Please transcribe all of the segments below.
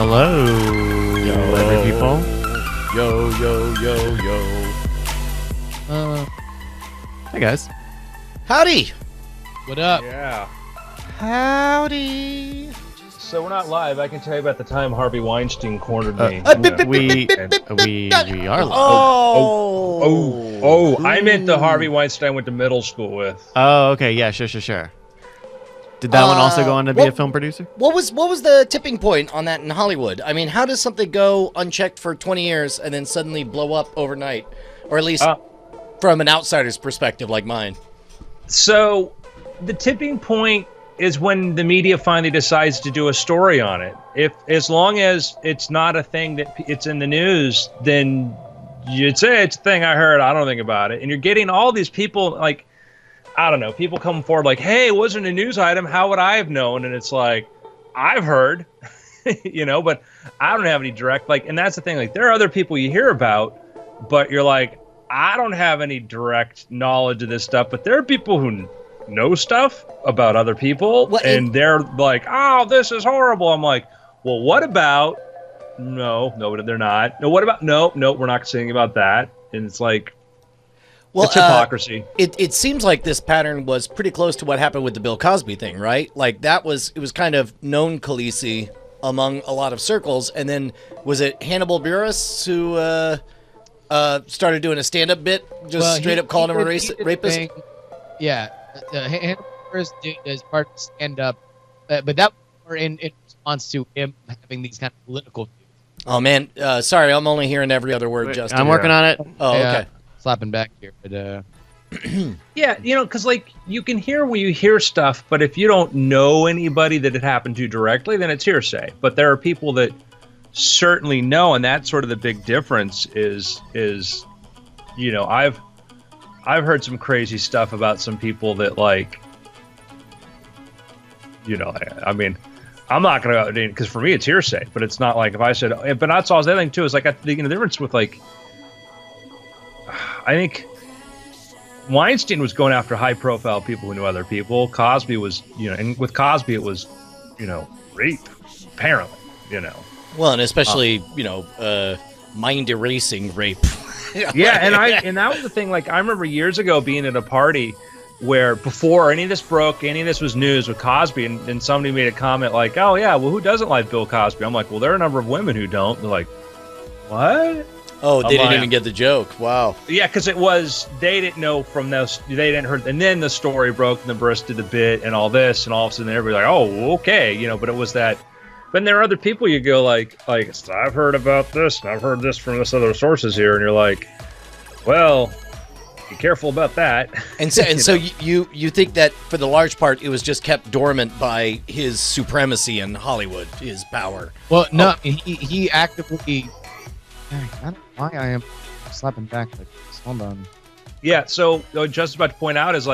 Hello, Yo. lovely people. Yo. Hi, guys. Howdy. What up? Yeah. Howdy. So we're not live. I can tell you about the time Harvey Weinstein cornered me. We are live. I meant the Harvey Weinstein I went to middle school with. Oh, okay. Yeah, sure. Did that one also go on to be a film producer? What was the tipping point on that in Hollywood? I mean, how does something go unchecked for 20 years and then suddenly blow up overnight? Or at least from an outsider's perspective like mine. So the tipping point is when the media finally decides to do a story on it. As long as it's not a thing that it's in the news, then you'd say it's a thing I heard, I don't think about it. And you're getting all these people like, I don't know, people come forward like, hey, it wasn't a news item. How would I have known? And it's like, I've heard, but I don't have any direct, and that's the thing. Like, there are other people you hear about, but you're like, I don't have any direct knowledge of this stuff. But there are people who know stuff about other people, and they're like, oh, this is horrible. I'm like, well, what about? No, they're not. No, what about? No, we're not saying about that. And it's like, well, it's hypocrisy. It seems like this pattern was pretty close to what happened with the Bill Cosby thing, right? Like it was kind of known Khaleesi among a lot of circles, and then was it Hannibal Buress who started doing a stand-up bit, straight up calling him a rapist? Yeah, Hannibal Buress did as part of stand-up, but that were in response to him having these kind of political views. Oh man, sorry, I'm only hearing every other word. Justin, I'm working on it. Oh, okay. Slapping back here, but yeah, because you can hear when you hear stuff, but if you don't know anybody that it happened to directly, then it's hearsay. But there are people that certainly know, and that's sort of the big difference. Is I've heard some crazy stuff about some people that I mean, I'm not gonna because for me it's hearsay, but it's not like if I said, but that's all the other thing too is the difference with I think Weinstein was going after high-profile people who knew other people. Cosby was, and with Cosby it was, rape, apparently, Well, and especially, mind-erasing rape. Yeah, and that was the thing. I remember years ago being at a party where before any of this broke, any of this was news with Cosby, and somebody made a comment like, "Oh yeah, well who doesn't like Bill Cosby?" I'm like, "Well, there are a number of women who don't." They're like, "What?" Oh, they didn't even get the joke. Wow. Yeah, because they didn't know from those, they didn't heard, and then the story broke, and the Buress did the bit, and all this, and all of a sudden everybody oh, okay, but it was that. But there are other people you go like I've heard about this, and I've heard this from this other sources here, and you're like, well, be careful about that. And so you think that for the large part it was just kept dormant by his supremacy in Hollywood, his power. Well, no, he actively. I don't know why I am slapping back like this. Hold on. Yeah, so just about to point out is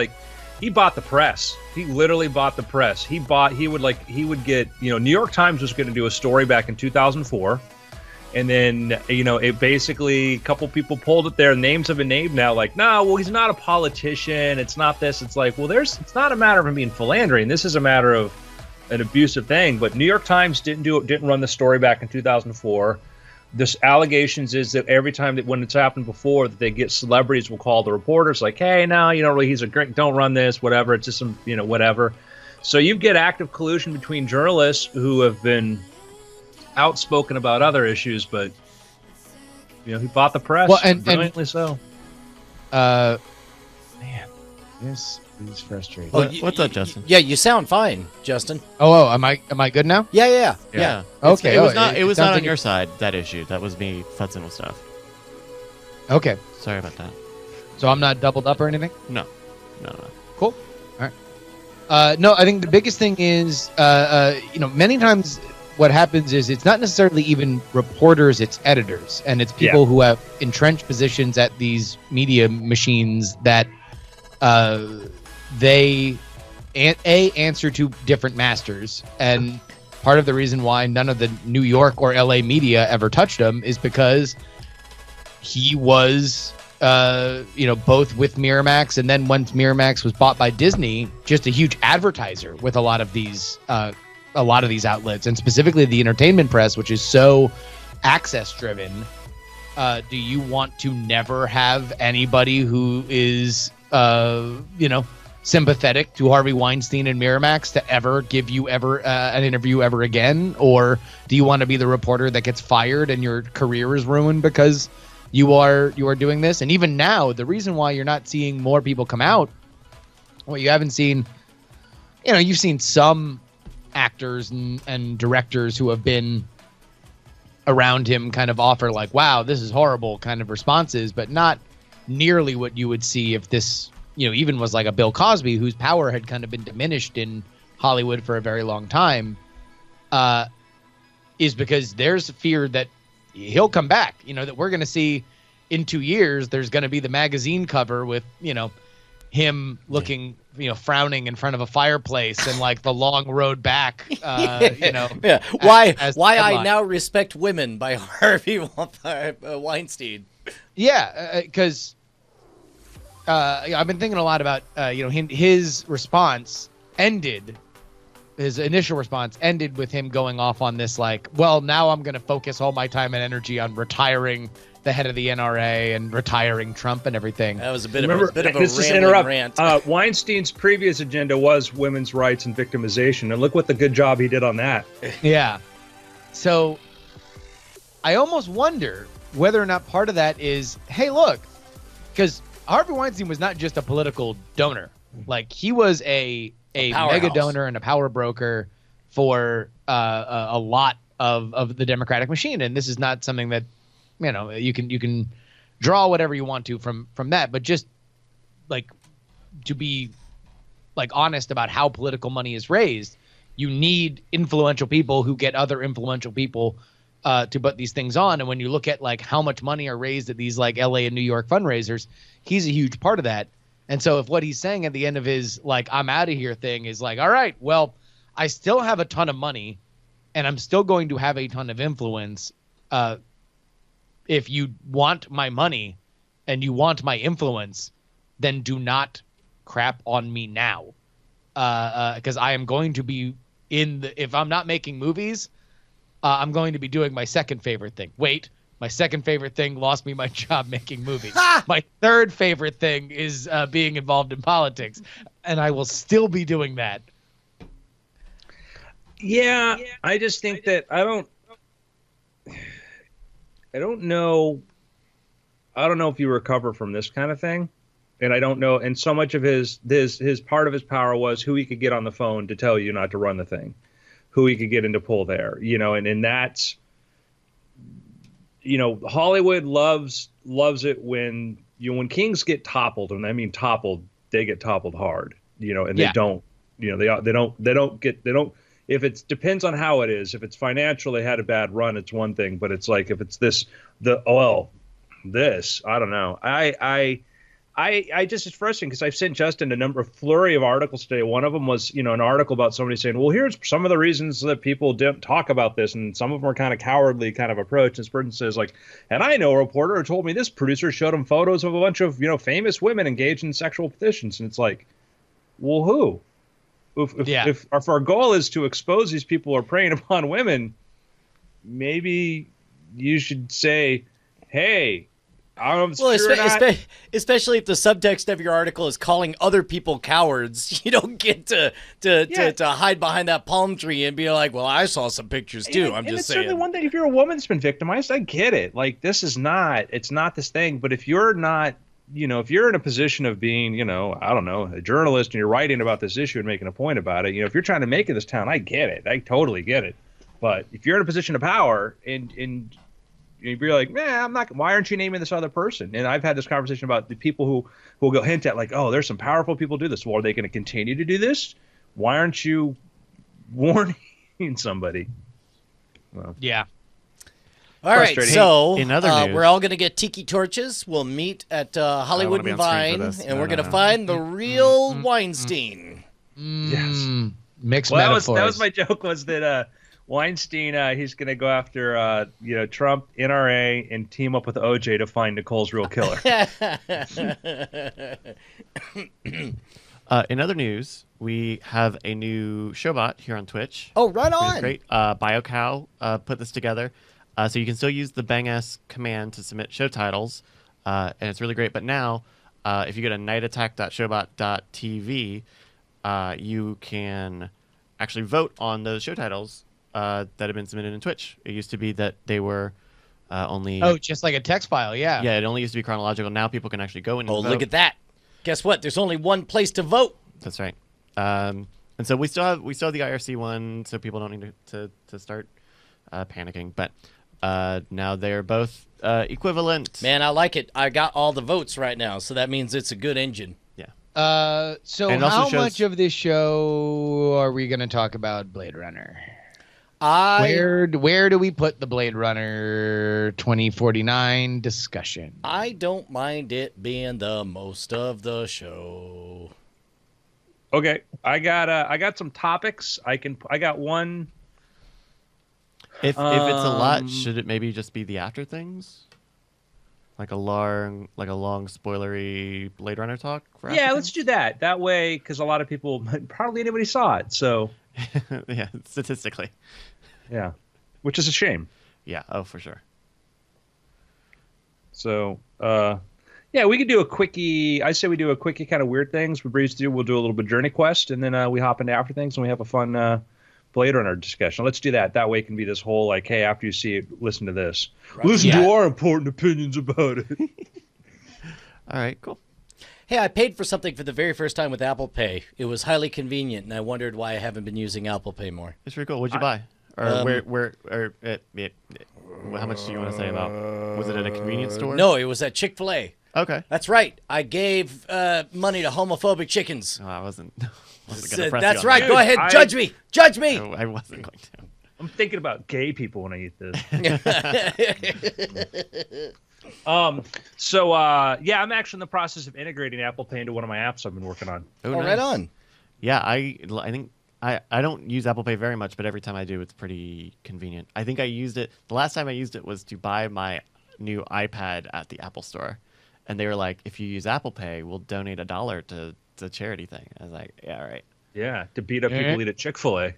he bought the press. He literally bought the press. He would get, New York Times was going to do a story back in 2004. And then, it basically, a couple people pulled it there. Names have been named now no, well, he's not a politician. It's not this. It's it's not a matter of him being philandering. This is a matter of an abusive thing. But New York Times didn't run the story back in 2004. This allegations is that every time that when it's happened before that they get celebrities will call the reporters hey, no, really, he's a great, don't run this, whatever. It's just some, whatever. So you get active collusion between journalists who have been outspoken about other issues, but he bought the press, brilliantly so. Man, this is frustrating. What's up, Justin? Yeah, you sound fine, Justin. Oh, am I good now? Yeah. Okay. It was not on your side, that issue. That was me futzing with stuff. Okay. Sorry about that. So I'm not doubled up or anything? No. Cool. All right. No, I think the biggest thing is, many times what happens is it's not necessarily even reporters, it's editors. And it's people who have entrenched positions at these media machines that they answer to different masters. And part of the reason why none of the New York or LA media ever touched him is because he was both with Miramax, and then once Miramax was bought by Disney, just a huge advertiser with a lot of these a lot of these outlets, and specifically the entertainment press, which is so access driven. Do you want to never have anybody who is, sympathetic to Harvey Weinstein and Miramax to ever give you an interview ever again? Or do you want to be the reporter that gets fired and your career is ruined because you are doing this? And even now, the reason why you're not seeing more people come out, well, you haven't seen, you've seen some actors and directors who have been around him kind of offer like, wow, this is horrible kind of responses, but not nearly what you would see if this, even was like a Bill Cosby, whose power had kind of been diminished in Hollywood for a very long time, is because there's fear that he'll come back, that we're going to see in 2 years, there's going to be the magazine cover with, him looking, frowning in front of a fireplace and like the long road back, Yeah. Why I now respect women by Harvey Weinstein. Yeah, because I've been thinking a lot about his response ended. His initial response ended with him going off on this like, well, now I'm going to focus all my time and energy on retiring the head of the NRA and retiring Trump and everything. That was a bit of a just rambling interrupt. rant. Weinstein's previous agenda was women's rights and victimization, and look what the good job he did on that. Yeah. So I almost wonder whether or not part of that is, hey, look, because Harvey Weinstein was not just a political donor. Like, he was a mega donor and a power broker for a lot of the Democratic machine. And this is not something that, you can draw whatever you want to from that, but just like to be like honest about how political money is raised, you need influential people who get other influential people to put these things on. And when you look at like how much money are raised at these like LA and New York fundraisers, he's a huge part of that. And so if what he's saying at the end of his like I'm out of here thing is like, all right, well, I still have a ton of money and I'm still going to have a ton of influence. If you want my money and you want my influence, then do not crap on me now. Because I am going to be if I'm not making movies, I'm going to be doing my second favorite thing. Wait, my second favorite thing lost me my job making movies. My third favorite thing is being involved in politics, and I will still be doing that. Yeah, I just think that I don't know. I don't know if you recover from this kind of thing. And I don't know. And so much of his part of his power was who he could get on the phone to tell you not to run the thing, who he could get into pull there, and that's, Hollywood loves it when kings get toppled, and I mean toppled, they get toppled hard, and they don't, they don't, if it depends on how it is, if it's financial, they had a bad run, it's one thing, but it's like, if it's this, I don't know. I just, it's frustrating because I've sent Justin a flurry of articles today. One of them was, an article about somebody saying, well, here's some of the reasons that people didn't talk about this. And some of them are kind of cowardly kind of approach. And this person says like, and I know a reporter who told me this producer showed him photos of a bunch of, famous women engaged in sexual positions. And it's like, well, who? If our goal is to expose these people who are preying upon women, maybe you should say, hey, I don't know if it's true or not. Especially if the subtext of your article is calling other people cowards. You don't get to hide behind that palm tree and be like, well, I saw some pictures too. I'm just saying. Certainly one thing, if you're a woman that's been victimized, I get it. Like, it's not this thing. But if you're not, if you're in a position of being, I don't know, a journalist, and you're writing about this issue and making a point about it, if you're trying to make it this town, I get it. I totally get it. But if you're in a position of power and you're like, man, I'm not. Why aren't you naming this other person? And I've had this conversation about the people who will go hint at like, oh, there's some powerful people do this. Well, are they going to continue to do this? Why aren't you warning somebody? Well, yeah. All right, so in other news, we're all going to get tiki torches. We'll meet at Hollywood and Vine, and we're going to find the real Weinstein. Yes. Mixed metaphors. That was my joke. Was that Weinstein? He's going to go after Trump, NRA, and team up with OJ to find Nicole's real killer. In other news, we have a new showbot here on Twitch. Oh, right Which is on. great. BioCow put this together. So you can still use the bang-s command to submit show titles, and it's really great. But now, if you go to nightattack.showbot.tv, you can actually vote on those show titles that have been submitted in Twitch. It used to be that they were only... Oh, just like a text file, yeah. Yeah, it only used to be chronological. Now people can actually go in and Oh, vote. look at that. Guess what? There's only one place to vote. That's right. And so we still have the IRC one, so people don't need to start panicking. But now they're both equivalent. Man, I like it. I got all the votes right now, so that means it's a good engine. Yeah. So And it also how shows- much of this show are we going to talk about Blade Runner? I Where do we put the Blade Runner 2049 discussion? I don't mind it being the most of the show. Okay, I got some topics. I got one. If it's a lot, should it maybe just be the after things? Like a long spoilery Blade Runner talk? For Yeah, after let's do that. That way, because a lot of people, hardly anybody saw it. So things? Yeah, statistically. yeah, which is a shame. Yeah, oh, for sure. So yeah, we could do a quickie. I say we do a quickie kind of weird things. We breeze through. We'll do a little bit of Journey Quest, and then we hop into after things, and we have a fun Blade Runner discussion. Let's do that. That way, it can be this whole like, hey, after you see it, listen to this. Listen to our important opinions about it. All right, cool. Hey, I paid for something for the very first time with Apple Pay. It was highly convenient, and I wondered why I haven't been using Apple Pay more. It's pretty cool. What'd you buy? Or how much do you want to say about? Was it at a convenience store? No, it was at Chick-fil-A. Okay. That's right. I gave money to homophobic chickens. Oh, I wasn't gonna Said, press That's you on right. that. Go ahead. Judge me. Judge me. No, I wasn't going to. I'm thinking about gay people when I eat this. So yeah, I'm actually in the process of integrating Apple Pay into one of my apps I've been working on. Oh, Oh, nice. right on. Yeah, I think I don't use Apple Pay very much, but every time I do, it's pretty convenient. I think I used it. The last time I used it was to buy my new iPad at the Apple Store, and they were like, "If you use Apple Pay, we'll donate $1 to the charity thing." I was like, "Yeah, all right." Yeah, to beat up people eat at Chick-fil-A.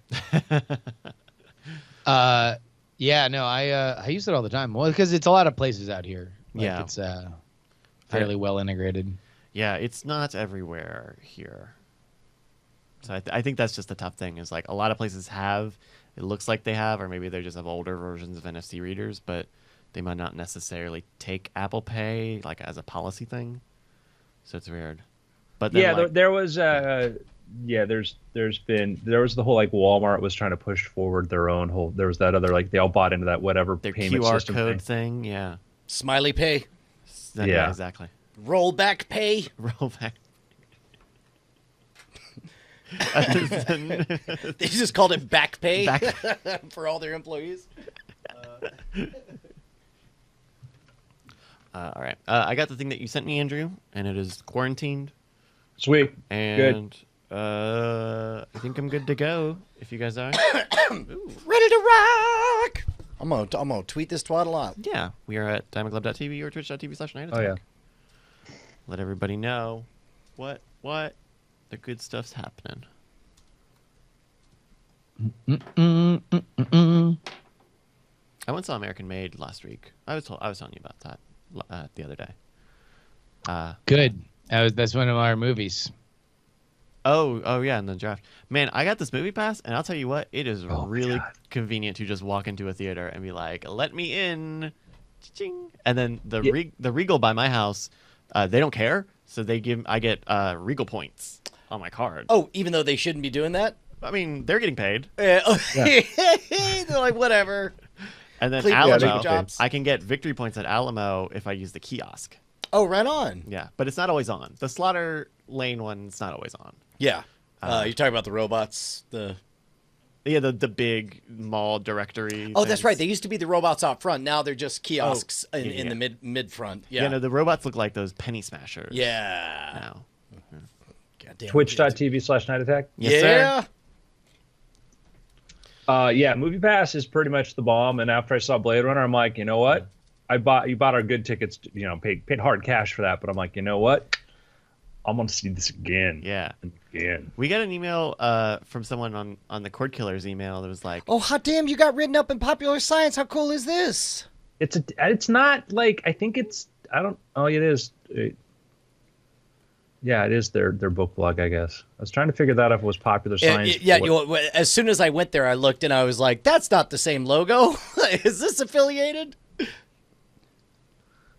Yeah, no, I use it all the time. Well, because it's a lot of places out here. Like, Yeah. it's fairly well integrated. Yeah, it's not everywhere here. So I think that's just the tough thing is like a lot of places have, it looks like they have, or maybe they just have older versions of NFC readers, but they might not necessarily take Apple Pay like as a policy thing. So it's weird. But then, Yeah, like, there was there was the whole like Walmart was trying to push forward their own whole. There was that other like they all bought into that whatever their payment QR system code thing. thing. Yeah. Smiley Pay. Yeah. Exactly. Rollback Pay. Roll back. They just called it Back Pay Back- for all their employees. All right. I got the thing that you sent me, Andrew, and it is quarantined. Sweet. And I think I'm good to go. If you guys are. Ready to rock. I'm gonna tweet this twaddle out. Yeah, we are at diamondclub.tv or twitch.tv/nightattack. Oh yeah. Let everybody know what the good stuff's happening. I went and saw American Made last week. I was telling you about that the other day. Good. That's one of our movies. Oh yeah, in the draft. Man, I got this movie pass, and I'll tell you what, it is Oh, my really God. convenient to just walk into a theater and be like, "Let me in," Cha-ching. And then the Regal by my house, they don't care, so I get Regal points on my card. Oh, even though they shouldn't be doing that. I mean, they're getting paid. They're like, whatever. And then Cleveland Alamo, jobs. I can get victory points at Alamo if I use the kiosk. Oh, right on. Yeah, but it's not always on. The Slaughter Lane one's not always on. Yeah. You're talking about the robots. Yeah, the big mall directory. Oh, that's things. right. They used to be the robots out front. Now they're just kiosks in yeah. the mid front. Yeah, Yeah. no, the robots look like those penny smashers. Yeah. Now. Goddamn. Twitch.tv/nightattack. Yes, yeah. sir. Yeah, Movie Pass is pretty much the bomb. And after I saw Blade Runner, I'm like, you know what? You bought our good tickets. Paid hard cash for that. But I'm like, you know what? I'm gonna see this again. Yeah. And Again. We got an email from someone on the Cord Killers email that was like, Oh, hot damn! You got written up in Popular Science. How cool is this? It's not like, I think it's, I don't, oh, it is. Yeah, it is their book blog, I guess. I was trying to figure that out if it was Popular Science. As soon as I went there, I looked and I was like, "That's not the same logo. Is this affiliated?"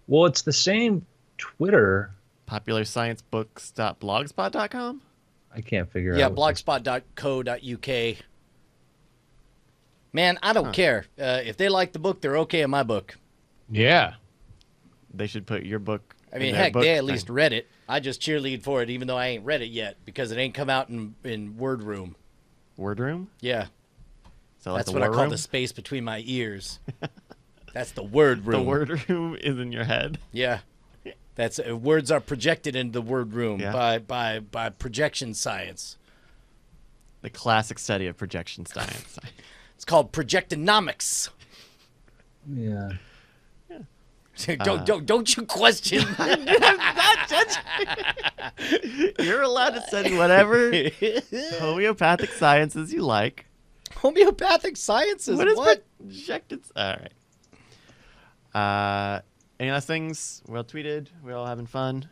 Well, it's the same Twitter. popularsciencebooks.blogspot.com. I can't figure Yeah, out. blogspot.co.uk. Man, I don't care. If they like the book, they're okay in my book. Yeah. They should put your book. I in mean, their heck, book they at thing. least read it. I just cheerlead for it, even though I ain't read it yet because it ain't come out in Word Room. Word Room. Yeah, So like that's the what I War call Room? the space between my ears. That's the Word Room. The Word Room is in your head. Yeah, that's words are projected into the Word Room Yeah. by projection science. The classic study of projection science. It's called projectonomics. Yeah. Don't you question? You're allowed to study whatever homeopathic sciences you like. Homeopathic sciences. What is what? projected? All right. Any last things? We all tweeted. We all having fun.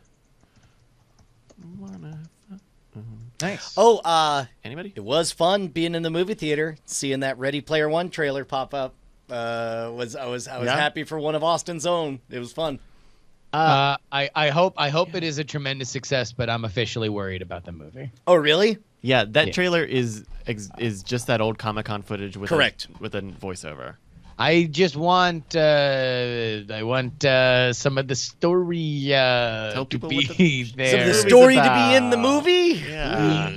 Nice. Oh, Anybody? it was fun being in the movie theater, seeing that Ready Player One trailer pop up. I was Yeah? happy for one of Austin's own. It was fun. I hope it is a tremendous success, but I'm officially worried about the movie. Oh, really? Yeah, that Yeah. trailer is just that old Comic-Con footage with Correct. with a voiceover. I just want some of the story Tell to people be what the- there. Some of the movie's story to be in the about. movie. Yeah.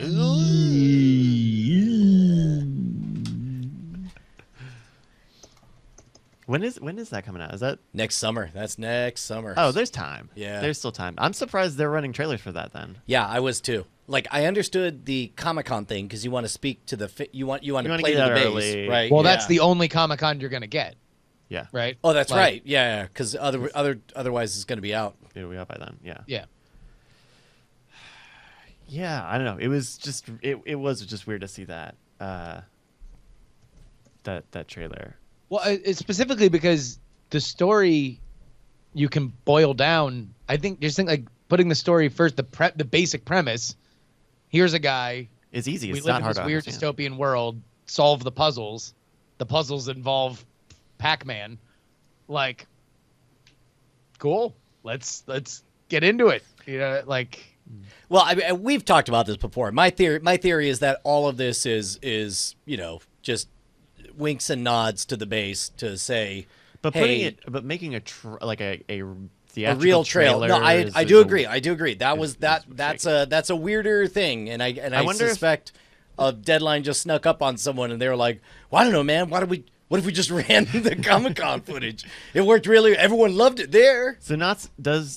When is that coming out? Is that? Next summer. That's next summer. Oh, there's time. Yeah. There's still time. I'm surprised they're running trailers for that then. Yeah, I was too. Like, I understood the Comic-Con thing because you want to speak to the you want to wanna play get to the out base, early. right? Well, that's Yeah. the only Comic-Con you're gonna get, Yeah. right? Oh, that's Like- right. Yeah, because otherwise it's going to be out. It'll be out by then. Yeah. Yeah. Yeah, I don't know. It was just it was just weird to see that that trailer. Well, it's specifically because the story you can boil down. I think just think like putting the story first, the basic premise. Here's a guy. It's easy. We It's live not in hard this to weird understand. dystopian world. Solve the puzzles. The puzzles involve Pac-Man. Like, cool. Let's get into it. You know, like. Well, I mean, we've talked about this before. My theory is that all of this is just winks and nods to the base to say, But hey, making a a theatrical real trail. trailer. No, I is do a- agree. I do agree. That was that's a weirder thing, and I wonder if- suspect a Deadline just snuck up on someone, and they were like, "Well, I don't know, man. What if we just ran the Comic-Con footage? It worked really. Everyone loved it there." So Knots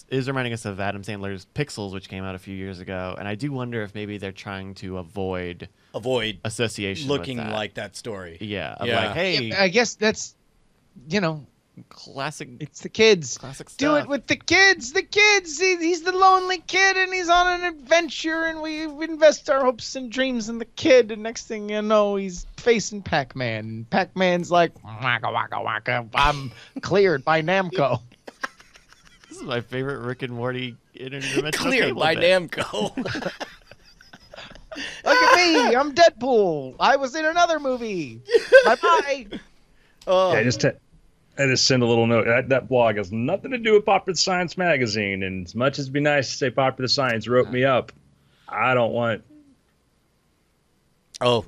is reminding us of Adam Sandler's Pixels, which came out a few years ago, and I do wonder if maybe they're trying to avoid association looking with that. like that story. Yeah, of Yeah. like, hey, I guess that's, classic, it's the kids. classic stuff. Do it with the kids. The kids. He's the lonely kid, and he's on an adventure, and we invest our hopes and dreams in the kid. And next thing you know, he's facing Pac-Man. And Pac-Man's like, waka waka waka. I'm cleared by Namco. This is my favorite Rick and Morty interdimensional Cleared cable by bit. Namco. Look at me. I'm Deadpool. I was in another movie. Bye bye. Oh, Yeah, I just send a little note. That blog has nothing to do with Popular Science magazine, and as much as it'd be nice to say Popular Science wrote me up, I don't want. oh.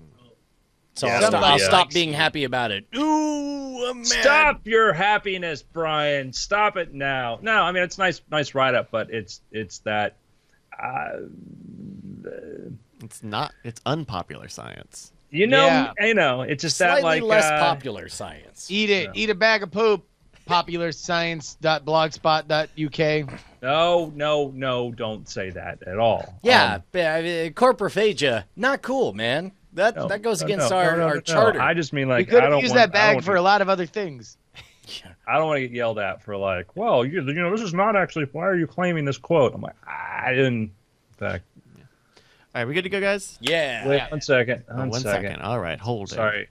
So Yeah, I'll yeah. stop being happy about it. Ooh, I'm mad. Stop your happiness, Brian. Stop it now. No, I mean it's nice write up, but it's that. It's not. It's unpopular science. Yeah. It's just that Slightly like less popular science. Eat it. Eat a bag of poop. popularscience.blogspot.uk. No, don't say that at all. Yeah, corporophagia, not cool, man. That goes against our charter. I just mean We like could I have don't used want, that bag for a lot of other things. I don't want to get yelled at for like, well, this is not actually. Why are you claiming this quote? I'm like, I didn't. In fact, All right, we good to go, guys? Yeah. Wait 1 second. Oh, one second. All right, hold it. Sorry.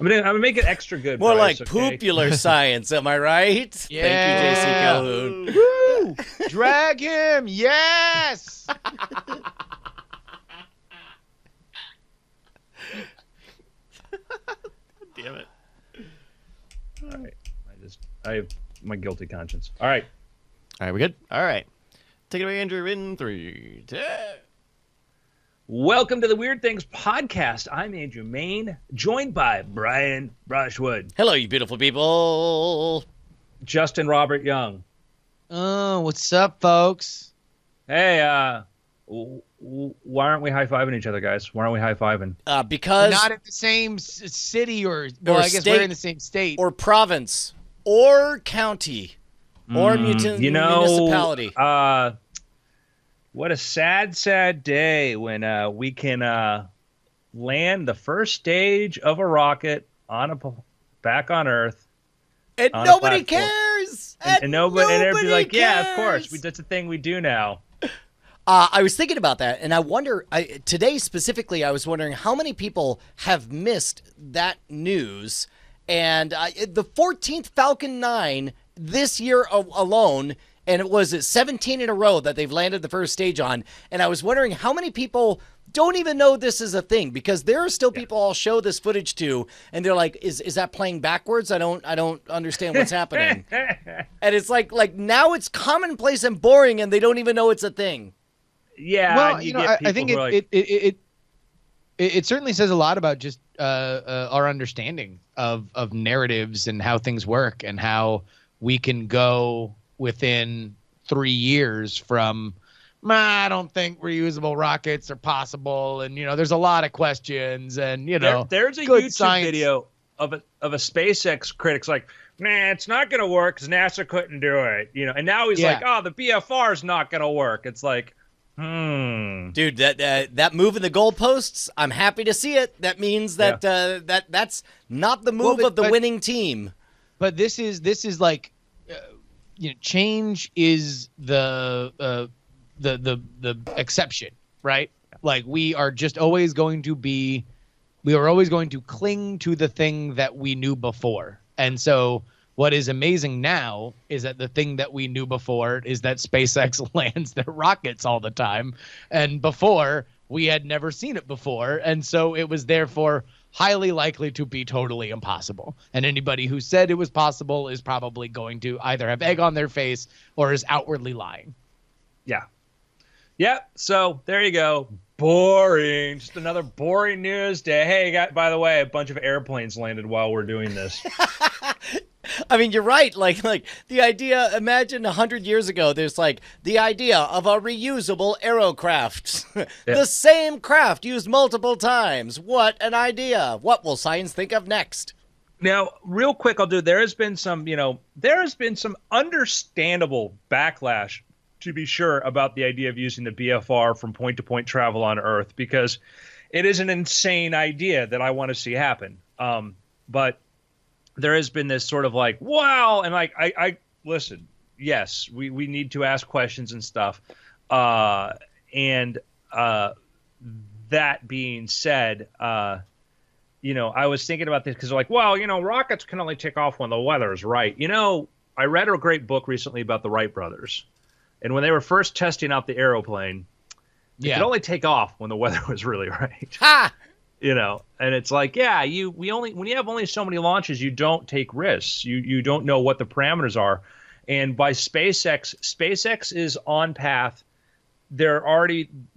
I'm gonna make it extra good. More Bryce, like okay? popular science, am I right? Yeah. Thank you, JC Calhoun. Woo! Drag him. Yes. Damn it. All right. I have my guilty conscience. All right. All right, we good? All right. Take it away, Andrew, in 3, 2. Welcome to the Weird Things podcast. I'm Andrew Main, joined by Brian Brushwood, Hello, you beautiful people. Justin Robert Young. Oh, what's up, folks? Hey, why aren't we high-fiving each other, guys? Why aren't we high-fiving? We're Because not in the same city or well, I guess state, we're in the same state. or province or county or municipality. What a sad, sad day when we can land the first stage of a rocket back on Earth. And on a nobody platform. cares. And everybody's like, cares. yeah, of course. That's a thing we do now. I was thinking about that, and I wonder, today specifically, I was wondering how many people have missed that news. And the 14th Falcon 9 this year alone, and it was 17 in a row that they've landed the first stage on. And I was wondering how many people don't even know this is a thing, because there are still people I'll show this footage to, and they're like, "Is that playing backwards? I don't understand what's happening." And it's like now it's commonplace and boring, and they don't even know it's a thing. Yeah, well, and you know, get I think people who are like, it certainly says a lot about just our understanding of narratives and how things work and how we can go within 3 years from I don't think reusable rockets are possible, and there's a lot of questions, and there's a good YouTube science. video of a SpaceX critic's like, nah, it's not gonna work because NASA couldn't do it, and now he's like, oh, the BFR is not gonna work. It's like, Dude, that move in the goalposts, I'm happy to see it. That means that that's not the move of the winning team. But this is like, change is the exception, right? Like we are always going to cling to the thing that we knew before. And so what is amazing now is that the thing that we knew before is that SpaceX lands their rockets all the time. And before, we had never seen it before. And so it was therefore highly likely to be totally impossible. And anybody who said it was possible is probably going to either have egg on their face or is outwardly lying. yeah. Yep. So there you go. Boring. Just another boring news day. Hey, by the way, a bunch of airplanes landed while we're doing this. I mean, you're right. Like the idea, imagine 100 years ago, there's like the idea of a reusable aerocraft. The same craft used multiple times. What an idea. What will science think of next? Now, real quick, there has been some understandable backlash, to be sure, about the idea of using the BFR from point-to-point travel on Earth, because it is an insane idea that I want to see happen. But there has been this sort of like, wow, and like I listen, yes, we need to ask questions and stuff. And that being said, I was thinking about this because they're like, well, rockets can only take off when the weather is right. I read a great book recently about the Wright brothers. And when they were first testing out the airplane, it could only take off when the weather was really right. Ha! And it's like, yeah, when you have only so many launches, you don't take risks. You don't know what the parameters are. And by SpaceX is on path. They're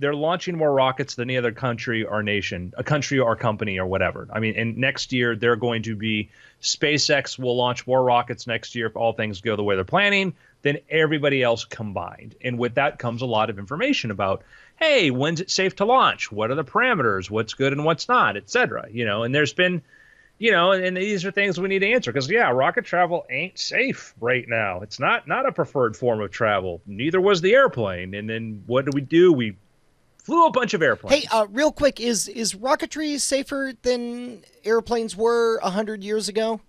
launching more rockets than any other country or nation, a country or company or whatever. I mean, and next year they're going to be, SpaceX will launch more rockets next year if all things go the way they're planning than everybody else combined. And with that comes a lot of information about, hey, when's it safe to launch? What are the parameters? What's good and what's not, et cetera. And there's been, and these are things we need to answer because, rocket travel ain't safe right now. It's not a preferred form of travel. Neither was the airplane. And then what do? We flew a bunch of airplanes. Hey, real quick, is rocketry safer than airplanes were 100 years ago?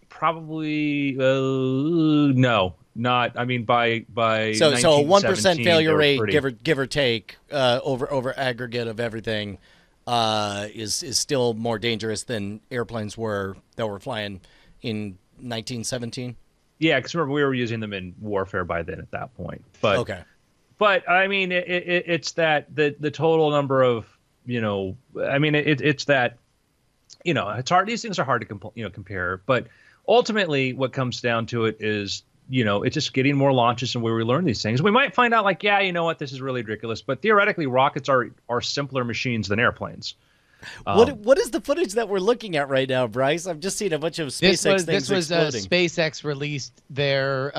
Probably no. Not, I mean, by So a 1% 1917, they failure were rate, pretty- give or take, over aggregate of everything, is still more dangerous than airplanes were that were flying in 1917. Yeah, because remember we were using them in warfare by then at that point. But Okay. But I mean, it's that the total number of, I mean, it's that, it's hard. These things are hard to compare. But ultimately, what comes down to it is, it's just getting more launches and where we learn these things. We might find out like, yeah, you know what, this is really ridiculous. But theoretically, rockets are simpler machines than airplanes. What is the footage that we're looking at right now, Bryce? I've just seen a bunch of SpaceX things exploding. SpaceX released their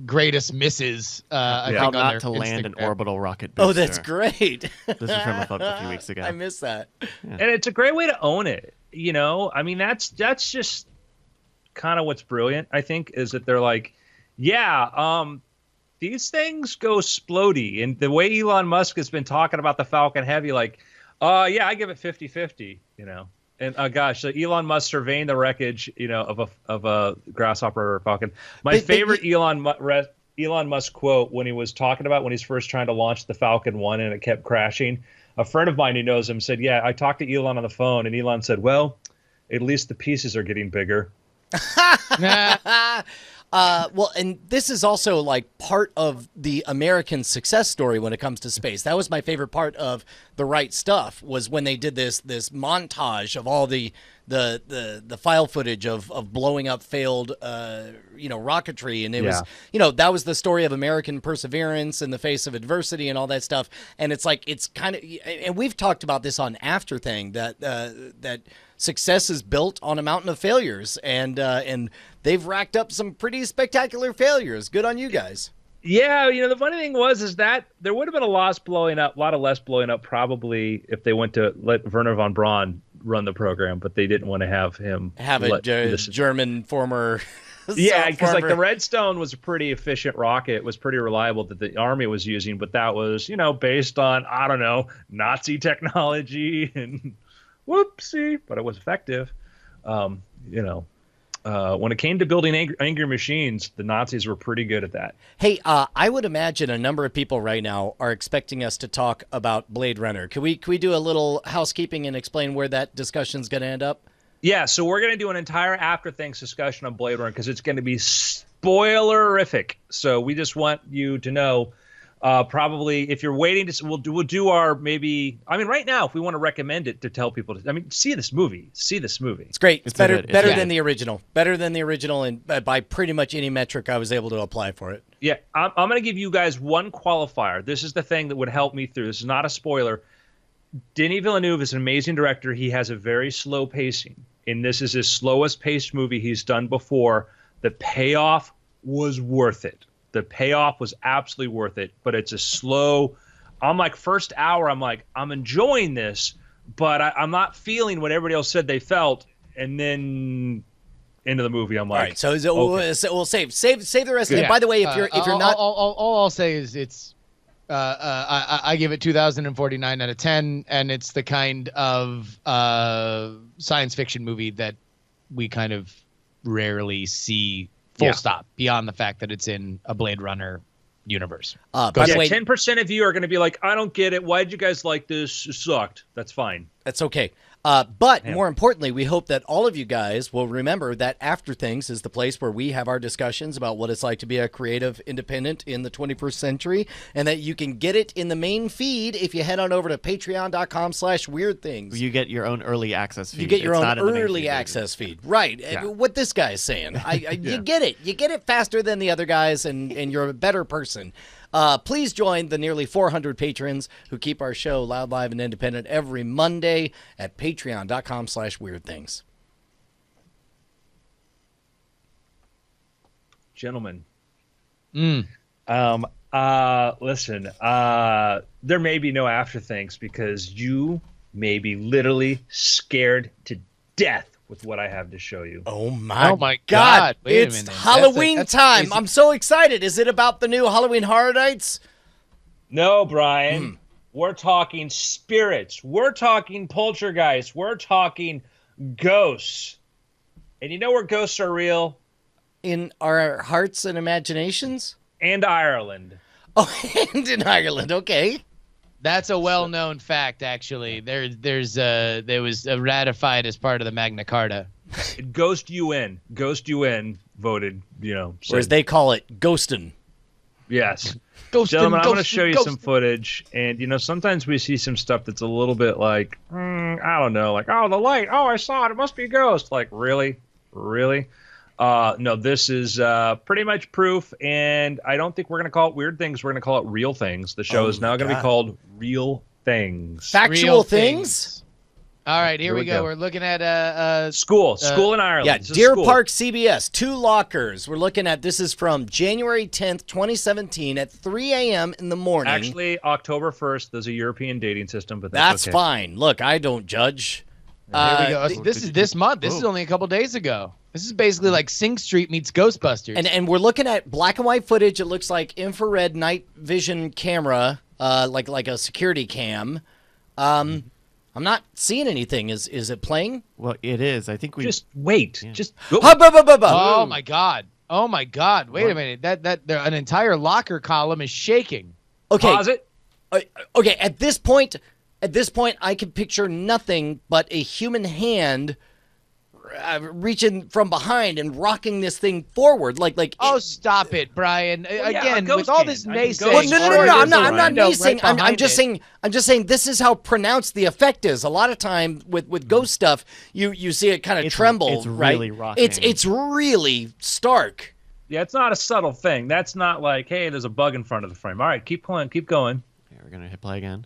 greatest misses. I How think on not their to land an Instagram. orbital rocket booster. Oh, that's great. This is from a few weeks ago. I missed that. And it's a great way to own it. I mean, that's just kind of what's brilliant, I think, is that they're like, yeah, these things go splody. And the way Elon Musk has been talking about the Falcon Heavy, like, yeah, I give it 50-50, And gosh, so Elon Musk surveying the wreckage, of a Grasshopper Falcon. My favorite Elon Musk quote when he was talking about when he's first trying to launch the Falcon 1 and it kept crashing. A friend of mine who knows him said, "Yeah, I talked to Elon on the phone, and Elon said, well, at least the pieces are getting bigger." Well, and this is also like part of the American success story when it comes to space. That was my favorite part of The Right Stuff, was when they did this montage of all the file footage of blowing up failed rocketry, and it was that was the story of American perseverance in the face of adversity and all that stuff. And it's like it's kind of, and we've talked about this on After Thing, that success is built on a mountain of failures, and they've racked up some pretty spectacular failures. Good on you guys. Yeah, the funny thing is that there would have been a lot less blowing up probably if they went to let Werner von Braun run the program, but they didn't want to have him a German former. Yeah, because like the Redstone was a pretty efficient rocket, was pretty reliable that the Army was using, but that was based on, I don't know, Nazi technology and whoopsie, but it was effective. When it came to building angry machines, the Nazis were pretty good at that. Hey, I would imagine a number of people right now are expecting us to talk about Blade Runner. Can we do a little housekeeping and explain where that discussion's going to end up? Yeah, so we're going to do an entire After Things discussion on Blade Runner because it's going to be spoilerific. So we just want you to know. Probably if you're waiting to, we'll do our maybe. I mean, right now, if we want to recommend it to tell people, see this movie. It's great. It's better good. than the original. Better than the original, and by pretty much any metric I was able to apply for it. Yeah, I'm going to give you guys one qualifier. This is the thing that would help me through. This is not a spoiler. Denis Villeneuve is an amazing director. He has a very slow pacing, and this is his slowest paced movie he's done before. The payoff was worth it. The payoff was absolutely worth it, but it's a slow. I'm like, first hour, I'm enjoying this, but I'm not feeling what everybody else said they felt. And then into the movie, I'm like, all right, so okay. we'll save the rest of it. By the way, if you're not, all I'll say is it's. I give it 2,049 out of 10, and it's the kind of science fiction movie that we kind of rarely see. Full stop. Beyond the fact that it's in a Blade Runner universe. By the way, 10% of you are going to be like, I don't get it. Why did you guys like this? It sucked. That's fine. That's okay. But more importantly, we hope that all of you guys will remember that After Things is the place where we have our discussions about what it's like to be a creative independent in the 21st century, and that you can get it in the main feed if you head on over to patreon.com/weirdthings. You get your own early access feed. You get your It's own not in the main early feed, access feed. Right. Yeah. What this guy is saying. You get it. You get it faster than the other guys, and you're a better person. Please join the nearly 400 patrons who keep our show loud, live, and independent every Monday at patreon.com/weirdthings. Gentlemen. Mm. Listen, there may be no After Things because you may be literally scared to death with what I have to show you. Oh my God. Wait a it's minute. Halloween That's time. crazy. I'm so excited. Is it about the new Halloween Horror Nights? No, Brian. We're talking spirits. We're talking poltergeists. We're talking ghosts. And you know where ghosts are real? in our hearts and imaginations? And Ireland. Oh, and in Ireland. Okay. That's a well-known fact, actually. There was ratified as part of the Magna Carta. Ghost UN voted, Or as said, they call it, ghostin'. yes. Ghostin', Gentlemen, I'm going to ghostin', show you ghostin'. some footage, and sometimes we see some stuff that's a little bit like, I don't know, like, oh, the light, oh, I saw it, it must be a ghost. Like, really? No, this is pretty much proof, and I don't think we're going to call it weird things. We're going to call it real things. The show is now going to be called Real Things. Factual Real things? All right, here Here we we go. go. We're looking at School in Ireland. Yeah, This is Deer school. Park CBS, 2 lockers. We're looking at, this is from January 10th, 2017 at 3 a.m. in the morning. Actually, October 1st, there's a European dating system, but That's okay. fine. Look, I don't judge. here we go. th- This is this month. This is only a couple days ago. This is basically like Sing Street meets Ghostbusters. And we're looking at black and white footage. It looks like infrared night vision camera, like a security cam. I'm not seeing anything. Is it playing? Well, it is. I think we Just wait. Yeah. Just Oh my god! Oh my god! Wait a minute. An entire locker column is shaking. Okay. pause it. Okay. At this point, I can picture nothing but a human hand reaching from behind and rocking this thing forward, like. Oh, stop it, Brian! yeah, Again, a ghost with all can. this I can naysaying. go- Well, no. Brian, I'm not Brian. No, naysaying. right I'm just behind it. saying. I'm just saying. This is how pronounced the effect is. A lot of time with ghost stuff, you see it kind of It's- tremble. it's right? really rocking. It's really stark. Yeah, it's not a subtle thing. That's not like, hey, there's a bug in front of the frame. All right, keep playing, keep going. Yeah, we're gonna hit play again.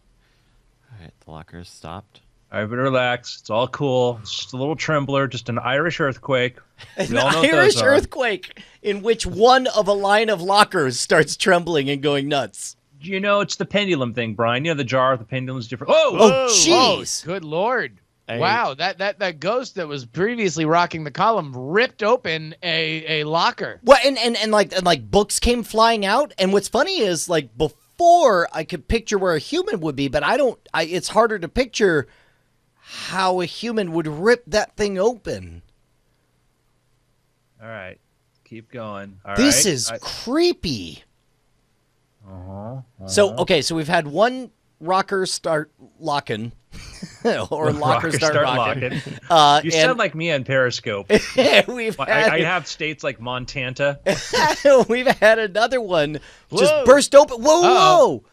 All right, the locker's stopped. Everybody relax. It's all cool. It's just a little trembler, just an Irish earthquake. An We all know what Irish those are. earthquake in which one of a line of lockers starts trembling and going nuts. It's the pendulum thing, Brian. The jar of the pendulum is different. Oh, Whoa, jeez. good lord! Hey. Wow, that ghost that was previously rocking the column ripped open a locker. Well, and like books came flying out. And what's funny is like before I could picture where a human would be, but it's harder to picture how a human would rip that thing open. All right, keep going. All This right. is creepy. Uh-huh. So, okay, so we've had one rocker start locking, or locker start rocking. You And sound like me on Periscope. we've I had, have states like Montana. we've had another one just Whoa. burst open. Whoa, Uh-oh. whoa!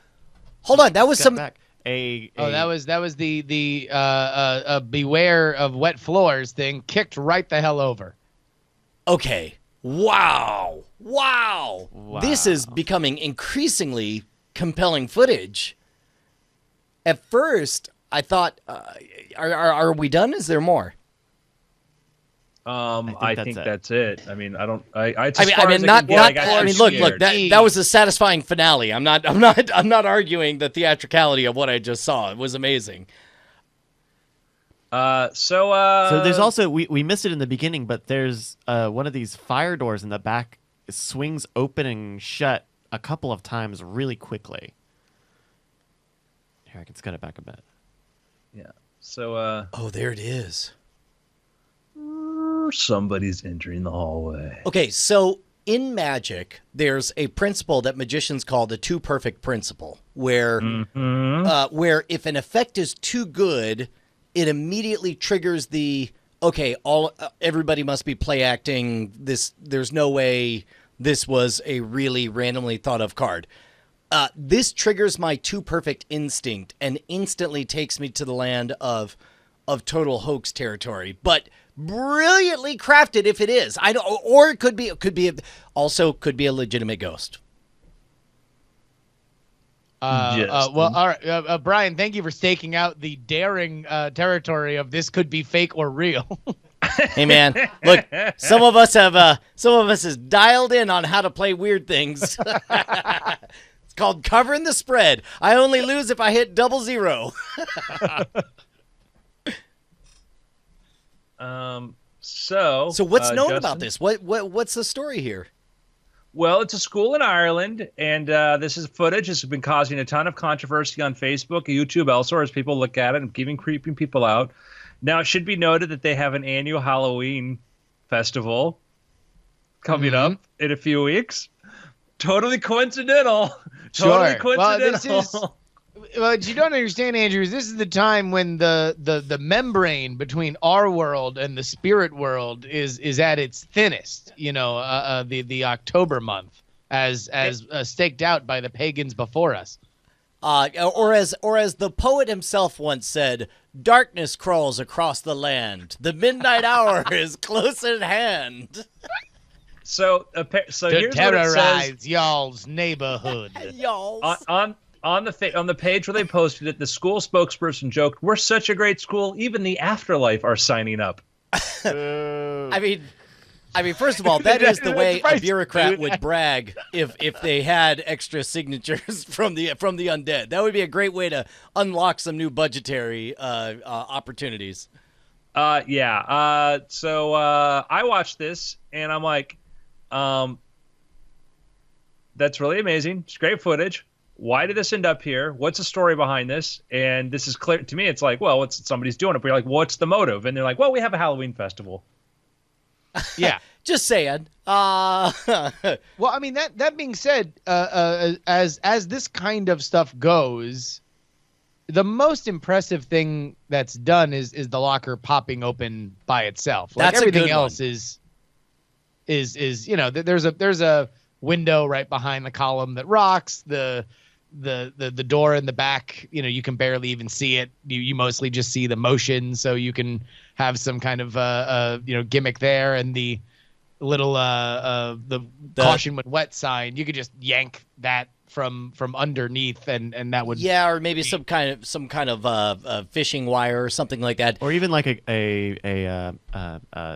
Hold on, that was Got some. back. Oh, that was the beware of wet floors thing kicked right the hell over. Okay. Wow. This is Wow. becoming increasingly compelling footage. At first, I thought, are we done? Is there more? I think that's that's it. I mean, I don't. It's I as mean, far as not. can get. I got I too mean, look. scared. That was a satisfying finale. I'm not arguing the theatricality of what I just saw. It was amazing. So there's also we missed it in the beginning, but there's one of these fire doors in the back swings open and shut a couple of times really quickly. Here, I can scud it back a bit. yeah. So Oh, there it is. somebody's entering the hallway. Okay, so in magic, there's a principle that magicians call the too perfect principle, where where if an effect is too good, it immediately triggers the everybody must be play acting. There's no way this was a really randomly thought of card. This triggers my too perfect instinct and instantly takes me to the land of total hoax territory, but brilliantly crafted if it is. I don't, or it could be a legitimate ghost. Well, all right, Brian, thank you for staking out the daring territory of this could be fake or real. Hey man, look, some of us is dialed in on how to play weird things. It's called covering the spread. I only lose if I hit 00. So what's known Justin? about this? What's the story here? Well, it's a school in Ireland, and this is footage. This has been causing a ton of controversy on Facebook, YouTube, elsewhere, as people look at it and keeping creeping people out. Now, it should be noted that they have an annual Halloween festival. coming Mhm. up in a few weeks. Totally coincidental. Sure. Totally Well, coincidental. this is- What you don't understand, Andrew, is this is the time when the membrane between our world and the spirit world is at its thinnest. The October month, as staked out by the pagans before us. Or as the poet himself once said, "Darkness crawls across the land. The midnight hour is close at hand." So To here's what it says. terrorize y'all's neighborhood. Y'all. On the page where they posted it, the school spokesperson joked, "We're such a great school, even the afterlife are signing up." I mean, first of all, that is the way a bureaucrat would brag if they had extra signatures from the undead. That would be a great way to unlock some new budgetary opportunities. Yeah. So I watched this and I'm like, that's really amazing. It's great footage. Why did this end up here? What's the story behind this? And this is clear to me. It's like, well, somebody's doing it. But you're like, what's the motive? And they're like, well, we have a Halloween festival. Yeah. Just saying. Well, I mean that being said, as this kind of stuff goes, the most impressive thing that's done is the locker popping open by itself. Like That's a everything good else one. is there's a window right behind the column that rocks. The door in the back, you can barely even see it. You mostly just see the motion, so you can have some kind of gimmick there. And the little the caution when wet sign, you could just yank that from underneath, and that would Yeah, or maybe some kind of fishing wire or something like that. Or even like a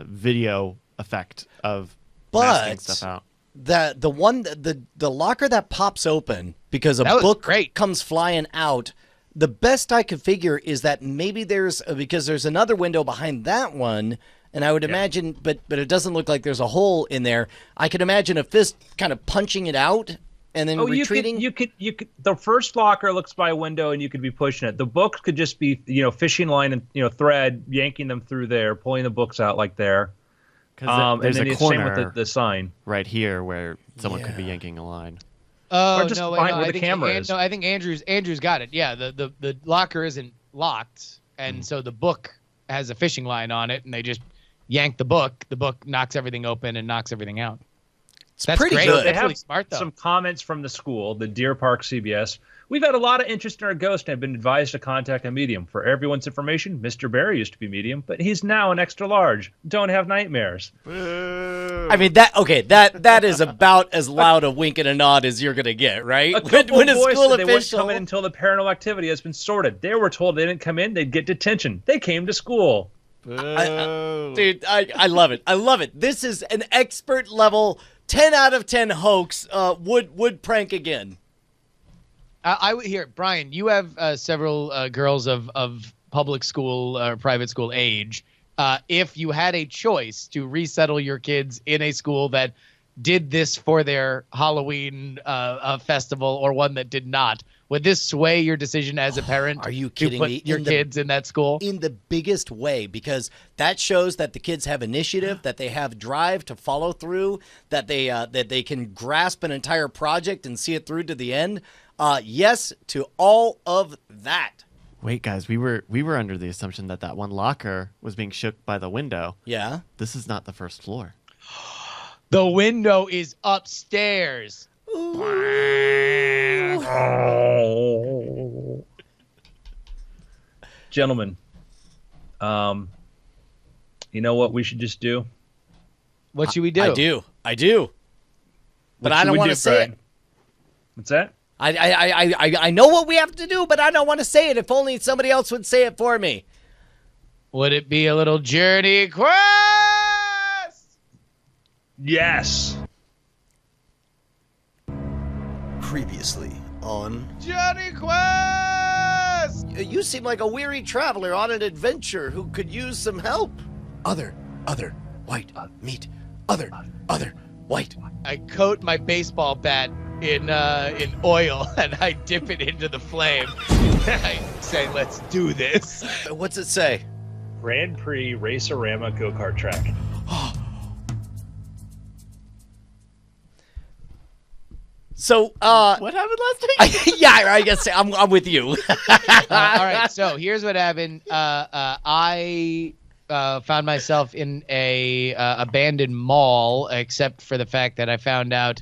video effect of masking But stuff out. the locker that pops open because a That was book great. comes flying out. The best I could figure is that maybe because there's another window behind that one, and I would imagine, but it doesn't look like there's a hole in there. I could imagine a fist kind of punching it out and then retreating. You could. The first locker looks by a window, and you could be pushing it. The books could just be, fishing line and thread, yanking them through there, pulling the books out like there. Because there's and then a the same corner with the sign. right here where someone could be Yeah. yanking a line. Oh Or just no, behind no, where I the think camera is. No, I think Andrew's got it. Yeah, the locker isn't locked, and so the book has a fishing line on it, and they just yank the book. The book knocks everything open and knocks everything out. That's pretty great. good. They That's have really smart though. some comments from the school, the Deer Park CBS. We've had a lot of interest in our ghost and have been advised to contact a medium. For everyone's information, Mr. Barry used to be medium, but he's now an extra large. Don't have nightmares. I mean that is about as loud a wink and a nod as you're gonna get, right? A couple When a of boys school said they wouldn't official come in until the paranormal activity has been sorted. They were told they didn't come in, they'd get detention. They came to school. Dude, I love it. I love it. This is an expert level 10 out of 10 hoax. Would prank again. I would hear Brian. You have several girls of public school or private school age. If you had a choice to resettle your kids in a school that did this for their Halloween festival or one that did not, would this sway your decision as a parent? Are you to kidding put me? your kids in that school? In the biggest way, because that shows that the kids have initiative, that they have drive to follow through, that they can grasp an entire project and see it through to the end. Yes to all of that. Wait, guys, we were under the assumption that one locker was being shook by the window. Yeah. This is not the first floor. The window is upstairs. Gentlemen, you know what we should just do? What should we do? I do. But What I should don't we want do, to say Brian? it. What's that? I know what we have to do, but I don't want to say it. If only somebody else would say it for me. Would it be a little journey quest? Yes. Previously on Journey quest. You seem like a weary traveler on an adventure who could use some help. Other white meat. Other white. I coat my baseball bat in oil and I dip it into the flame. I say, "Let's do this." What's it say? Grand Prix Racerama go-kart track. So, What happened last week? yeah, I guess I'm with you. All right, so here's what happened. I found myself in a abandoned mall, except for the fact that I found out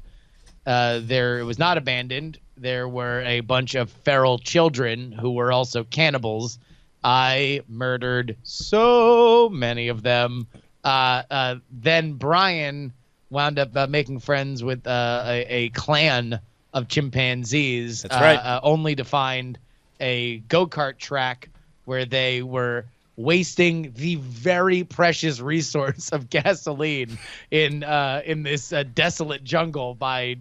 it was not abandoned. There were a bunch of feral children who were also cannibals. I murdered so many of them. Then Brian wound up making friends with a clan of chimpanzees. That's right. Only to find a go-kart track where they were wasting the very precious resource of gasoline in this desolate jungle by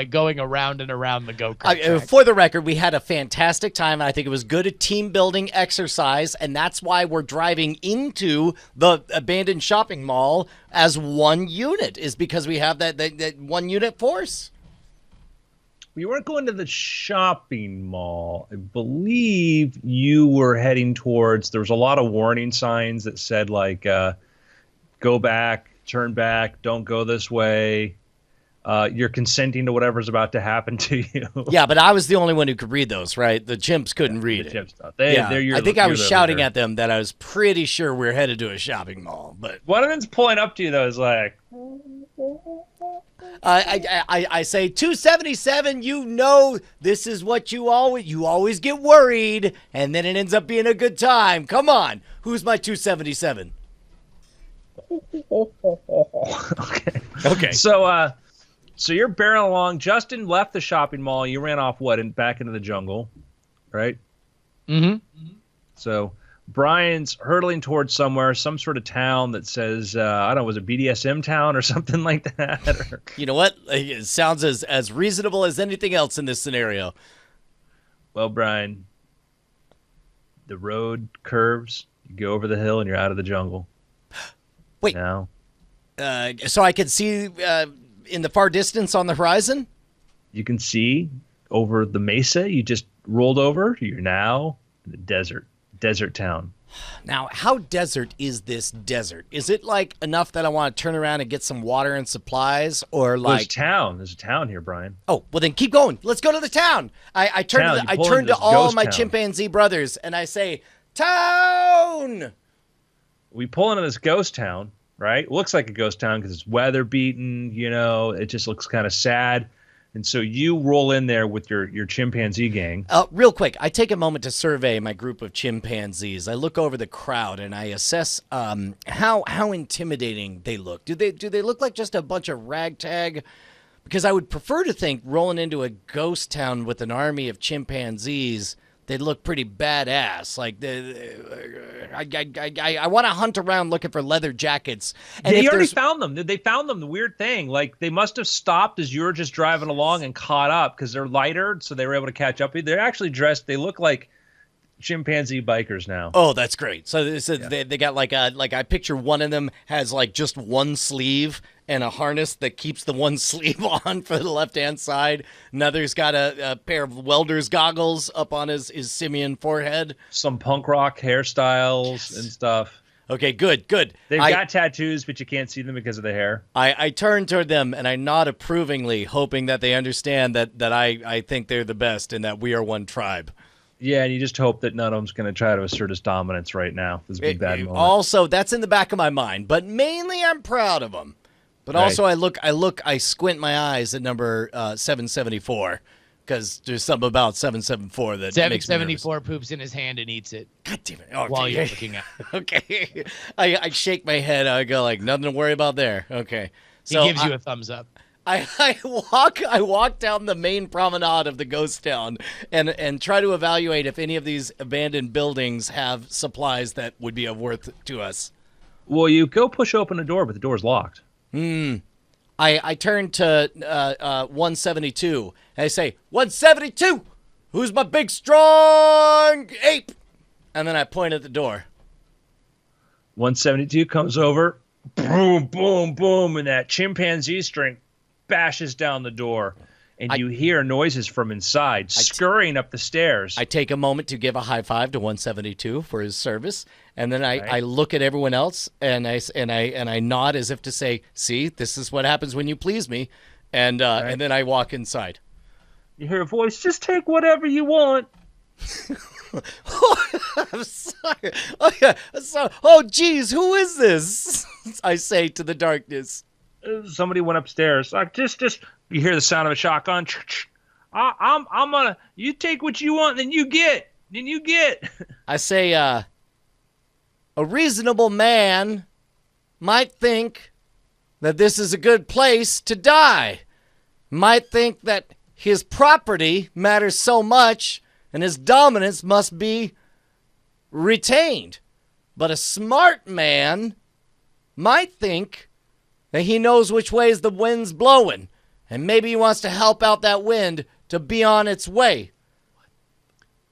going around and around the go-kart track. For the record, we had a fantastic time. I think it was good team building exercise, and that's why we're driving into the abandoned shopping mall as one unit, is because we have that one unit force. We weren't going to the shopping mall. I believe you were heading towards. There was a lot of warning signs that said like, "Go back, turn back, don't go this way. You're consenting to whatever's about to happen to you." Yeah, but I was the only one who could read those, right? The chimps couldn't read The it. chip stuff. I think I was shouting at them that I was pretty sure we were headed to a shopping mall, but one of them's pulling up to you though. Is like, I say 277. You know, this is what you always get worried, and then it ends up being a good time. Come on, who's my 277? okay. Okay. So you're barreling along. Justin left the shopping mall. You ran off back into the jungle, right? Mm-hmm. So Brian's hurtling towards somewhere, some sort of town that says, I don't know, was it BDSM town or something like that? You know what? It sounds as reasonable as anything else in this scenario. Well, Brian, the road curves. You go over the hill and you're out of the jungle. Wait. Now. So I can see in the far distance on the horizon? You can see over the mesa you just rolled over. You're now in the desert town. Now, how desert is this desert? Is it like enough that I want to turn around and get some water and supplies, or like There's a town here, Brian. Oh, well then keep going. Let's go to the town. I turn to all my chimpanzee brothers and I say, "Town!" We pull into this ghost town, right? It looks like a ghost town because it's weather beaten, it just looks kind of sad. And so you roll in there with your chimpanzee gang. Real quick, I take a moment to survey my group of chimpanzees. I look over the crowd and I assess how intimidating they look. Do they look like just a bunch of ragtag? Because I would prefer to think rolling into a ghost town with an army of chimpanzees, they'd look pretty badass. Like I want to hunt around looking for leather jackets. And they already found them. They found them. The weird thing, like they must have stopped as you were just driving along and caught up because they're lighter, so they were able to catch up. They're actually dressed. They look like chimpanzee bikers now. Oh, that's great. So they got like I picture one of them has like just one sleeve and a harness that keeps the one sleeve on for the left-hand side. Another's got a pair of welder's goggles up on his simian forehead. Some punk rock hairstyles and stuff. Okay, good. They've got tattoos, but you can't see them because of the hair. I turn toward them and I nod approvingly, hoping that they understand that I think they're the best and that we are one tribe. Yeah, and you just hope that none of them's going to try to assert his dominance right now. This would be a bad moment. Also, that's in the back of my mind, but mainly I'm proud of them. But also, I squint my eyes at number 774 because there's something about 774 that makes me nervous. 774 poops in his hand and eats it. God damn it! Oh, while you're looking at it. Okay, I shake my head. I go like, nothing to worry about there. Okay, so he gives you a thumbs up. I walk down the main promenade of the ghost town and try to evaluate if any of these abandoned buildings have supplies that would be of worth to us. Well, you go push open a door, but the door's locked. I turn to 172 and I say, 172, who's my big strong ape? And then I point at the door. 172 comes over, boom, boom, boom, and that chimpanzee string bashes down the door. And you hear noises from inside, scurrying up the stairs. I take a moment to give a high five to 172 for his service, and then I look at everyone else and I nod as if to say, "See, this is what happens when you please me," and then I walk inside. You hear a voice, just take whatever you want. I'm sorry. Oh, yeah. Oh, geez, who is this? I say to the darkness. Somebody went upstairs. Like, just, you hear the sound of a shotgun. I'm gonna, you take what you want, then you get. I say, a reasonable man might think that this is a good place to die. Might think that his property matters so much and his dominance must be retained. But a smart man might think that he knows which ways the wind's blowing, and maybe he wants to help out that wind to be on its way.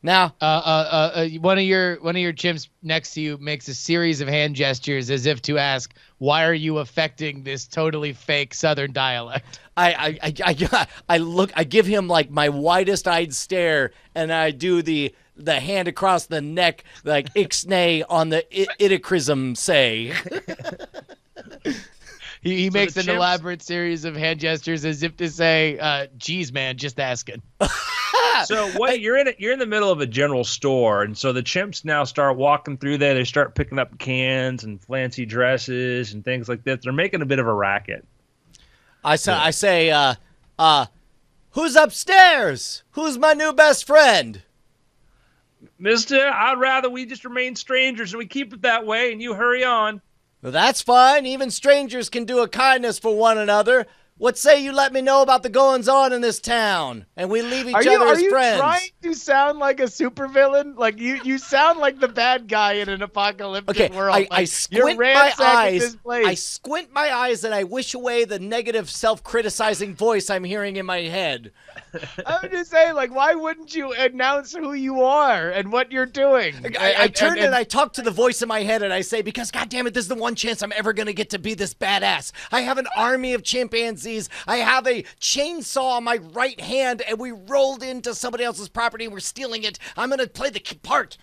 Now, one of your chimps next to you makes a series of hand gestures as if to ask, "Why are you affecting this totally fake Southern dialect?" I look, I give him like my widest eyed stare, and I do the hand across the neck, like ixnay on the idicrism say. He So makes the an chimps- elaborate series of hand gestures as if to say, geez, man, just asking. So what you're in the middle of a general store, and so the chimps now start walking through there. They start picking up cans and fancy dresses and things like that. They're making a bit of a racket. I say, who's upstairs? Who's my new best friend? Mister, I'd rather we just remain strangers and we keep it that way, and you hurry on. Well, that's fine. Even strangers can do a kindness for one another. What say you let me know about the goings-on in this town, and we leave each other as friends? Trying to sound like a supervillain? Like you sound like the bad guy in an apocalyptic world. I Like, squint you're my ransacking eyes. this place. I squint my eyes and I wish away the negative, self-criticizing voice I'm hearing in my head. I'm just saying, like, why wouldn't you announce who you are and what you're doing? I turn and I talk to the voice in my head and I say, because goddammit, this is the one chance I'm ever going to get to be this badass. I have an army of chimpanzees. I have a chainsaw on my right hand and we rolled into somebody else's property and we're stealing it. I'm going to play the part.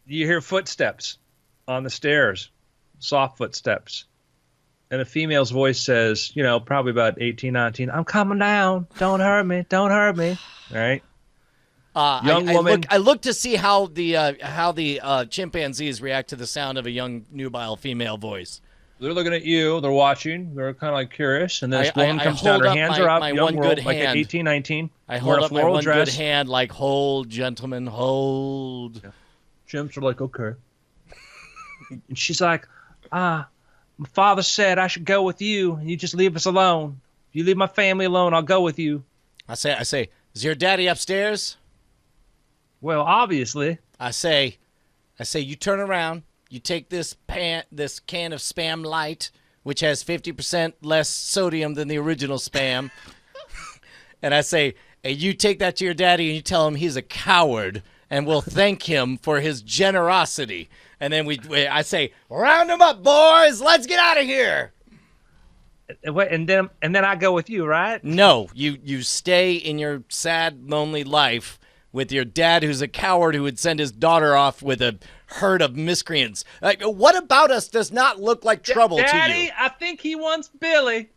You hear footsteps on the stairs, soft footsteps. And a female's voice says, probably about 18, 19, I'm coming down. Don't hurt me. Don't hurt me. All right. Young woman. I look to see how the chimpanzees react to the sound of a young, nubile female voice. They're looking at you. They're watching. They're kind of like curious. And this woman I comes down. hold Her up hands my- are up. my Young one girl, good like at hand. 18, 19. I wearing hold a up my floral one dress. good hand like, hold, gentlemen, hold. Chimps are like, okay. And she's like, my father said I should go with you, and you just leave us alone. If you leave my family alone, I'll go with you. I say, is your daddy upstairs? Well, obviously. I say, you turn around, you take this can of Spam Light, which has 50% less sodium than the original Spam, and I say, hey, you take that to your daddy and you tell him he's a coward, and we'll thank him for his generosity. And then I say, round him up, boys, let's get out of here. And then I go with you, right? No, you stay in your sad, lonely life with your dad who's a coward who would send his daughter off with a herd of miscreants. Like, what about us does not look like trouble Daddy, to you? I think he wants Billy.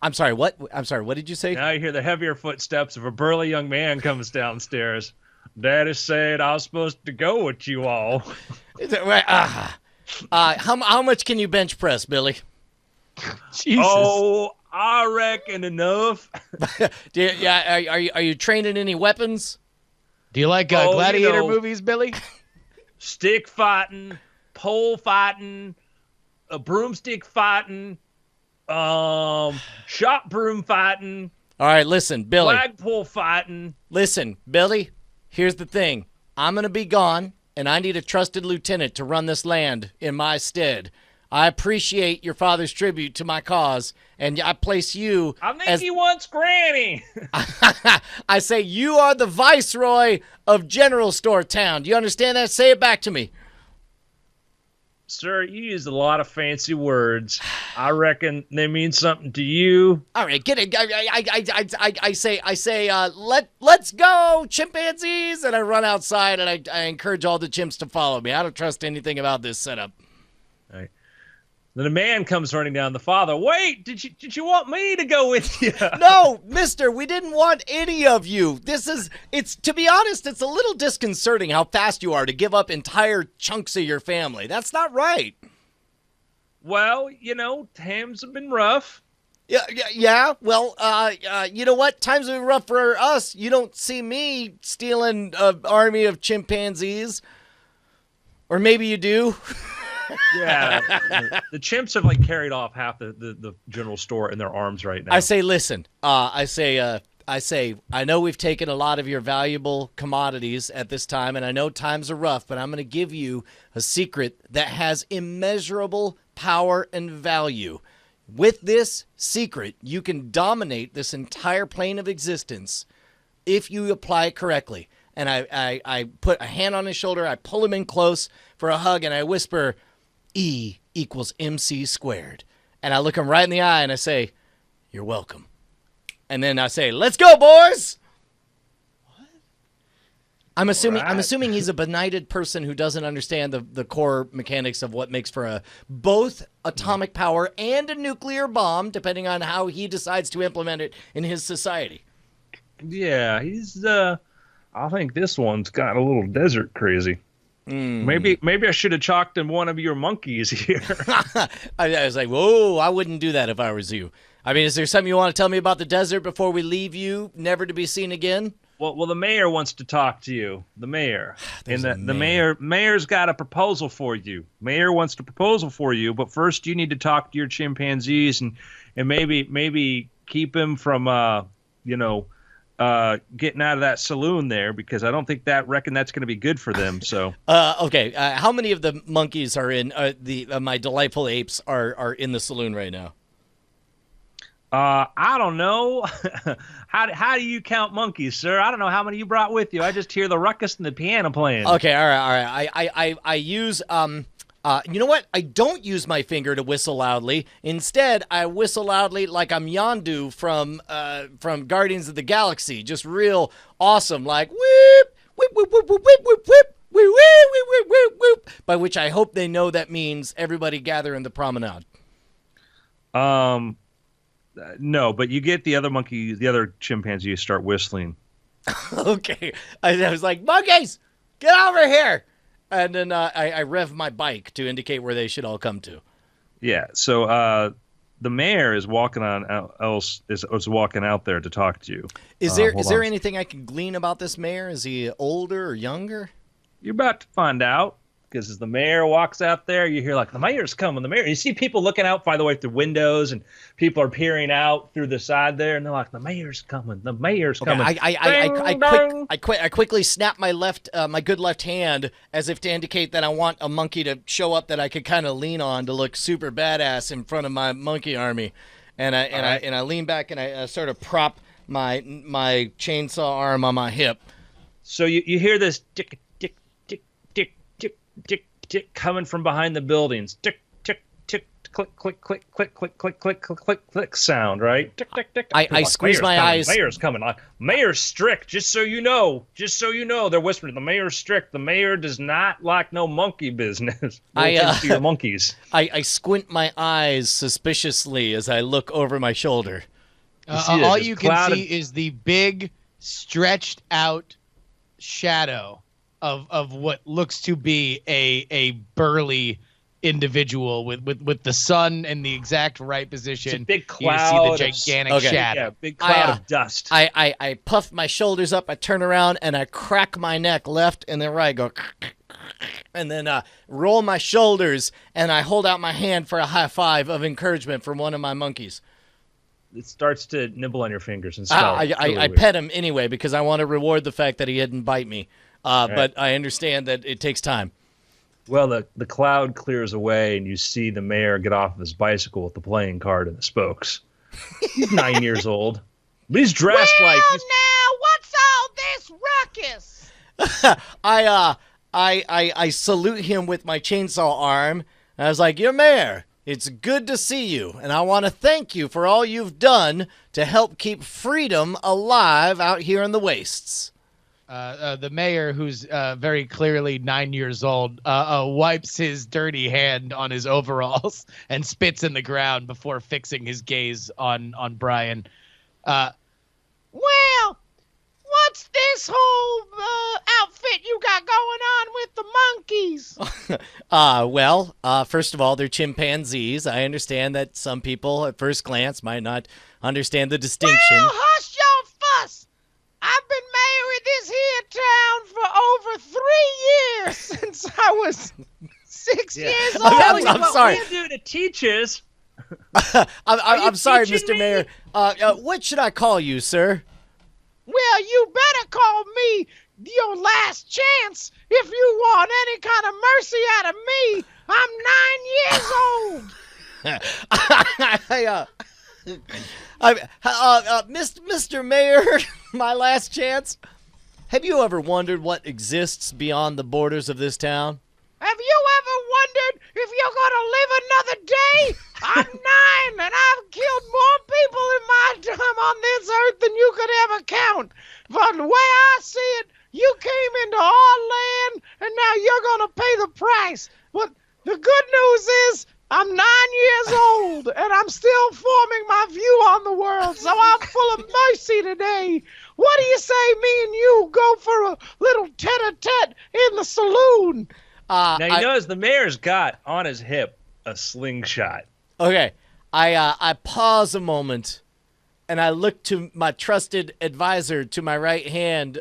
I'm sorry, what? I'm sorry, what did you say? Now you hear the heavier footsteps of a burly young man comes downstairs. Daddy said I was supposed to go with you all. How much can you bench press, Billy? Jesus. Oh, I reckon enough. Are you training any weapons? Do you like gladiator movies, Billy? Stick fighting, pole fighting, a broomstick fighting, shot broom fighting, All right, listen, Billy. flagpole fighting. Listen, Billy, here's the thing. I'm going to be gone, and I need a trusted lieutenant to run this land in my stead. I appreciate your father's tribute to my cause, and I place you I think as... he wants Granny. I say you are the viceroy of General Store Town. Do you understand that? Say it back to me. Sir, you used a lot of fancy words. I reckon they mean something to you. All right, get it. I say, let's go, chimpanzees, and I run outside and I encourage all the chimps to follow me. I don't trust anything about this setup. Then a man comes running down. The father, wait, did you want me to go with you? No, mister, we didn't want any of you. It's to be honest, it's a little disconcerting how fast you are to give up entire chunks of your family. That's not right. Well, times have been rough. Yeah. Well, you know what? Times have been rough for us. You don't see me stealing an army of chimpanzees. Or maybe you do. Yeah, the chimps have carried off half the general store in their arms right now. I say, listen. I know we've taken a lot of your valuable commodities at this time, and I know times are rough, but I'm going to give you a secret that has immeasurable power and value. With this secret, you can dominate this entire plane of existence if you apply it correctly. And I put a hand on his shoulder, I pull him in close for a hug, and I whisper, E equals MC squared. And I look him right in the eye and I say, you're welcome. And then I say, let's go, boys. What? I'm assuming he's a benighted person who doesn't understand the core mechanics of what makes for both atomic power and a nuclear bomb, depending on how he decides to implement it in his society. Yeah, he's I think this one's got a little desert crazy. Maybe I should have chalked in one of your monkeys here. I was like, whoa, I wouldn't do that if I was you. I mean, is there something you want to tell me about the desert before we leave you, never to be seen again? Well, the mayor wants to talk to you. The mayor. The mayor's got a proposal for you. Mayor wants a proposal for you, but first you need to talk to your chimpanzees and maybe keep him from getting out of that saloon there, because I don't think reckon that's going to be good for them. So okay, how many of the monkeys are in my delightful apes are in the saloon right now? I don't know. How do you count monkeys, sir? I don't know how many you brought with you. I just hear the ruckus and the piano playing. Okay, all right. I use you know what? I don't use my finger to whistle loudly. Instead, I whistle loudly like I'm Yondu from Guardians of the Galaxy. Just real awesome, like whip, whip, whip, whip, whip, whip, whip, whip, whip, whip, whip, whip, whip. By which I hope they know that means everybody gather in the promenade. No, but you get the other chimpanzee start whistling. Okay, I was like, monkeys, get over here. And then I rev my bike to indicate where they should all come to. Yeah. So the mayor is walking walking out there to talk to you. Is there anything I can glean about this mayor? Is he older or younger? You're about to find out, because as the mayor walks out there, you hear the mayor's coming. The mayor. You see people looking out, by the way, through windows, and people are peering out through the side there, and they're like, the mayor's coming. The mayor's coming. I quickly snap my good left hand as if to indicate that I want a monkey to show up that I could kind of lean on to look super badass in front of my monkey army, and I lean back and I sort of prop my chainsaw arm on my hip. So you hear this tick tick tick tick tick tick tick coming from behind the buildings. Tick tick tick click click click click click click click click click click sound, right? Tick tick tick. I squeeze my eyes. Mayor's coming. Mayor's strict. Just so you know. They're whispering. The mayor's strict. The mayor does not like no monkey business. To your monkeys. I squint my eyes suspiciously as I look over my shoulder. All you can see is the big, stretched out shadow of what looks to be a burly individual with the sun in the exact right position. It's a big cloud. You see the gigantic shadow. Yeah, big cloud of dust. I puff my shoulders up, I turn around, and I crack my neck left and then right. Go and then roll my shoulders, and I hold out my hand for a high five of encouragement from one of my monkeys. It starts to nibble on your fingers and stuff. I pet him anyway because I want to reward the fact that he didn't bite me. But I understand that it takes time. Well, the cloud clears away, and you see the mayor get off of his bicycle with the playing card and the spokes. He's 9 years old. But he's dressed like... now, what's all this ruckus? I salute him with my chainsaw arm. And I was like, "Your mayor, it's good to see you, and I want to thank you for all you've done to help keep freedom alive out here in the wastes." The mayor, who's very clearly 9 years old, wipes his dirty hand on his overalls and spits in the ground before fixing his gaze on Brian. Well, what's this whole outfit you got going on with the monkeys? First of all, they're chimpanzees. I understand that some people at first glance might not understand the distinction. Well, hush your fuss. I've been mayor of this here town for over 3 years since I was 6 years old. I'm sorry. What we do to teach us. I'm sorry, teaching Mr. me? Mayor. What should I call you, sir? Well, you better call me your last chance if you want any kind of mercy out of me. I'm 9 years old. Mr. Mayor, my last chance. Have you ever wondered what exists beyond the borders of this town? Have you ever wondered if you're gonna live another day? I'm 9 and I've killed more people in my time on this earth than you could ever count. But the way I see it, you came into our land and now you're gonna pay the price. But the good news is I'm 9 years old and I'm still forming my view on the world, so I'm full of mercy today. What do you say me and you go for a little tete-a-tete in the saloon? Now, you notice the mayor's got on his hip a slingshot. Okay, I pause a moment, and I look to my trusted advisor to my right hand,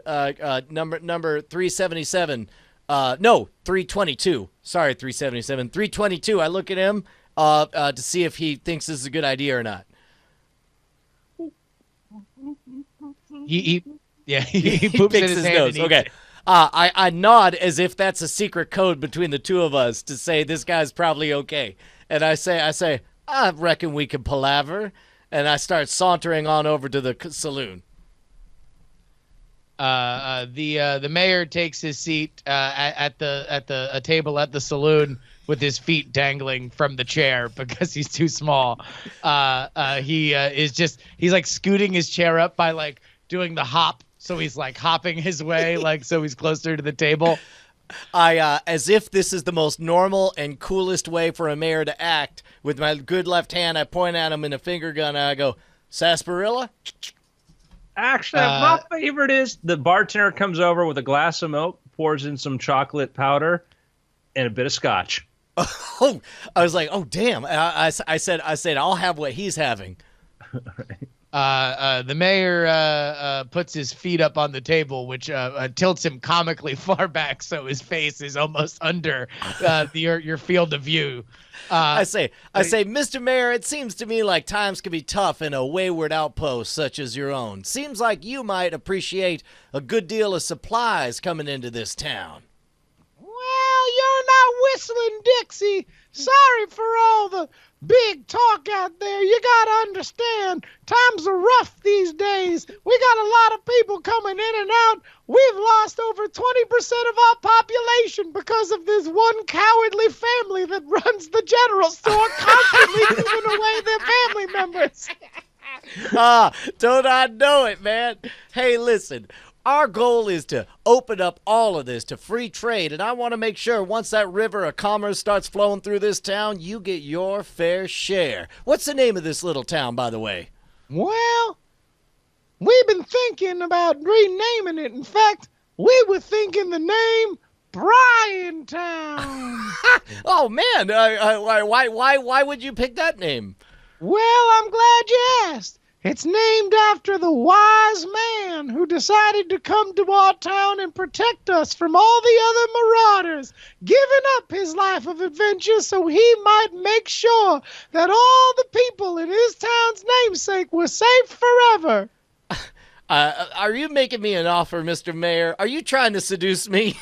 number 377. No, 322. Sorry, 377. 322. I look at him to see if he thinks this is a good idea or not. He poops in picks his his hand. nose. And Okay. I nod as if that's a secret code between the two of us to say this guy's probably okay. And I say, I reckon we can palaver. And I start sauntering on over to the saloon. The mayor takes his seat at a table at the saloon with his feet dangling from the chair because he's too small. He's like scooting his chair up by like doing the hop. So he's like hopping his way, like so he's closer to the table. As if this is the most normal and coolest way for a mayor to act, with my good left hand, I point at him in a finger gun and I go, Sarsaparilla? Actually, my favorite is the bartender comes over with a glass of milk, pours in some chocolate powder, and a bit of scotch. Oh, I was like, oh, damn. I said, I'll have what he's having. The mayor puts his feet up on the table, which tilts him comically far back, so his face is almost under your field of view. I say, Mr. Mayor, it seems to me like times can be tough in a wayward outpost such as your own. Seems like you might appreciate a good deal of supplies coming into this town. Well, you're not whistling Dixie. Sorry for all the big talk out there. You gotta understand, times are rough these days. We got a lot of people coming in and out. We've lost over 20% of our population because of this one cowardly family that runs the general store, constantly giving away their family members. Don't I know it, man? Hey, listen. Our goal is to open up all of this to free trade, and I want to make sure once that river of commerce starts flowing through this town, you get your fair share. What's the name of this little town, by the way? Well, we've been thinking about renaming it. In fact, we were thinking the name Bryantown. Oh, man. Why would you pick that name? Well, I'm glad you asked. It's named after the wise man who decided to come to our town and protect us from all the other marauders, giving up his life of adventure so he might make sure that all the people in his town's namesake were safe forever. Are you making me an offer, Mr. Mayor? Are you trying to seduce me?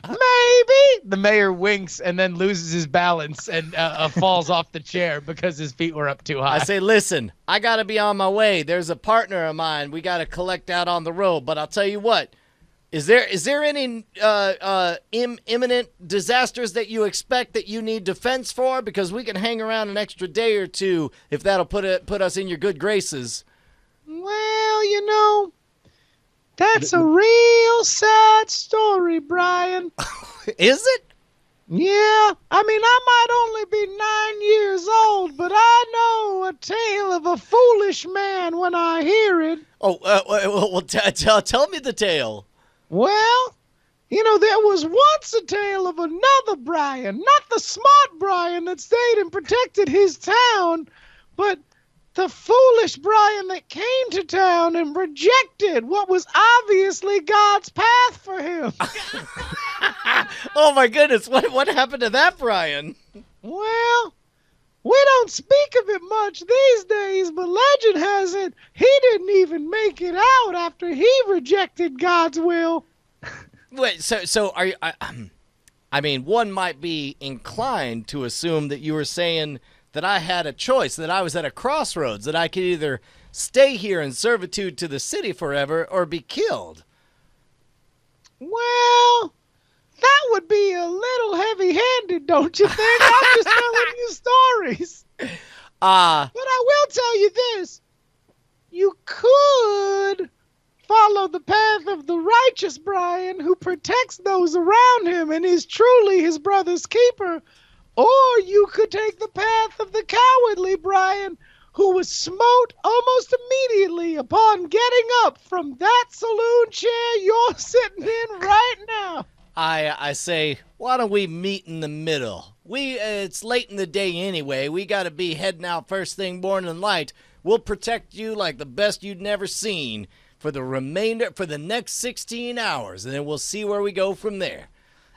Maybe. The mayor winks and then loses his balance and falls off the chair because his feet were up too high. I say, listen, I got to be on my way. There's a partner of mine we got to collect out on the road. But I'll tell you what, is there any imminent disasters that you expect that you need defense for? Because we can hang around an extra day or two if that'll put us in your good graces. Well, you know, That's a real sad story, Brian. Is it? Yeah, I mean, I might only be 9 years old, but I know a tale of a foolish man when I hear it. Oh, well, tell me the tale. Well, there was once a tale of another Brian, not the smart Brian that stayed and protected his town, but the foolish Brian that came to town and rejected what was obviously God's path for him. Oh my goodness, what happened to that Brian? Well, we don't speak of it much these days, but legend has it he didn't even make it out after he rejected God's will. Wait, so are you? I mean, one might be inclined to assume that you were saying that I had a choice, that I was at a crossroads, that I could either stay here in servitude to the city forever or be killed. Well, that would be a little heavy-handed, don't you think? I'm just telling you stories. But I will tell you this. You could follow the path of the righteous Brian, who protects those around him and is truly his brother's keeper. Or you could take the path of the cowardly Brian, who was smote almost immediately upon getting up from that saloon chair you're sitting in right now. I say, why don't we meet in the middle? It's late in the day anyway. We got to be heading out first thing morning light. We'll protect you like the best you'd never seen for the next 16 hours, and then we'll see where we go from there.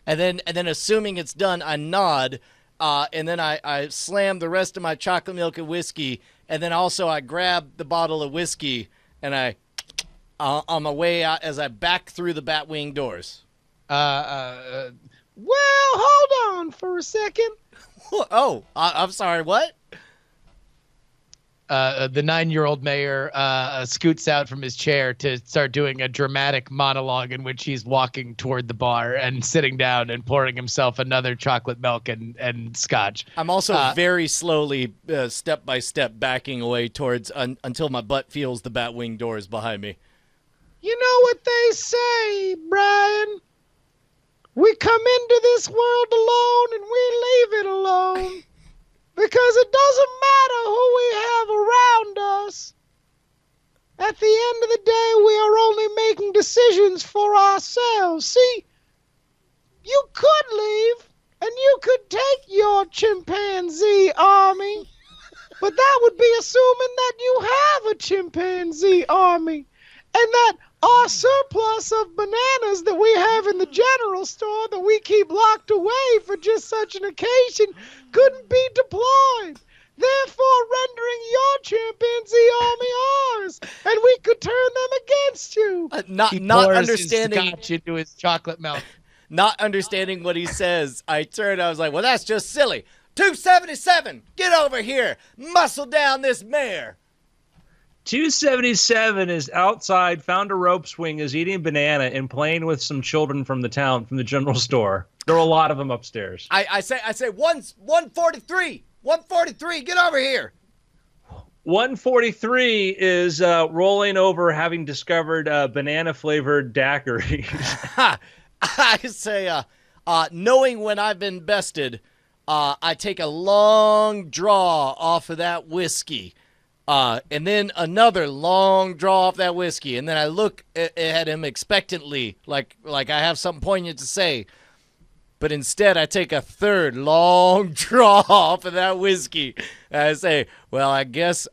And then assuming it's done, I nod. And then I slam the rest of my chocolate milk and whiskey, and then also I grab the bottle of whiskey, and on my way out as I back through the Batwing doors. Well, hold on for a second. Oh, I'm sorry, what? The 9-year-old mayor scoots out from his chair to start doing a dramatic monologue in which he's walking toward the bar and sitting down and pouring himself another chocolate milk and scotch. I'm also very slowly, step by step, backing away towards until my butt feels the Batwing doors behind me. You know what they say, Brian? We come into this world alone and we leave it alone. Because it doesn't matter who we have around us. At the end of the day, we are only making decisions for ourselves. See, you could leave, and you could take your chimpanzee army, but that would be assuming that you have a chimpanzee army, and that our surplus of bananas that we have in the general store that we keep locked away for just such an occasion couldn't be deployed, therefore rendering your chimpanzee army ours, and we could turn them against you. He Not pours understanding. his scotch into his chocolate milk. Not understanding what he says, I turned. I was like, "Well, that's just silly." 277, get over here, muscle down this mare. 277 is outside, found a rope swing, is eating a banana and playing with some children from the town, from the general store. There are a lot of them upstairs. I say 143, 143, get over here. 143 is rolling over, having discovered banana-flavored daiquiris. I say, knowing when I've been bested, I take a long draw off of that whiskey. And then another long draw off that whiskey, and then I look at him expectantly, like I have something poignant to say. But instead, I take a third long draw off of that whiskey. And I say, "Well, I guess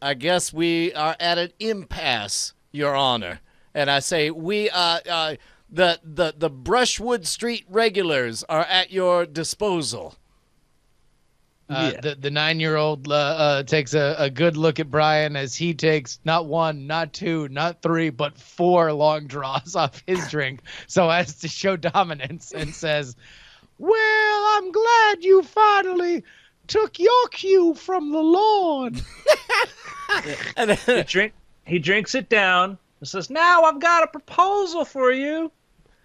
we are at an impasse, Your Honor." And I say, "We the Brushwood Street regulars are at your disposal." The 9-year-old takes a good look at Brian as he takes not one, not two, not three, but 4 long draws off his drink so as to show dominance, and says, Well, I'm glad you finally took your cue from the Lord. And then, He drinks it down and says, "Now I've got a proposal for you."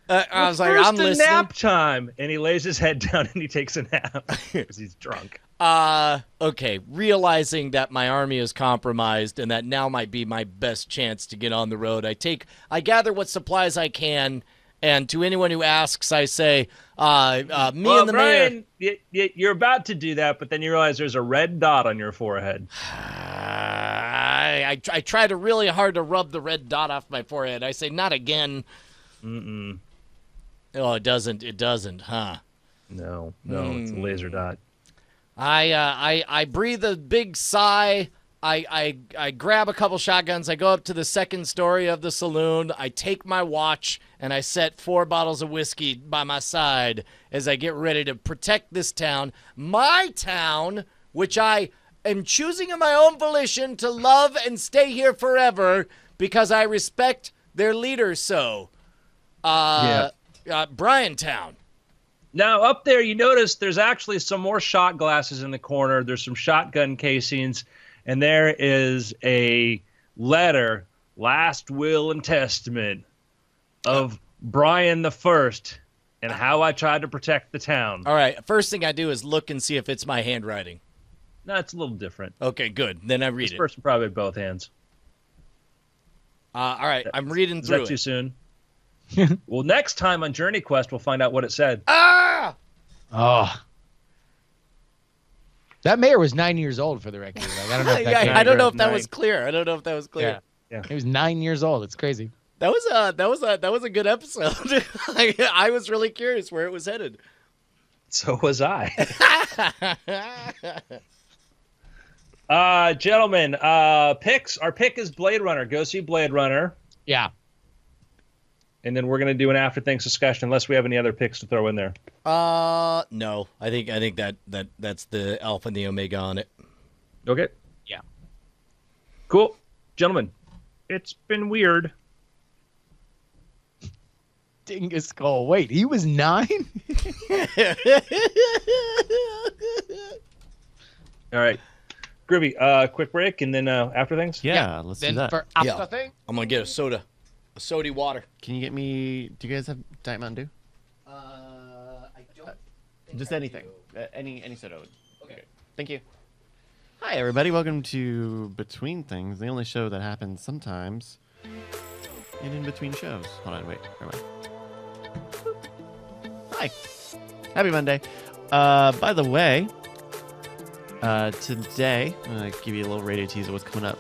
I was like, First I'm to listening. nap time, and he lays his head down and he takes a nap because he's drunk. Okay, realizing that my army is compromised and that now might be my best chance to get on the road, I gather what supplies I can, and to anyone who asks, I say, me and the Brian, mayor. you're about to do that, but then you realize there's a red dot on your forehead. I try to really hard to rub the red dot off my forehead. I say, not again. Mm-mm. Oh, it doesn't, huh? No, it's a laser dot. I breathe a big sigh. I grab a couple shotguns. I go up to the second story of the saloon. I take my watch and I set 4 bottles of whiskey by my side as I get ready to protect this town, my town, which I am choosing of my own volition to love and stay here forever because I respect their leader. So, Bryantown. Now, up there, you notice there's actually some more shot glasses in the corner. There's some shotgun casings, and there is a letter, last will and testament of Brian the First and how I tried to protect the town. All right, first thing I do is look and see if it's my handwriting. No, it's a little different. Okay, good. Then I read This it. person probably had both hands. All right, I'm reading Is through that it. too soon? Well, next time on Journey Quest, we'll find out what it said. Ah! Oh. That mayor was 9 years old, for the record. Like, I don't know if that Yeah, came I don't know across. if that was clear. I don't know if that was clear. Yeah. He was 9 years old. It's crazy. That was a good episode. I was really curious where it was headed. So was I. Gentlemen, picks. Our pick is Blade Runner. Go see Blade Runner. Yeah. And then we're going to do an after things discussion unless we have any other picks to throw in there. No. I think that's the alpha and the omega on it. Okay. Yeah. Cool. Gentlemen, it's been weird. Dingus Skull. Wait, he was 9? All right. Groovy, quick break and then after things? Yeah, let's do Then that. for after Yeah. thing? I'm gonna get a soda water. Can you get me? Do you guys have Diet Mountain Dew? I don't. Just anything. Any soda. Okay. Thank you. Hi, everybody. Welcome to Between Things, the only show that happens sometimes and in between shows. Hold on, wait. Where am I? Hi. Happy Monday. By the way, today, I'm going to give you a little radio tease of what's coming up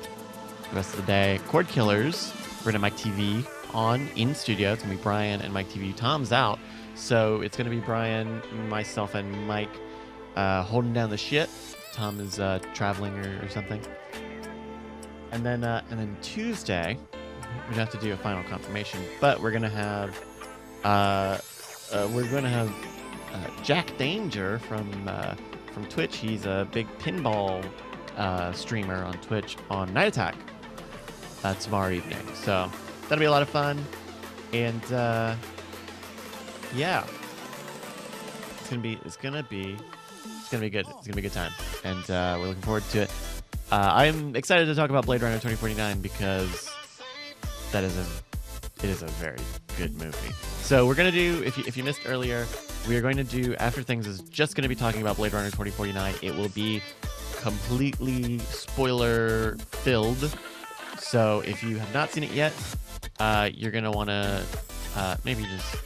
the rest of the day. Cord Killers, we're going to Mike TV on in studio. It's going to be Brian and Mike TV. Tom's out, so it's going to be Brian, myself, and Mike holding down the shit. Tom is traveling or something. And then Tuesday, we'd have to do a final confirmation, but we're going to have Jack Danger from Twitch. He's a big pinball streamer on Twitch on Night Attack tomorrow evening. So that'll be a lot of fun. And yeah, it's gonna be good. It's gonna be a good time, and we're looking forward to it. I'm excited to talk about Blade Runner 2049 because it is a very good movie. So we're gonna do, if you missed earlier, we are going to do After Things is just going to be talking about Blade Runner 2049. It will be completely spoiler filled. So if you have not seen it yet, you're gonna want to maybe just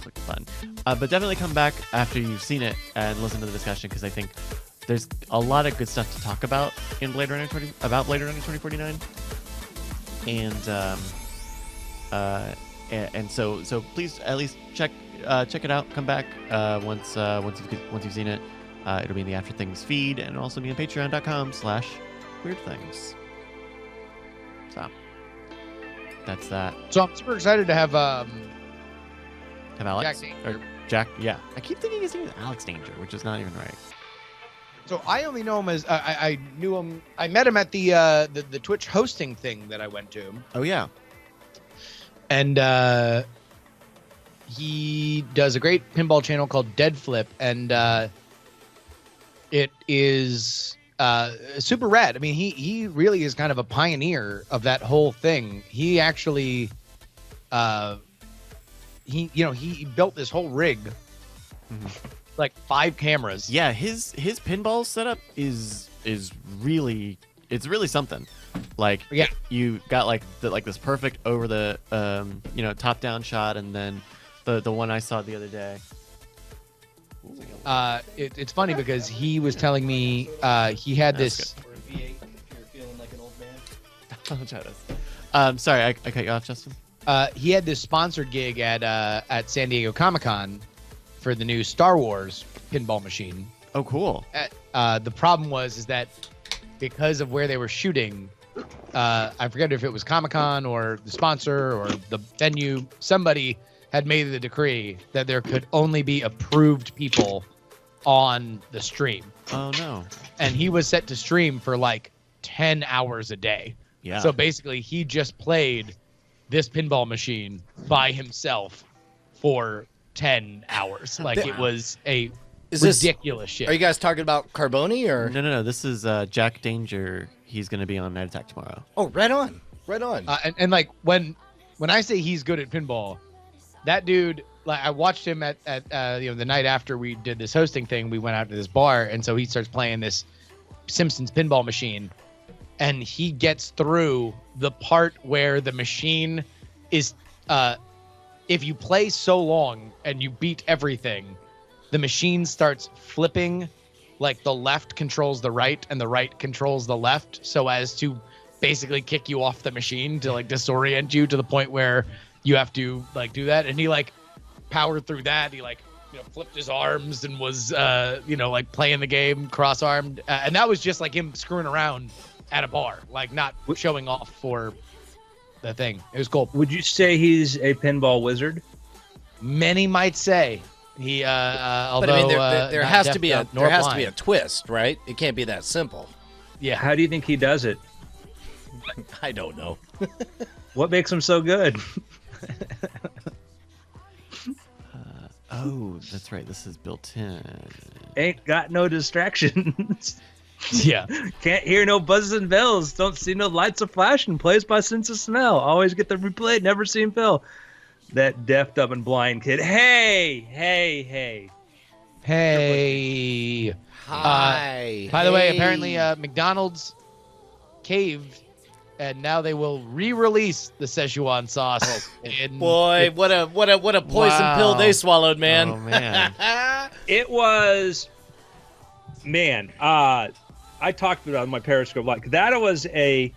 click the button. But definitely come back after you've seen it and listen to the discussion, because I think there's a lot of good stuff to talk about in Blade Runner 2049. And so please at least check it out. Come back once you've seen it. It'll be in the After Things feed, and also be on patreon.com/weirdthings. So that's that. So I'm super excited to have Have Alex Jack Danger. or Jack? Yeah, I keep thinking his name is Alex Danger, which is not even right. So I only know him as I knew him. I met him at the Twitch hosting thing that I went to, Oh yeah. and he does a great pinball channel called Dead Flip, and it is super rad. I mean, he really is kind of a pioneer of that whole thing. He actually he built this whole rig, like 5 cameras. Yeah, his pinball setup is really, it's really something. Like, Yeah. you got like this perfect over the top down shot, and then the one I saw the other day. It's funny because he was telling me he had That's this. For a V8, if you're feeling like an old man. Sorry, I cut you off, Justin. He had this sponsored gig at San Diego Comic-Con for the new Star Wars pinball machine. Oh, cool. The problem is that because of where they were shooting, I forget if it was Comic-Con or the sponsor or the venue, somebody had made the decree that there could only be approved people on the stream. Oh no. And he was set to stream for like 10 hours a day. Yeah. So basically, he just played this pinball machine by himself for 10 hours. Like, it was a ridiculous shit. Are you guys talking about Carboni or? No. This is Jack Danger. He's going to be on Night Attack tomorrow. Oh, right on. Right on. And like when I say he's good at pinball, that dude, like, I watched him at the night after we did this hosting thing. We went out to this bar, and so he starts playing this Simpsons pinball machine, and he gets through the part where the machine is if you play so long and you beat everything, the machine starts flipping, like the left controls the right and the right controls the left, so as to basically kick you off the machine to like disorient you to the point where you have to like do that. And he like powered through that. He like flipped his arms and was like playing the game cross-armed, and that was just like him screwing around at a bar, like not showing off for the thing. It was cool. Would you say he's a pinball wizard? Many might say he. Although but I mean, there not has deaf, to be dumb, a nor twist, blind. right? It can't be that simple. Yeah. How do you think he does it? I don't know. What makes him so good? Oh, that's right. This is built in. Ain't got no distractions. Yeah. Can't hear no buzzes and bells. Don't see no lights a flashing. Plays by sense of smell. Always get the replay. Never seen Phil. That deaf, dumb, and blind kid. Hey. Hi. By the way, Hey. apparently McDonald's caved, and now they will re-release the Szechuan sauce. Boy, what a poison pill they swallowed, man. Oh man. It was, man. I talked about it on my Periscope. Like that was a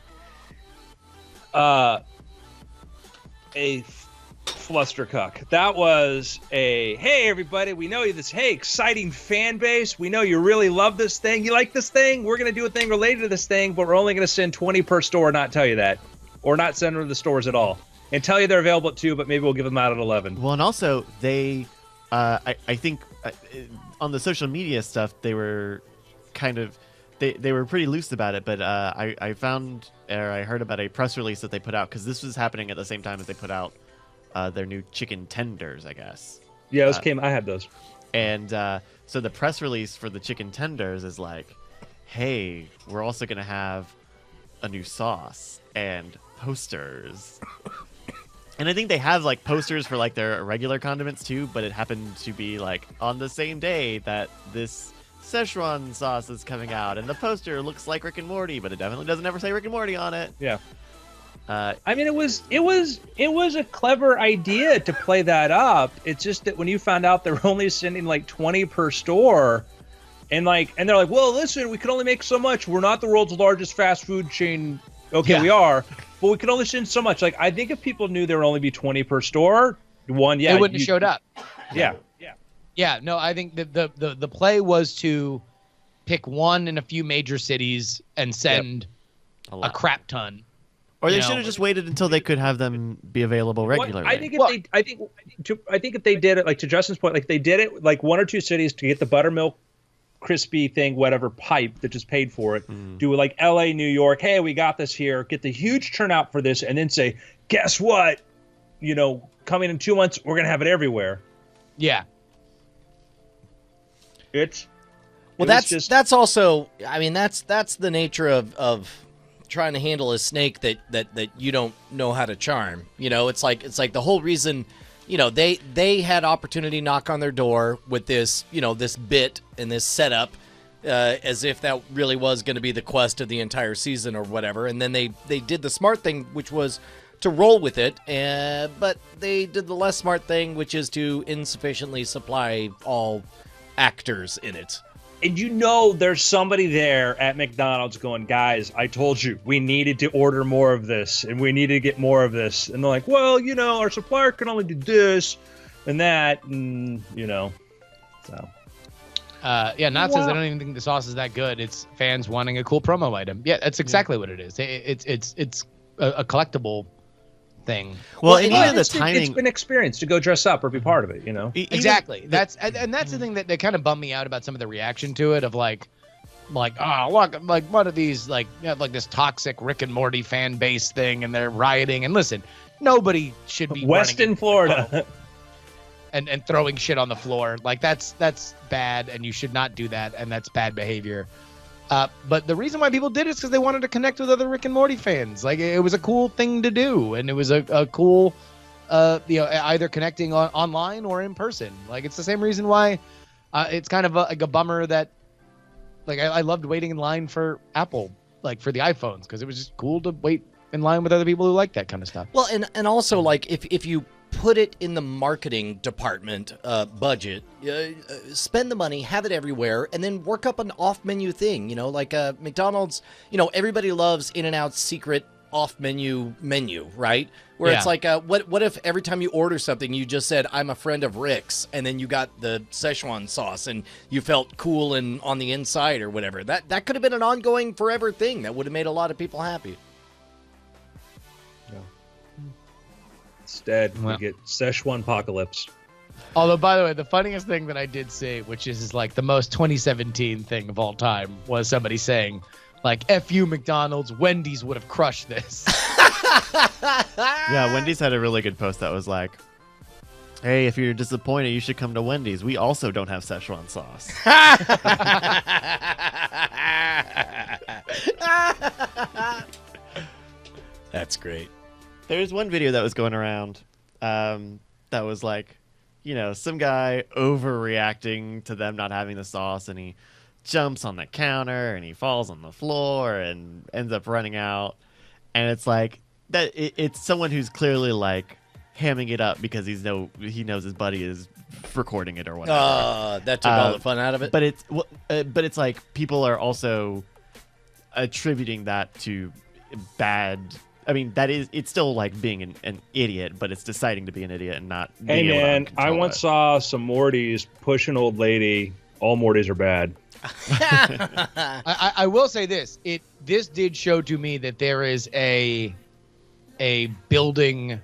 flustercuck. That was a hey everybody, we know you this exciting fan base. We know you really love this thing. You like this thing? We're gonna do a thing related to this thing, but we're only gonna send 20 per store. Not tell you that, or not send them to the stores at all, and tell you they're available at 2, but maybe we'll give them out at 11. Well, and also they, I think on the social media stuff they were kind of they were pretty loose about it. But I found or I heard about a press release that they put out because this was happening at the same time as they put out their new chicken tenders, I guess. Yeah, those came. I had those. And so the press release for the chicken tenders is like, hey, we're also going to have a new sauce and posters. And I think they have like posters for like their regular condiments too, but it happened to be like on the same day that this Szechuan sauce is coming out, and the poster looks like Rick and Morty, but it definitely doesn't ever say Rick and Morty on it. Yeah. I mean, it was a clever idea to play that up. It's just that when you found out they're only sending like 20 per store, and they're like, well, listen, we can only make so much. We're not the world's largest fast food chain. Okay, Yeah. we are, but we can only send so much. Like, I think if people knew there would only be 20 per store, they wouldn't have showed up. Yeah. Yeah, no, I think the play was to pick one in a few major cities and send a crap ton. Or they You know, should have just waited until they could have them be available regularly. I think if they did it, like to Justin's point, like they did it like 1 or 2 cities to get the buttermilk crispy thing, whatever pipe that just paid for it. Do like LA, New York. Hey, we got this here. Get the huge turnout for this, and then say, guess what? Coming in 2 months, we're gonna have it everywhere. Yeah. Well, that's also. I mean, that's the nature of trying to handle a snake that you don't know how to charm. You know, it's like the whole reason, you know, they had opportunity knock on their door with this, you know, this bit and this setup, as if that really was going to be the quest of the entire season or whatever. And then they did the smart thing, which was to roll with it, but they did the less smart thing, which is to insufficiently supply all actors in it. And you know there's somebody there at McDonald's going, guys, I told you we needed to order more of this and we need to get more of this. And they're like, well, you know, our supplier can only do this and that, and, you know, so. Yeah, Not says I don't even think the sauce is that good. It's fans wanting a cool promo item. Yeah, that's exactly what it is. It's a collectible thing. Well, and even the it's timing. been experience to go dress up or be part of it, you know? Exactly. That's the thing that kind of bummed me out about some of the reaction to it, of like, oh, look, like one of these, like, you know, like this toxic Rick and Morty fan base thing, and they're rioting. And listen, nobody should be Weston, Florida. and throwing shit on the floor. Like that's bad, and you should not do that, and that's bad behavior. But the reason why people did it is because they wanted to connect with other Rick and Morty fans. Like, it was a cool thing to do, and it was a cool, you know, either connecting online or in person. Like, it's the same reason why it's kind of like a bummer that, like, I loved waiting in line for Apple, like for the iPhones, because it was just cool to wait in line with other people who like that kind of stuff. Well, and also, like, if you put it in the marketing department budget, spend the money, have it everywhere, and then work up an off-menu thing. You know, like McDonald's, you know, everybody loves In-N-Out's secret off-menu, right? Where it's like, what if every time you order something, you just said, I'm a friend of Rick's, and then you got the Szechuan sauce, and you felt cool and on the inside or whatever. That could have been an ongoing forever thing that would have made a lot of people happy. Instead, we get Szechuan Apocalypse. Although, by the way, the funniest thing that I did see, which is like the most 2017 thing of all time, was somebody saying, like, F you, McDonald's, Wendy's would have crushed this. Yeah, Wendy's had a really good post that was like, hey, if you're disappointed, you should come to Wendy's. We also don't have Szechuan sauce. That's great. There's one video that was going around that was like, you know, some guy overreacting to them not having the sauce, and he jumps on the counter and he falls on the floor and ends up running out. And it's like that. It's someone who's clearly like hamming it up because he knows his buddy is recording it or whatever. That took all the fun out of it. But it's like people are also attributing that to bad. I mean, it's still like being an idiot, but it's deciding to be an idiot and not. Hey being able to man, I control once it. saw some Mortys push an old lady. All Mortys are bad. I will say this: this did show to me that there is a building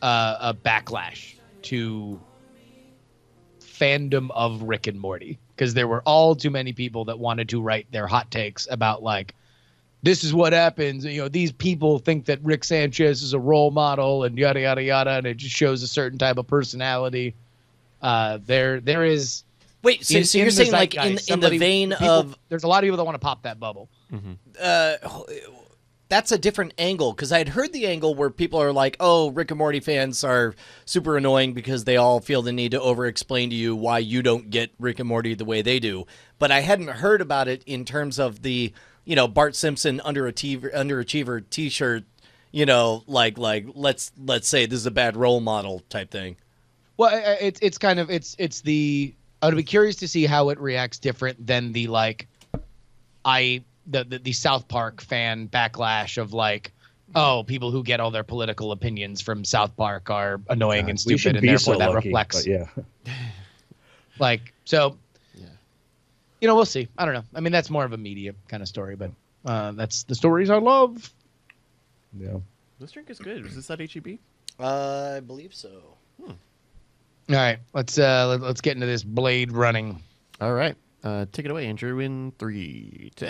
a backlash to fandom of Rick and Morty, because there were all too many people that wanted to write their hot takes about, like, this is what happens. You know, these people think that Rick Sanchez is a role model and yada, yada, yada. And it just shows a certain type of personality. There is. Wait, so you're saying, like, in the vein of. There's a lot of people that want to pop that bubble. That's a different angle, because I had heard the angle where people are like, oh, Rick and Morty fans are super annoying because they all feel the need to over-explain to you why you don't get Rick and Morty the way they do. But I hadn't heard about it in terms of the, you know, Bart Simpson underachiever T-shirt, you know, like let's say this is a bad role model type thing. Well, it's kind of it's the. I would be curious to see how it reacts different than the like, the South Park fan backlash of like, oh, people who get all their political opinions from South Park are annoying and stupid, and therefore that reflects. Yeah. Like, so. You know, we'll see. I don't know. I mean, that's more of a media kind of story, but that's the stories I love. Yeah. This drink is good. Was this at HEB? I believe so. All right, let's get into this blade running. All right. Take it away, Andrew, in 3, 2.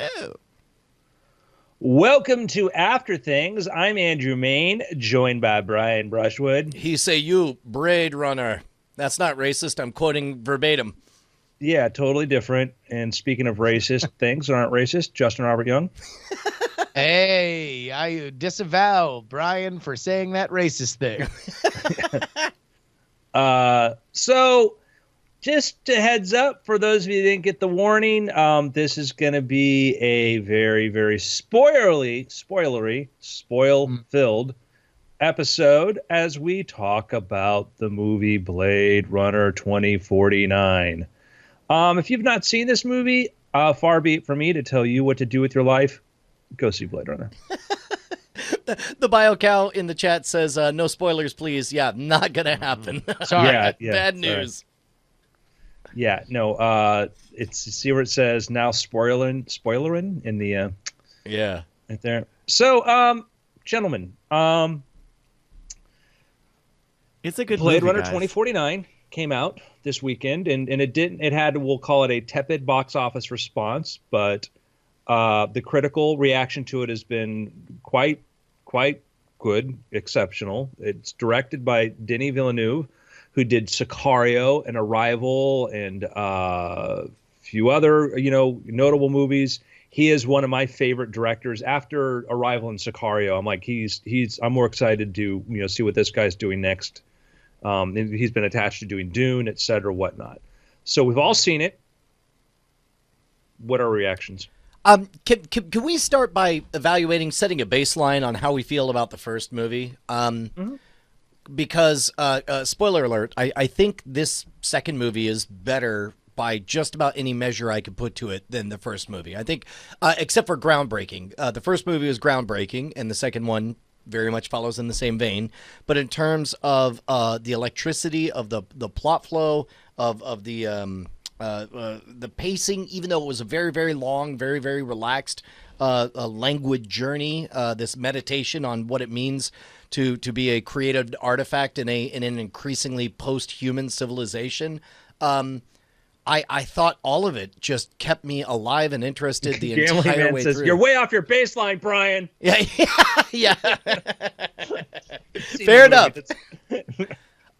Welcome to After Things. I'm Andrew Main, joined by Brian Brushwood. He say you, Braid Runner. That's not racist. I'm quoting verbatim. Yeah, totally different. And speaking of racist things that aren't racist, Justin Robert Young. Hey, I disavow Brian for saying that racist thing. So just a heads up for those of you who didn't get the warning, this is going to be a very, very spoil-filled episode as we talk about the movie Blade Runner 2049. If you've not seen this movie, far be it for me to tell you what to do with your life. Go see Blade Runner. The BioCow in the chat says, no spoilers, please. Yeah, not going to happen. Sorry. Yeah, Bad sorry. news. Yeah, no, it's, see where it says now spoilerin in the, Yeah. right there. So, gentlemen, It's a good Blade movie, Runner guys. 2049 came out this weekend, and it had, we'll call it a tepid box office response, but the critical reaction to it has been quite good, exceptional. It's directed by Denis Villeneuve, who did Sicario and Arrival and a few other, notable movies. He is one of my favorite directors. After Arrival and Sicario, I'm like, I'm more excited to, see what this guy's doing next. And he's been attached to doing Dune, et cetera, whatnot. So we've all seen it. What are our reactions? Can we start by setting a baseline on how we feel about the first movie? Because, spoiler alert, I think this second movie is better by just about any measure I could put to it than the first movie. I think, except for groundbreaking. The first movie was groundbreaking, and the second one very much follows in the same vein. But in terms of the electricity of the plot flow, of the pacing, even though it was a very, very long, very, very relaxed, a languid journey, this meditation on what it means to be a creative artifact in an increasingly post-human civilization. I thought all of it just kept me alive and interested the Gambling entire Man way says, through. "You're way off your baseline, Brian." Yeah, yeah. Seen Fair the enough. movie.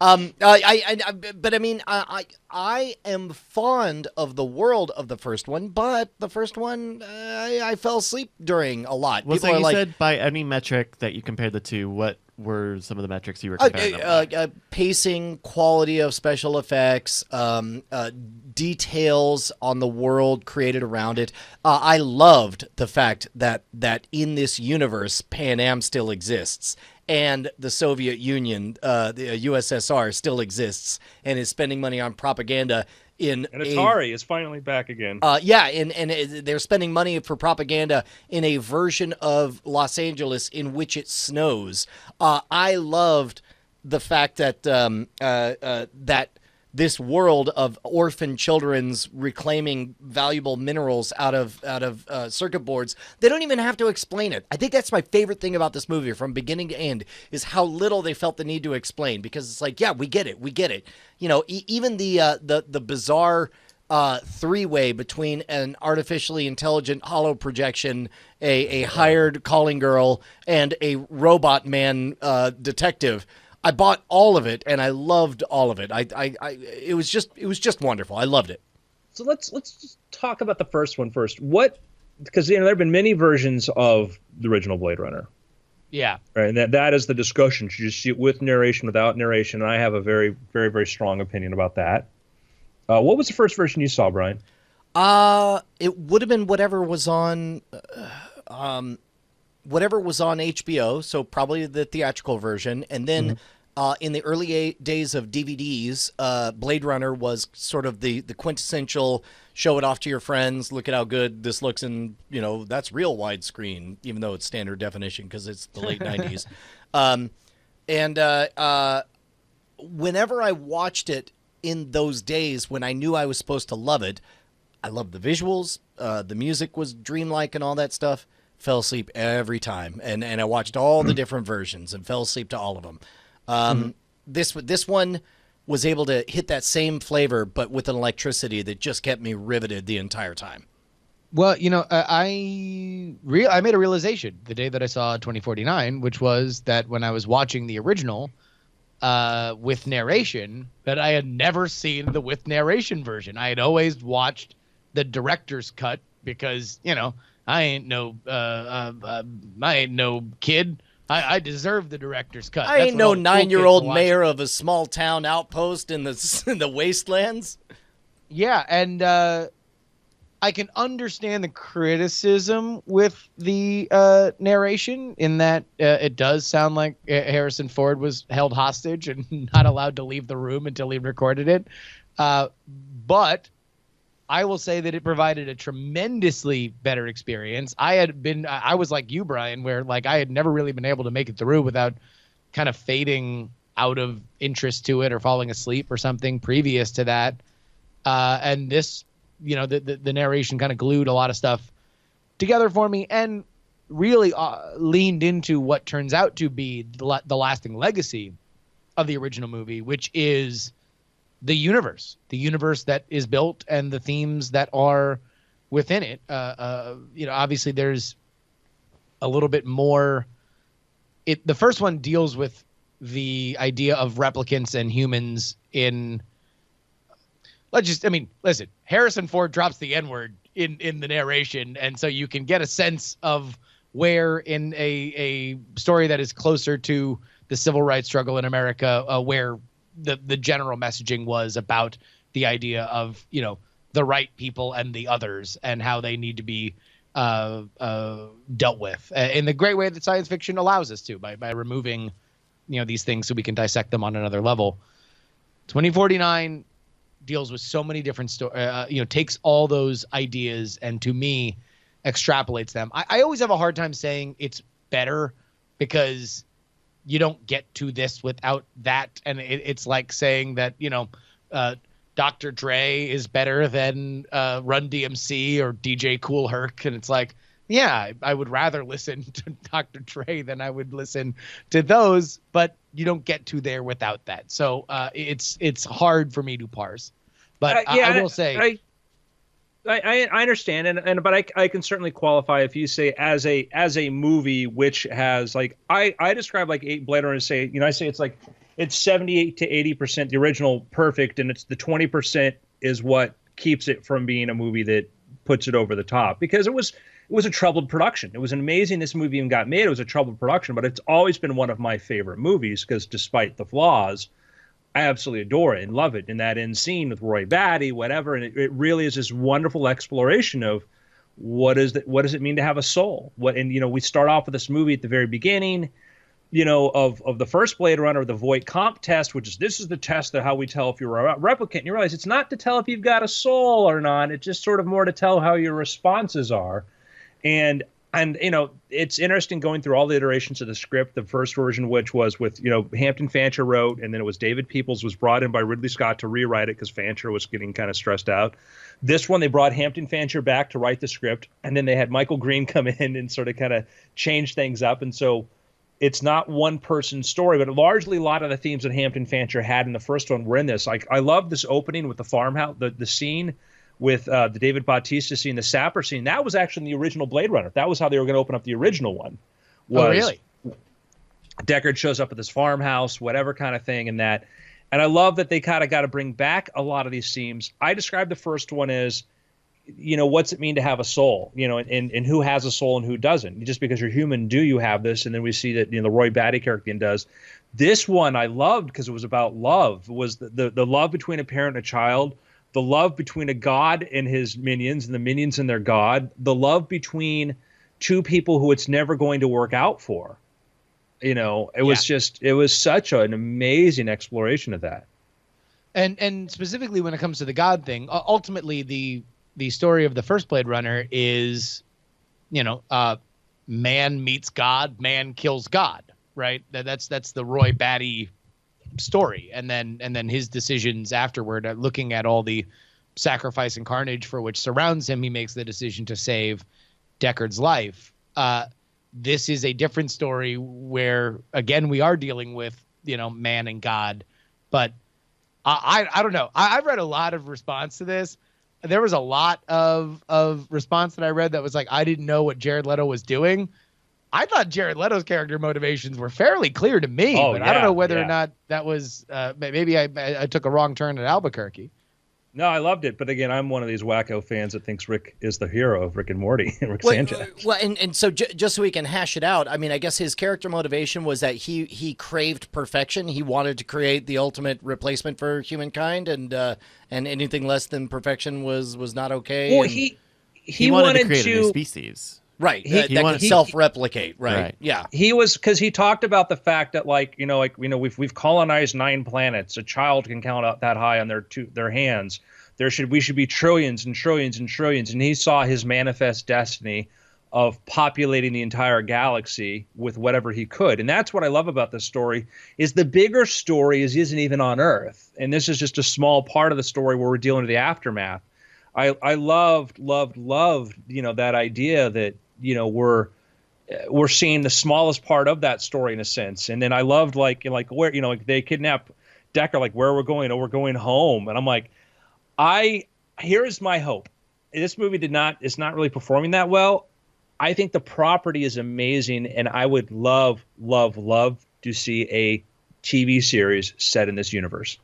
But I mean, I am fond of the world of the first one, but the first one, I fell asleep during a lot. Well, People so are you like, said by any metric that you compared the two, what were some of the metrics you were comparing them by? pacing, quality of special effects, details on the world created around it. I loved the fact that in this universe, Pan Am still exists. And the Soviet Union, the USSR, still exists and is spending money on propaganda in And Atari is finally back again. and they're spending money for propaganda in a version of Los Angeles in which it snows. I loved the fact that that this world of orphan children's reclaiming valuable minerals out of circuit boards, they don't even have to explain it. I think that's my favorite thing about this movie from beginning to end is how little they felt the need to explain, because it's like, yeah, we get it. Even the bizarre three-way between an artificially intelligent hollow projection, a hired calling girl, and a robot man detective. I bought all of it, and I loved all of it. It was just wonderful. I loved it. So let's just talk about the first one first. Because there have been many versions of the original Blade Runner, Yeah. right? And that is the discussion. Should you see it with narration, without narration? And I have a very, very, very strong opinion about that. What was the first version you saw, Brian? It would have been whatever was on HBO, so probably the theatrical version, and then. In the early days of DVDs, Blade Runner was sort of the quintessential show it off to your friends, look at how good this looks, and, that's real widescreen, even though it's standard definition because it's the late 90s. Whenever I watched it in those days when I knew I was supposed to love it, I loved the visuals, the music was dreamlike and all that stuff, fell asleep every time. And I watched all the different versions and fell asleep to all of them. This one was able to hit that same flavor, but with an electricity that just kept me riveted the entire time. Well, I made a realization the day that I saw 2049, which was that when I was watching the original with narration, that I had never seen the with narration version. I had always watched the director's cut because, I ain't no kid. I deserve the director's cut. I That's ain't what no all the cool kids 9-year-old watch. mayor of a small town outpost in the wastelands. Yeah, and I can understand the criticism with the narration in that it does sound like Harrison Ford was held hostage and not allowed to leave the room until he recorded it. But I will say that it provided a tremendously better experience. I was like you, Brian, where like I had never really been able to make it through without kind of fading out of interest to it or falling asleep or something previous to that. And this, the narration kind of glued a lot of stuff together for me and really leaned into what turns out to be the lasting legacy of the original movie, which is the universe that is built and the themes that are within it. Obviously there's a little bit more. The first one deals with the idea of replicants and humans in. Listen, Harrison Ford drops the N-word in the narration, and so you can get a sense of where in a story that is closer to the civil rights struggle in America, where the general messaging was about the idea of, the right people and the others and how they need to be dealt with in the great way that science fiction allows us to by removing, these things so we can dissect them on another level. 2049 deals with so many different stories, takes all those ideas and to me extrapolates them. I always have a hard time saying it's better because you don't get to this without that. And it's like saying that, Dr. Dre is better than Run DMC or DJ Kool Herc. And it's like, yeah, I would rather listen to Dr. Dre than I would listen to those, but you don't get to there without that. So it's hard for me to parse. But I will say, I understand, but I can certainly qualify if you say as a movie which has like I describe like Blade Runner and say I say it's like it's 78 to 80% the original perfect, and it's the 20% is what keeps it from being a movie that puts it over the top, because it was a troubled production. It was amazing this movie even got made. It was a troubled production, but it's always been one of my favorite movies because despite the flaws, I absolutely adore it and love it. And that end scene with Roy Batty, whatever, and it really is this wonderful exploration of what does it mean to have a soul? We start off with this movie at the very beginning, of the first Blade Runner, the Voight-Kampff test, which is this is the test of how we tell if you're a replicant. And you realize it's not to tell if you've got a soul or not. It's just sort of more to tell how your responses are. And it's interesting going through all the iterations of the script. The first version, which was with, Hampton Fancher wrote, and then it was David Peoples was brought in by Ridley Scott to rewrite it because Fancher was getting kind of stressed out. This one, they brought Hampton Fancher back to write the script, and then they had Michael Green come in and sort of kind of change things up. And so it's not one person's story, but largely a lot of the themes that Hampton Fancher had in the first one were in this. Like, I love this opening with the farmhouse, the scene with the David Bautista scene, the sapper scene. That was actually in the original Blade Runner. That was how they were going to open up the original one. Oh, really? Deckard shows up at this farmhouse, whatever kind of thing, and that. And I love that they kind of got to bring back a lot of these themes. I describe the first one as, what's it mean to have a soul? And who has a soul and who doesn't? Just because you're human, do you have this? And then we see that the Roy Batty character does. This one I loved because it was about love. It was the love between a parent and a child, the love between a god and his minions and the minions and their god, the love between two people who it's never going to work out for. It was such an amazing exploration of that. And specifically when it comes to the god thing, ultimately the story of the first Blade Runner is, man meets God, man kills God, right? That's the Roy Batty story, and then his decisions afterward, looking at all the sacrifice and carnage for which surrounds him, he makes the decision to save Deckard's life. This is a different story where, again, we are dealing with, man and God. But I don't know. I've read a lot of response to this. There was a lot of response that I read that was like, I didn't know what Jared Leto was doing. I thought Jared Leto's character motivations were fairly clear to me, but I don't know whether or not that was maybe I took a wrong turn at Albuquerque. No, I loved it, but again, I'm one of these wacko fans that thinks Rick is the hero of Rick and Morty, Rick Sanchez. Well, and so just so we can hash it out, I mean, I guess his character motivation was that he craved perfection. He wanted to create the ultimate replacement for humankind, and anything less than perfection was not okay. Well, and- he wanted to create a new species. right he that wanted- could self-replicate. Right. Right. Yeah. He was, because he talked about the fact that we've colonized 9 planets. A child can count out that high on their hands. We should be trillions and trillions and trillions. And he saw his manifest destiny of populating the entire galaxy with whatever he could. And that's what I love about this story, is the bigger story isn't even on Earth. And this is just a small part of the story where we're dealing with the aftermath. I loved, that idea that, we're seeing the smallest part of that story in a sense. And then I loved where, they kidnap Decker, like, where we're going. Oh, we're going home. And I'm like, here's my hope. This movie is not really performing that well. I think the property is amazing, and I would love, love, love to see a TV series set in this universe.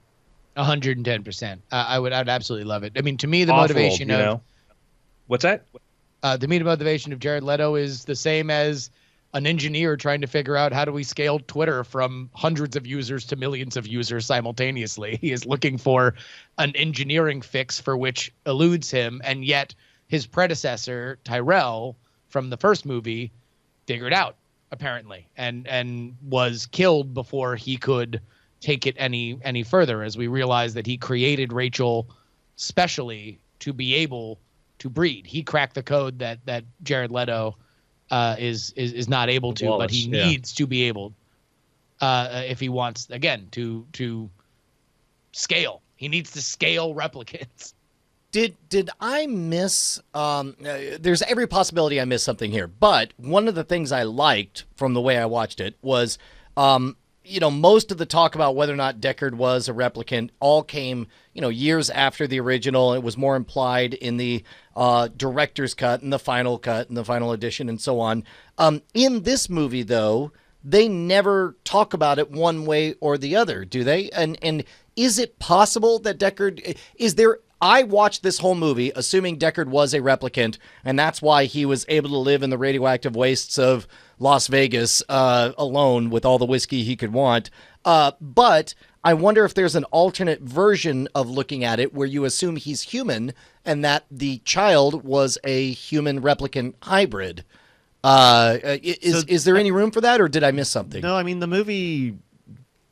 110%. I'd absolutely love it. I mean, to me, the Off-world, motivation of what's that? the motivation of Jared Leto is the same as an engineer trying to figure out how do we scale Twitter from hundreds of users to millions of users simultaneously. He is looking for an engineering fix for which eludes him, and yet his predecessor Tyrell from the first movie figured out, apparently, and was killed before he could take it any further, as we realize that he created Rachel specially to be able to breed. He cracked the code that Jared Leto is not able to, Wallace, but he needs to be able, if he wants, again, to scale. He needs to scale replicants. Did I miss? There's every possibility I missed something here, but one of the things I liked from the way I watched it was, most of the talk about whether or not Deckard was a replicant all came, years after the original. It was more implied in the director's cut and the final cut and the final edition and so on. In this movie, though, they never talk about it one way or the other, do they? And is it possible that Deckard is there? I watched this whole movie assuming Deckard was a replicant, and that's why he was able to live in the radioactive wastes of Las Vegas alone with all the whiskey he could want. But I wonder if there's an alternate version of looking at it where you assume he's human and that the child was a human replicant hybrid. Is there any room for that, or did I miss something? No, I mean, the movie,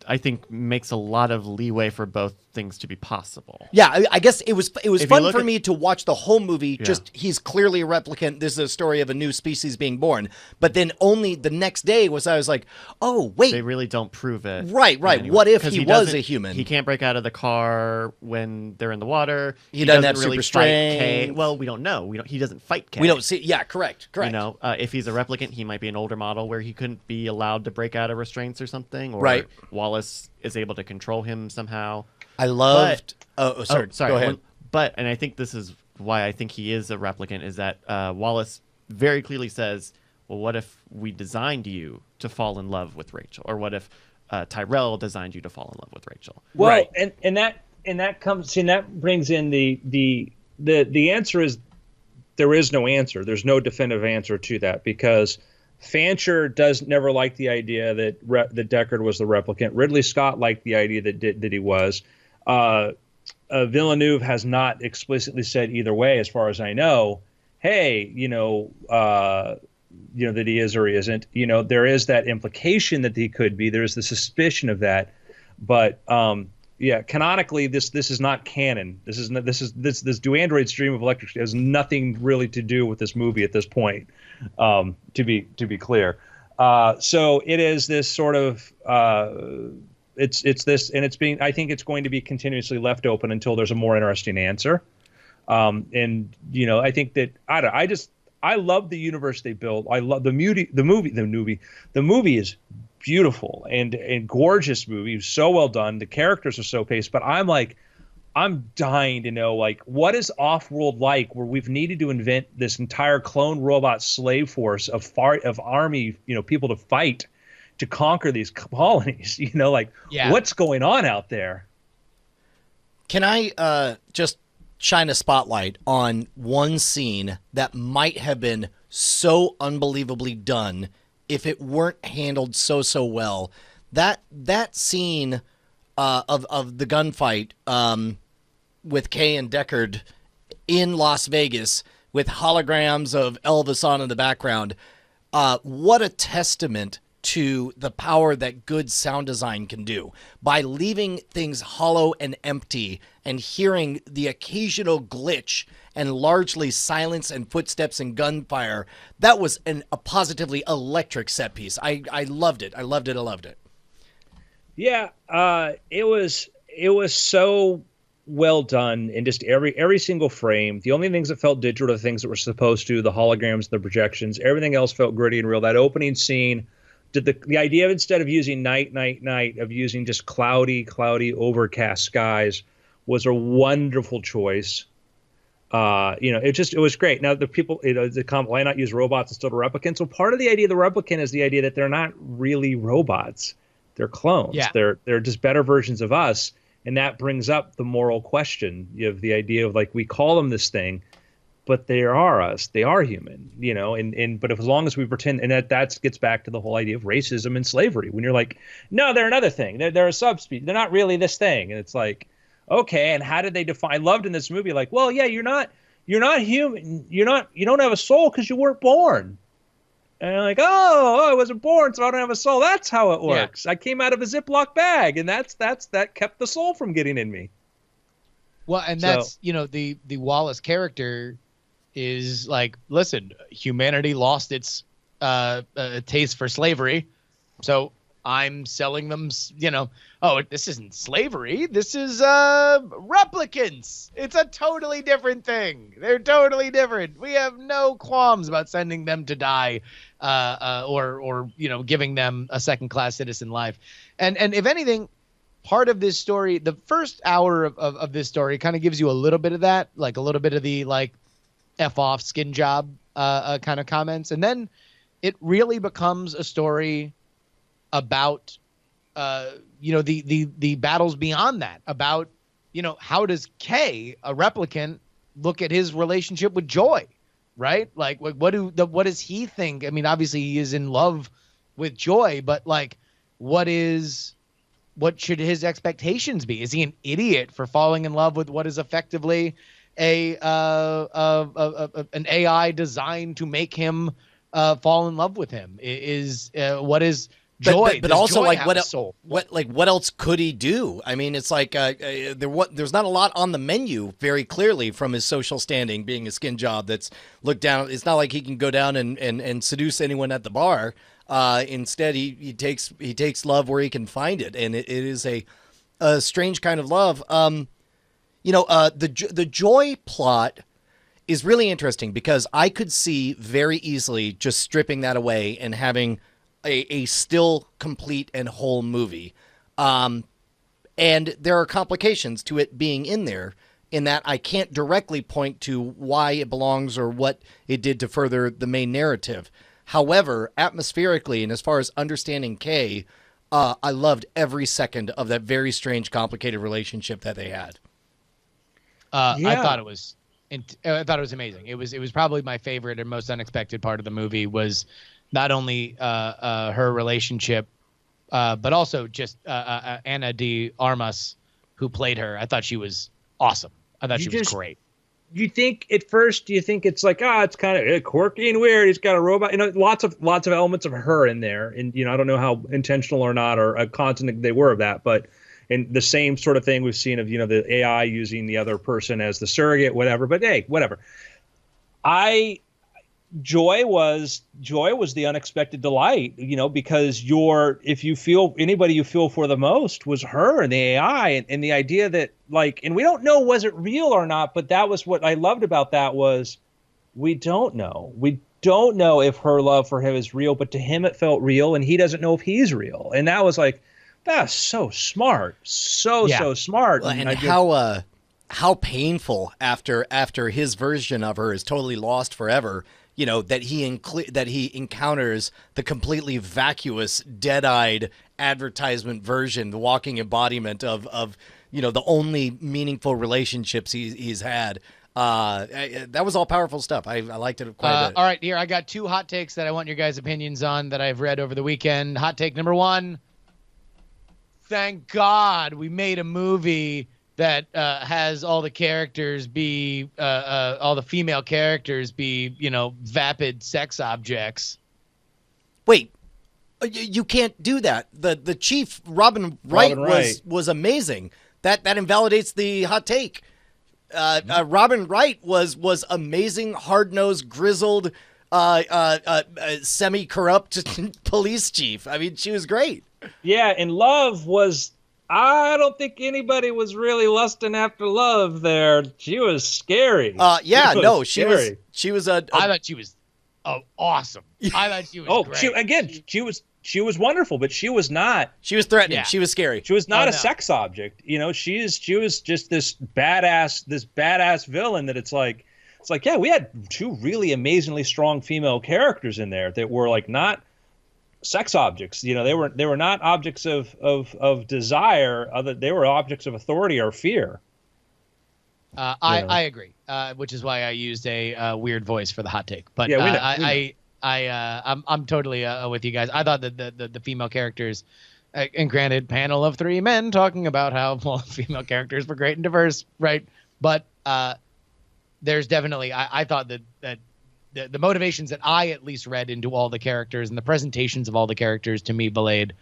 I think, makes a lot of leeway for both things to be possible. Yeah, I guess it was If fun you look for at- me to watch the whole movie. Yeah. Just he's clearly a replicant. This is a story of a new species being born. But then only the next day I was like, oh wait, They really don't prove it. Right. anywhere. What if 'Cause he was doesn't- a human? He can't break out of the car when they're in the water. He doesn't have really super fight Kay. strength. Well, we don't know. He doesn't fight Kay. we don't see. Yeah, correct. If he's a replicant, he might be an older model where he couldn't be allowed to break out of restraints or something. Or Right. Wallace is able to control him somehow. I loved. Sorry. Sorry. Go ahead. And I think this is why I think he is a replicant, is that Wallace very clearly says, well, what if we designed you to fall in love with Rachel? Or what if Tyrell designed you to fall in love with Rachel? Well, Right. and that brings in the answer is there is no answer. There's no definitive answer to that, because Fancher never liked the idea that Deckard was the replicant. Ridley Scott liked the idea that he was. Villeneuve has not explicitly said either way, as far as I know. Hey, that he is or he isn't. There is that implication that he could be. There's the suspicion of that, but canonically, this is not canon. This Do Androids Dream of Electric has nothing really to do with this movie at this point. To be clear, so it is this sort of it's this, and I think it's going to be continuously left open until there's a more interesting answer. I think that I love the universe they built. I love the movie. The movie is beautiful and gorgeous movie. So well done. The characters are so paced, but I'm dying to know, what is Offworld like, where we've needed to invent this entire clone robot slave force of army, people to fight to conquer these colonies. What's going on out there? Can I just shine a spotlight on one scene that might have been so unbelievably done if it weren't handled so well. That scene of the gunfight with Kay and Deckard in Las Vegas with holograms of Elvis on in the background. What a testament to the power that good sound design can do by leaving things hollow and empty and hearing the occasional glitch and largely silence and footsteps and gunfire. That was a positively electric set piece. I loved it. I loved it. Yeah, it was so well done in just every single frame. The only things that felt digital are the things that were supposed to, the holograms, the projections. Everything else felt gritty and real. That opening scene, did the idea of, instead of using night, of using just cloudy, overcast skies was a wonderful choice. It was great. Now the people, why not use robots instead of replicants? So part of the idea of the replicant is the idea that they're not really robots. They're clones. Yeah. They're just better versions of us. And that brings up the moral question of the idea of, like, we call them this thing, but they are us. They are human, but as long as we pretend, and that gets back to the whole idea of racism and slavery. When you're like, no, they're another thing. They're a subspecies. They're not really this thing. And it's like, okay, and how did they define? I loved in this movie, like, well, yeah, you're not human. You don't have a soul because you weren't born. And I'm like, oh, I wasn't born, so I don't have a soul. That's how it works. Yeah. I came out of a Ziploc bag, and that kept the soul from getting in me. Well, and that's, the Wallace character is like, listen, humanity lost its taste for slavery, so I'm selling them, this isn't slavery. This is replicants. It's a totally different thing. They're totally different. We have no qualms about sending them to die or giving them a second-class citizen life. And if anything, part of this story, the first hour of this story kind of gives you a little bit of that, like a little bit of the, like, F off skin job kind of comments. And then it really becomes a story about the battles beyond that, about how does Kay, a replicant, look at his relationship with Joy, right? Like what does he think? I mean, obviously he is in love with Joy, but like what should his expectations be? Is he an idiot for falling in love with what is effectively an AI designed to make him fall in love with him? What is Joy, but also, Joy like, what else could he do? I mean, it's like there's not a lot on the menu very clearly from his social standing, being a skin job that's looked down. It's not like he can go down and seduce anyone at the bar. Instead, he takes love where he can find it, and it is a strange kind of love. The Joy plot is really interesting because I could see very easily just stripping that away and having a still complete and whole movie. And there are complications to it being in there, in that I can't directly point to why it belongs or what it did to further the main narrative. However, atmospherically and as far as understanding Kay, I loved every second of that very strange, complicated relationship that they had. I thought it was amazing. It was probably my favorite and most unexpected part of the movie was not only her relationship, but also just Ana de Armas, who played her. I thought she was awesome. I thought she was great. You think at first, do you think it's like, it's kind of quirky and weird? He's got a robot, lots of elements of her in there, and I don't know how intentional or not or a constant they were of that, but and the same sort of thing we've seen of the AI using the other person as the surrogate, whatever. But hey, whatever. Joy was the unexpected delight, because anybody you feel for the most was her and the AI and the idea that, like, and we don't know, was it real or not, but that was what I loved about that was we don't know. We don't know if her love for him is real, but to him it felt real and he doesn't know if he's real. And that was like, that's so smart. So smart. Well, and how painful after his version of her is totally lost forever. That he encounters the completely vacuous, dead-eyed advertisement version, the walking embodiment of the only meaningful relationships he's had. That was all powerful stuff. I liked it quite a bit. All right, here I got 2 hot takes that I want your guys' opinions on that I've read over the weekend. Hot take number 1: thank God we made a movie that has all the characters be all the female characters be vapid sex objects. Wait, you can't do that. The chief Robin Wright was amazing. That invalidates the hot take. Robin Wright was amazing, hard-nosed, grizzled, semi-corrupt police chief. I mean, she was great. Yeah, and Love was. I don't think anybody was really lusting after Love there. She was scary. She was a I thought she was awesome. I thought she was great. She was wonderful, but she was not. She was threatening. Yeah. She was scary. She was not a sex object. She was just this badass villain that it's like, yeah, we had 2 really amazingly strong female characters in there that were like not sex objects. They were not objects of desire. They were objects of authority or fear. I agree, which is why I used a weird voice for the hot take. But yeah, I'm totally with you guys. I thought that the female characters, and granted, panel of 3 men talking about how female characters were great and diverse, right? But there's definitely I thought that the motivations that I at least read into all the characters and the presentations of all the characters to me belayed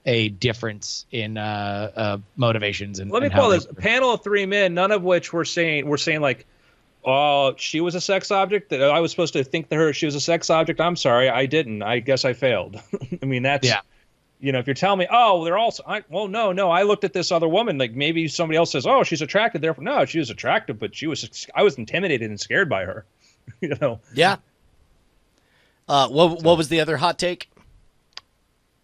a difference in motivations. And let me call this panel of 3 men, none of which were saying like, oh, she was a sex object. That I was supposed to think that she was a sex object. I'm sorry, I didn't. I guess I failed. I mean, that's if you're telling me, oh, they're all, no, I looked at this other woman. Like maybe somebody else says, oh, she's attractive. Therefore, no, she was attractive, but I was intimidated and scared by her. Yeah. What was the other hot take?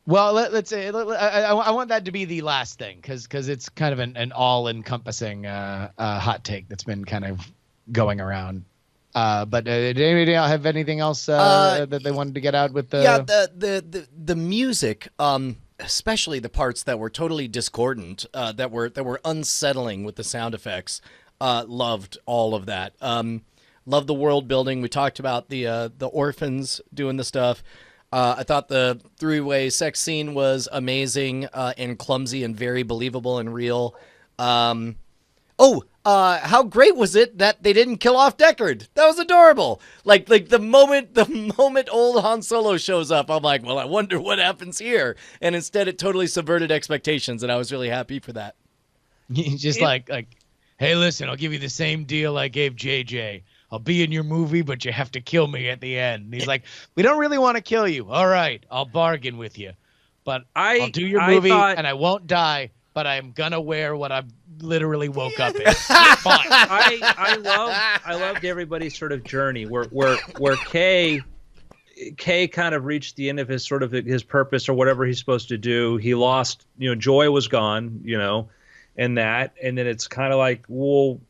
Well, let's say I want that to be the last thing because it's kind of an all-encompassing hot take that's been kind of going around. But did anybody have anything else that they wanted to get out with the? The music, especially the parts that were totally discordant, that were unsettling with the sound effects. Loved all of that. Loved the world building. We talked about the orphans doing the stuff. I thought the 3-way sex scene was amazing and clumsy and very believable and real. How great was it that they didn't kill off Deckard? That was adorable. Like the moment old Han Solo shows up, I'm like, well, I wonder what happens here. And instead, it totally subverted expectations, and I was really happy for that. Just like, hey, listen, I'll give you the same deal I gave JJ. I'll be in your movie, but you have to kill me at the end. And he's like, we don't really want to kill you. All right, I'll bargain with you. But I'll do your movie, and I won't die, but I'm going to wear what I literally woke up in. Fine. I loved everybody's sort of journey where Kay kind of reached the end of his purpose or whatever he's supposed to do. He lost, Joy was gone, and then it's kind of like, well,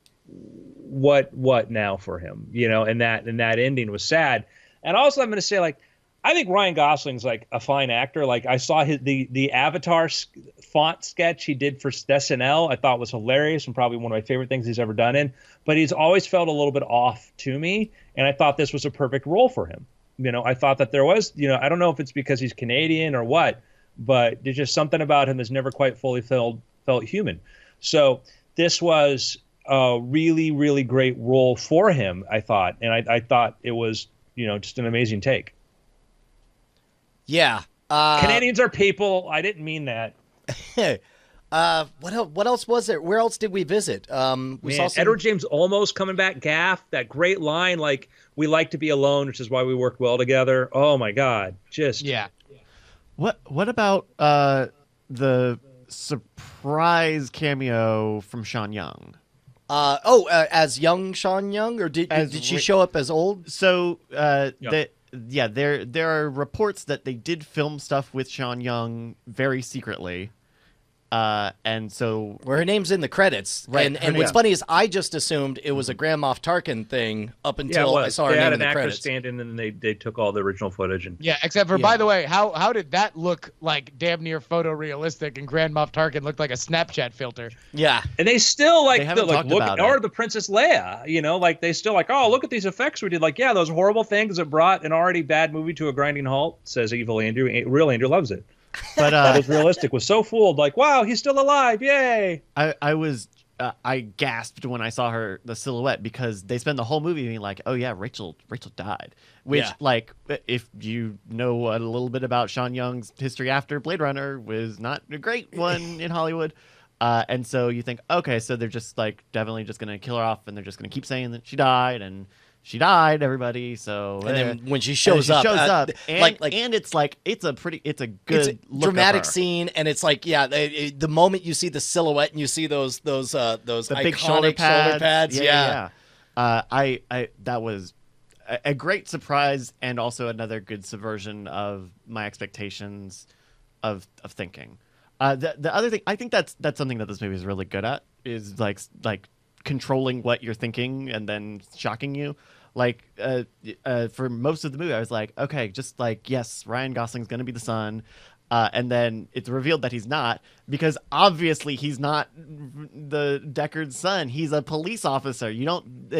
what now for him, and that ending was sad. And also I'm going to say, like, I think Ryan Gosling's like a fine actor. Like I saw the Avatar font sketch he did for SNL. I thought was hilarious and probably one of my favorite things he's ever done in, but he's always felt a little bit off to me. And I thought this was a perfect role for him. I thought that there was, I don't know if it's because he's Canadian or what, but there's just something about him that's never quite fully felt human. So this was a really, really great role for him, I thought. And I thought it was, just an amazing take. Yeah. Canadians are people. I didn't mean that. What else was there? Where else did we visit? We saw Edward James Olmos coming back. Gaff, that great line, like, we like to be alone, which is why we work well together. Oh my God. Just. Yeah. What about the surprise cameo from Sean Young? As young Sean Young, or did she show up as old? So there are reports that they did film stuff with Sean Young very secretly, And so Where her name's in the credits. Right, And, her and what's name- funny is I just assumed it was a Grand Moff Tarkin thing up Yeah, it until I was. saw her They name had in an the actor credits. stand in, and they took all the original footage. And Yeah, except for, Yeah. by the way, how did that look like damn near photorealistic and Grand Moff Tarkin looked like a Snapchat filter? Yeah. And they still like, They haven't like talked look about or it. the Princess Leia, you know, like they still like, oh, look at these effects we did. Like, yeah, those horrible things that brought an already bad movie to a grinding halt, says evil Andrew. Real Andrew loves it. but That was realistic. Was so fooled. Like, wow, he's still alive. Yay. I was I gasped when I saw the silhouette, because they spend the whole movie being like, oh yeah, Rachel died, which Yeah. like, if you know a little bit about Sean Young's history after Blade Runner, was not a great one in Hollywood. And so you think, okay, so they're just like definitely just gonna kill her off, and they're just gonna keep saying that she died, and she died, everybody. So And then when she and shows then she up, shows up, and, like and it's like it's a good it's a look dramatic of her. scene, and it's like, yeah, the moment you see the silhouette and you see those The iconic big shoulder pads. yeah. I that was a great surprise, and also another good subversion of my expectations of thinking. The other thing, I think that's something that this movie is really good at, is like controlling what you're thinking and then shocking you. Like for most of the movie, I was like, okay, just like, yes, Ryan Gosling's gonna be the son. And then it's revealed that he's not, because obviously he's not the Deckard's son. He's a police officer. You don't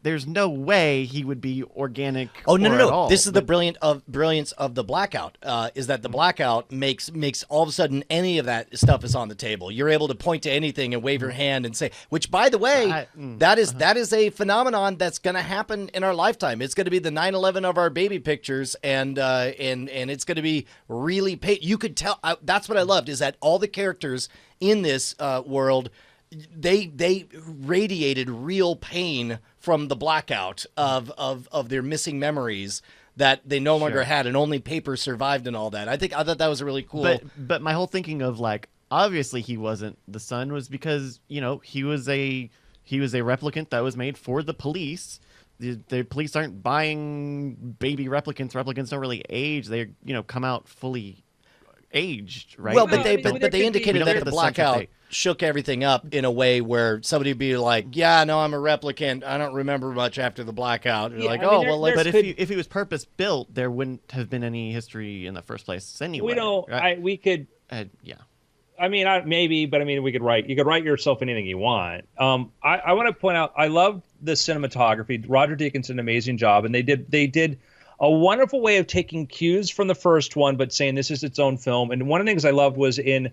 there's no way he would be organic. Oh no or no at no! all. This is the But- brilliance of the blackout. Is that the blackout makes all of a sudden any of that stuff is on the table. You're able to point to anything and wave your hand and say. Which, by the way, that is a phenomenon that's going to happen in our lifetime. It's going to be the 9/11 of our baby pictures, and it's going to be really. You could tell. That's what I loved, is that all the characters in this world, they radiated real pain from the blackout of their missing memories that they no longer Sure. had, and only paper survived and all that. I thought that was a really cool. But my whole thinking of like, obviously he wasn't the son, was because, you know, he was a replicant that was made for the police. The police aren't buying baby replicants. Replicants don't really age. They, you know, come out fully aged, right? Well, but No, they I mean, but, there but they could be- indicated We don't that get the the sense that blackout they- shook everything up in a way where somebody would be like, "Yeah, no, I'm a replicant. I don't remember much after the blackout." And you're like, I mean, "Oh, there- well, let's." But could- if he was purpose built, there wouldn't have been any history in the first place anyway. We don't. right? We could. Yeah. I mean, maybe, but I mean, we could write. You could write yourself anything you want. I want to point out, I love the cinematography. Roger Deakins did an amazing job, and they did a wonderful way of taking cues from the first one, but saying this is its own film. And one of the things I loved was in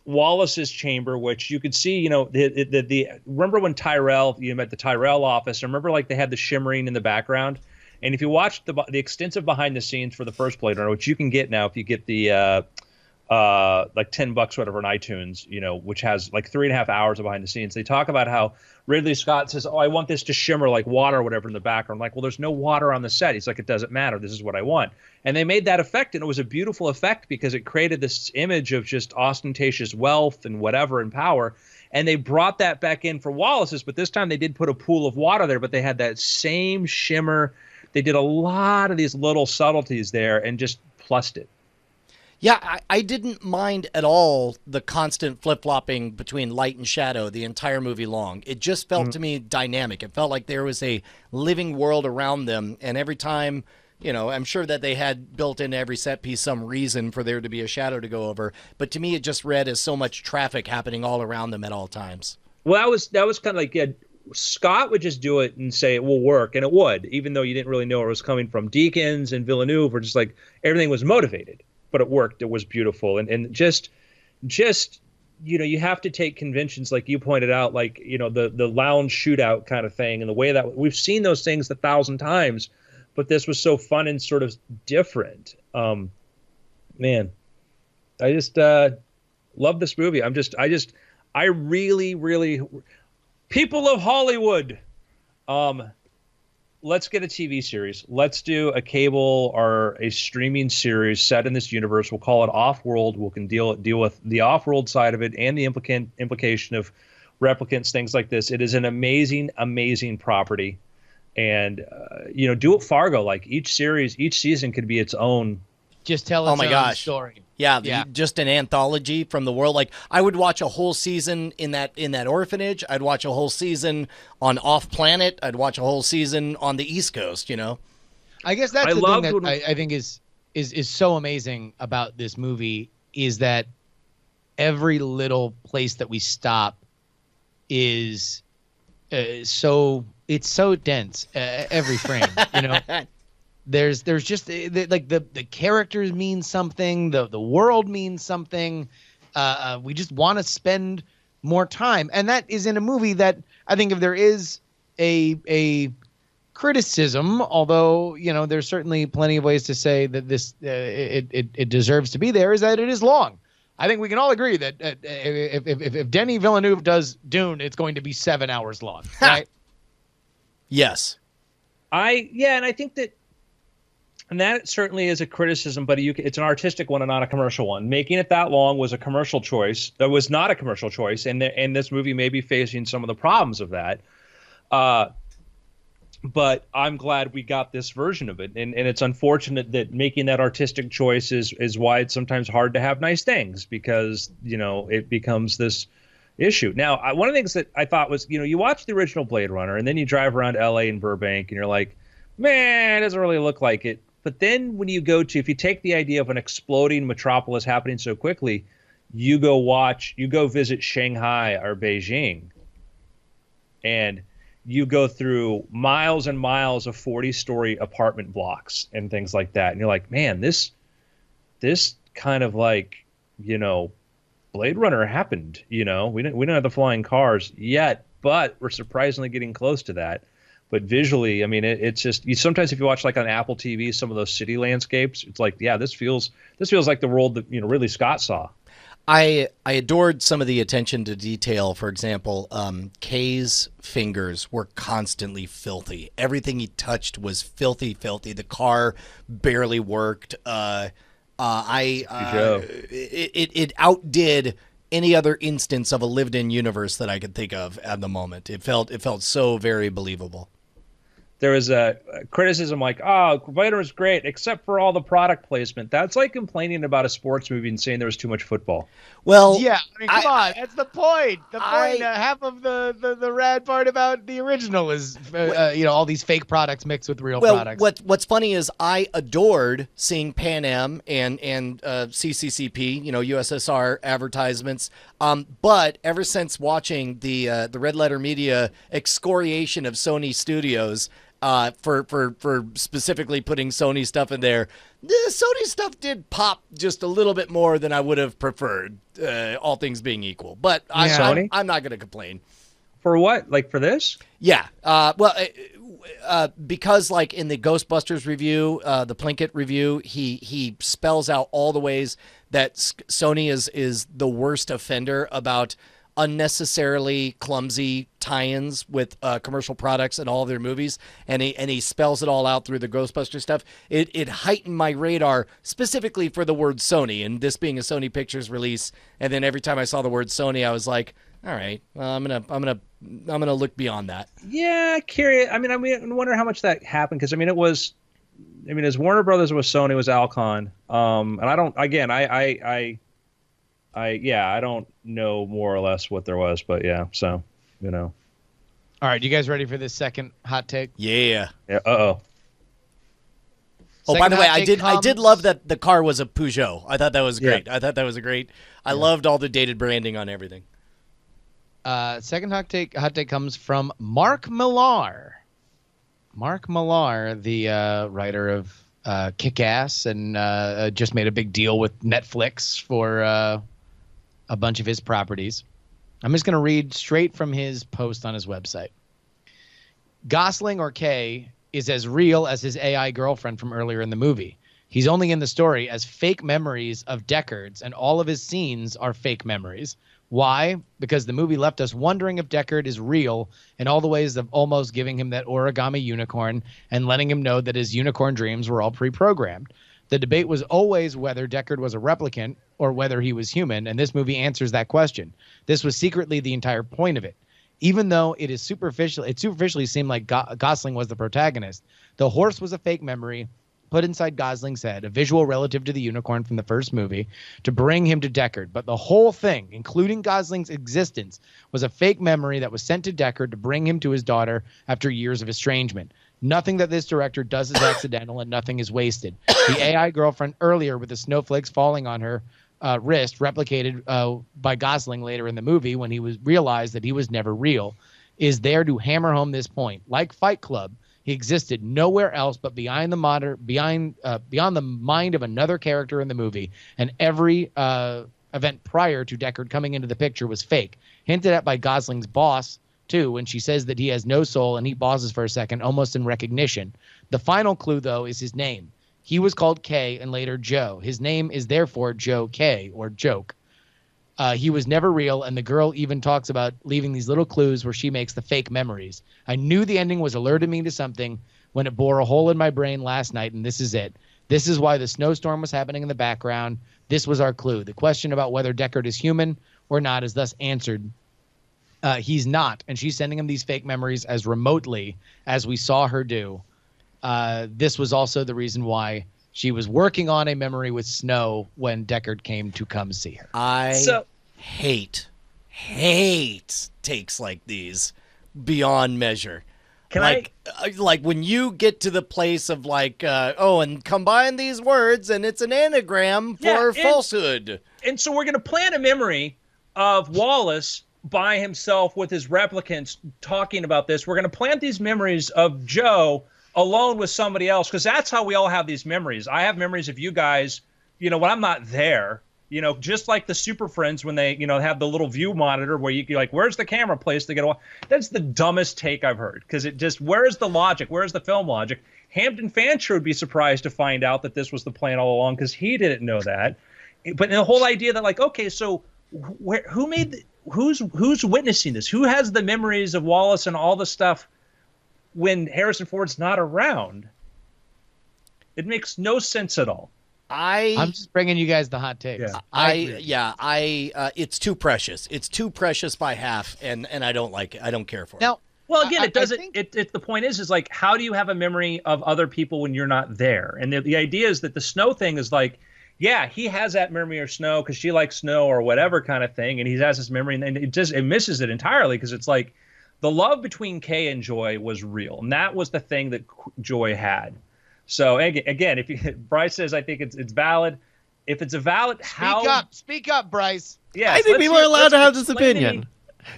Wallace's chamber, which you could see, you know, the remember when you met the Tyrell office? Remember, like, they had the shimmering in the background. And if you watch the extensive behind the scenes for the first Blade Runner, which you can get now if you get the like $10 whatever on iTunes, you know, which has like 3.5 hours of behind the scenes. They talk about how Ridley Scott says, "Oh, I want this to shimmer like water or whatever in the background." I'm like, well, there's no water on the set. He's like, it doesn't matter. This is what I want. And they made that effect, and it was a beautiful effect because it created this image of just ostentatious wealth and whatever and power. And they brought that back in for Wallace's, but this time they did put a pool of water there, but they had that same shimmer. They did a lot of these little subtleties there and just plussed it. Yeah, I didn't mind at all the constant flip-flopping between light and shadow the entire movie long. It just felt to me dynamic. It felt like there was a living world around them, and every time, you know, I'm sure that they had built into every set piece some reason for there to be a shadow to go over, but to me it just read as so much traffic happening all around them at all times. Well, that was kind of like, yeah, Scott would just do it and say it will work, and it would, even though you didn't really know where it was coming from. Deakins and Villeneuve were just like, everything was motivated. But it worked. It was beautiful. And just, you know, you have to take conventions like you pointed out, like, you know, the lounge shootout kind of thing, and the way that we've seen those things 1,000 times, but this was so fun and sort of different. Man, I just love this movie. I really, really, people of Hollywood, let's get a TV series. Let's do a cable or a streaming series set in this universe. We'll call it Off-World. We can deal with the off-world side of it and the implication of replicants, things like this. It is an amazing, amazing property. And, you know, do it Fargo. Like each season could be its own just tell its Oh my own gosh. story. Yeah, Yeah. just an anthology from the world. Like I would watch a whole season in that orphanage. I'd watch a whole season on Off Planet. I'd watch a whole season on the East Coast. You know. I guess that's I the thing loved that when- I think is so amazing about this movie is that every little place that we stop is so dense. Every frame, you know. There's just like the characters mean something. The world means something. We just want to spend more time, and that is in a movie that I think if there is a criticism, although you know there's certainly plenty of ways to say that this it deserves to be there, is that it is long. I think we can all agree that if Denis Villeneuve does Dune, it's going to be 7 hours long, right? Yes. And I think that, and that certainly is a criticism, but it's an artistic one and not a commercial one. Making it that long was a commercial choice. That was not a commercial choice, and this movie may be facing some of the problems of that. But I'm glad we got this version of it, and it's unfortunate that making that artistic choice is why it's sometimes hard to have nice things, because you know it becomes this issue. Now, one of the things that I thought was, you know, you watch the original Blade Runner, and then you drive around LA and Burbank, and you're like, man, it doesn't really look like it. But then when you if you take the idea of an exploding metropolis happening so quickly, you go visit Shanghai or Beijing, and you go through miles and miles of 40-story apartment blocks and things like that. And you're like, man, this kind of like, you know, Blade Runner happened, you know, we don't have the flying cars yet, but we're surprisingly getting close to that. But visually, I mean, it's just, sometimes if you watch like on Apple TV, some of those city landscapes, it's like, yeah, this feels like the world that, you know, Ridley Scott saw. I adored some of the attention to detail. For example, Kay's fingers were constantly filthy. Everything he touched was filthy. The car barely worked. It outdid any other instance of a lived-in universe that I could think of at the moment. It felt so very believable. There was a criticism like, oh, Blade Runner is great, except for all the product placement. That's like complaining about a sports movie and saying there was too much football. Well, Yeah, I mean, come on, that's the point. Half of the rad part about the original is, you know, all these fake products mixed with real products. What's funny is I adored seeing Pan Am and CCCP, you know, USSR advertisements. But ever since watching the Red Letter Media excoriation of Sony Studios, for specifically putting Sony stuff in there, the Sony stuff did pop just a little bit more than I would have preferred, all things being equal. But Sony? I'm not going to complain. For what? Like for this? Yeah. Because like in the Ghostbusters review, the Plinkett review, he spells out all the ways that Sony is the worst offender about unnecessarily clumsy tie-ins with commercial products in all of their movies, and he spells it all out through the Ghostbusters stuff. It heightened my radar specifically for the word Sony, and this being a Sony Pictures release. And then every time I saw the word Sony, I was like, all right, I'm gonna look beyond that. Yeah, curious. I wonder how much that happened, because as Warner Brothers was Sony, was Alcon, and I don't. Again, I don't know more or less what there was, but yeah, so, you know. All right, you guys ready for this second hot take? Yeah. Yeah. Uh-oh. Oh, by Second the way, hot I take did love that the car was a Peugeot. I thought that was great. Yeah. I thought that was I loved all the dated branding on everything. Second hot take comes from Mark Millar. Mark Millar, the writer of Kick-Ass, and just made a big deal with Netflix for a bunch of his properties. I'm just going to read straight from his post on his website. Gosling, or Kay, is as real as his AI girlfriend from earlier in the movie. He's only in the story as fake memories of Deckard's, and all of his scenes are fake memories. Why? Because the movie left us wondering if Deckard is real in all the ways of almost giving him that origami unicorn and letting him know that his unicorn dreams were all pre-programmed. The debate was always whether Deckard was a replicant or whether he was human, and this movie answers that question. This was secretly the entire point of it. Even though it superficially seemed like Gosling was the protagonist, the horse was a fake memory, put inside Gosling's head, a visual relative to the unicorn from the first movie, to bring him to Deckard. But the whole thing, including Gosling's existence, was a fake memory that was sent to Deckard to bring him to his daughter after years of estrangement. Nothing that this director does is accidental, and nothing is wasted. The AI girlfriend earlier with the snowflakes falling on her wrist, replicated by Gosling later in the movie when he was realized that he was never real, is there to hammer home this point. Like Fight Club, he existed nowhere else but beyond the mind of another character in the movie, and every event prior to Deckard coming into the picture was fake. Hinted at by Gosling's boss, too, when she says that he has no soul and he pauses for a second, almost in recognition. The final clue, though, is his name. He was called K and later Joe. His name is therefore Joe K, or Joke. He was never real, and the girl even talks about leaving these little clues where she makes the fake memories. I knew the ending was alerting me to something when it bore a hole in my brain last night, and this is it. This is why the snowstorm was happening in the background. This was our clue. The question about whether Deckard is human or not is thus answered. He's not, and she's sending him these fake memories as remotely as we saw her do. This was also the reason why she was working on a memory with Snow when Deckard came to come see her. I hate takes like these beyond measure. Like when you get to the place of like, and combine these words and it's an anagram for falsehood. And so we're going to plant a memory of Wallace by himself with his replicants talking about this. We're going to plant these memories of Joe alone with somebody else, because that's how we all have these memories. I have memories of you guys, when I'm not there, just like the Super Friends when they, have the little view monitor where you're like, where's the camera placed to get a... That's the dumbest take I've heard, because it just, where's the logic? Where's the film logic? Hampton Fancher would be surprised to find out that this was the plan all along, because he didn't know that. But the whole idea that, like, okay, so who's witnessing this? Who has the memories of Wallace and all the stuff when Harrison Ford's not around? It makes no sense at all. I'm just bringing you guys the hot takes. Yeah. It's too precious. It's too precious by half, and I don't like it. I don't care for it. Now, well, again, it doesn't. The point is like, how do you have a memory of other people when you're not there? And the idea is that the Snow thing is like, yeah, he has that memory of Snow because she likes Snow or whatever kind of thing, and he has this memory, and it misses it entirely, because it's like the love between Kay and Joy was real, and that was the thing that Joy had. So again, if Bryce says, I think it's valid. If it's a valid, speak up, Bryce. Yeah, I think people are allowed to have this opinion.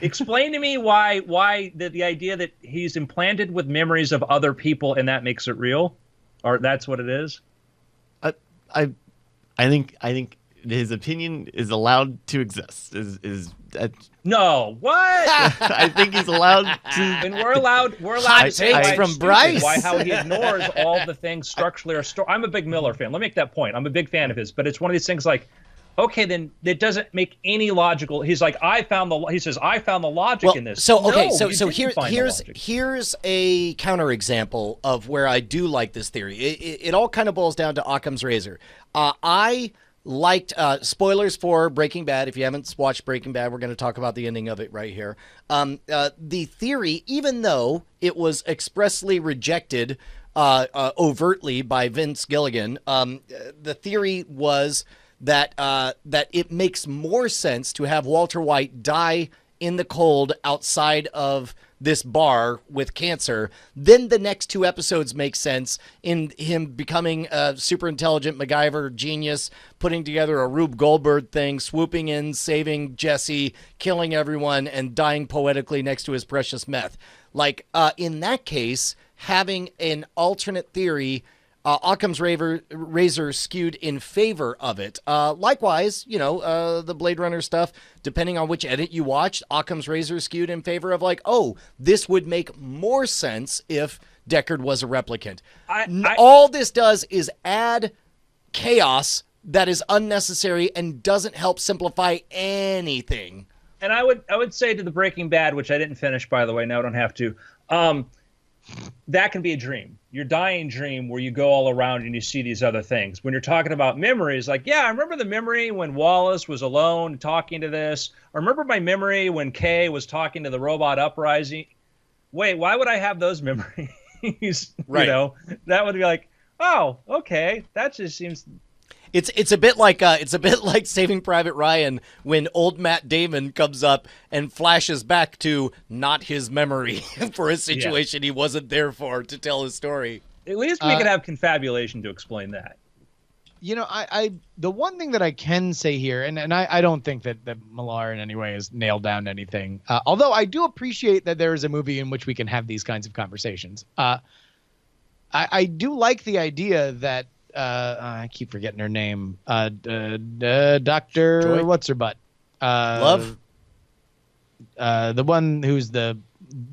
Explain to me why the idea that he's implanted with memories of other people and that makes it real, or that's what it is. I think his opinion is allowed to exist. No, what? I think he's allowed to. And we're allowed hot to say takes why from it's Bryce. stupid, how he ignores all the things structurally or I'm a big Miller fan. Let me make that point. I'm a big fan of his, but it's one of these things like, okay, then it doesn't make any logical. He's like, I found the logic in this. So okay, No, so here's a counterexample of where I do like this theory. It all kind of boils down to Occam's razor. I liked spoilers for Breaking Bad. If you haven't watched Breaking Bad, we're going to talk about the ending of it right here. The theory, even though it was expressly rejected overtly by Vince Gilligan, the theory was that it makes more sense to have Walter White die in the cold outside of this bar with cancer, then the next two episodes make sense in him becoming a super intelligent MacGyver genius, putting together a Rube Goldberg thing, swooping in, saving Jesse, killing everyone, and dying poetically next to his precious meth. Like, in that case, having an alternate theory, Occam's razor skewed in favor of it. Likewise, the Blade Runner stuff, depending on which edit you watched, Occam's razor skewed in favor of like, oh, this would make more sense if Deckard was a replicant. All this does is add chaos that is unnecessary and doesn't help simplify anything. And I would say to the Breaking Bad, which I didn't finish, by the way, now I don't have to, that can be a dream. Your dying dream where you go all around and you see these other things. When you're talking about memories, like, yeah, I remember the memory when Wallace was alone talking to this. I remember my memory when Kay was talking to the robot uprising. Wait, why would I have those memories? Right. That would be like, oh, okay, that just seems. It's a bit like Saving Private Ryan when old Matt Damon comes up and flashes back to not his memory for a situation he wasn't there for to tell his story. At least we could have confabulation to explain that. You know, I the one thing that I can say here, and I don't think that Millar in any way has nailed down anything. Although I do appreciate that there is a movie in which we can have these kinds of conversations. I do like the idea that I keep forgetting her name. Dr. Joy? What's her butt? Love? The one who's the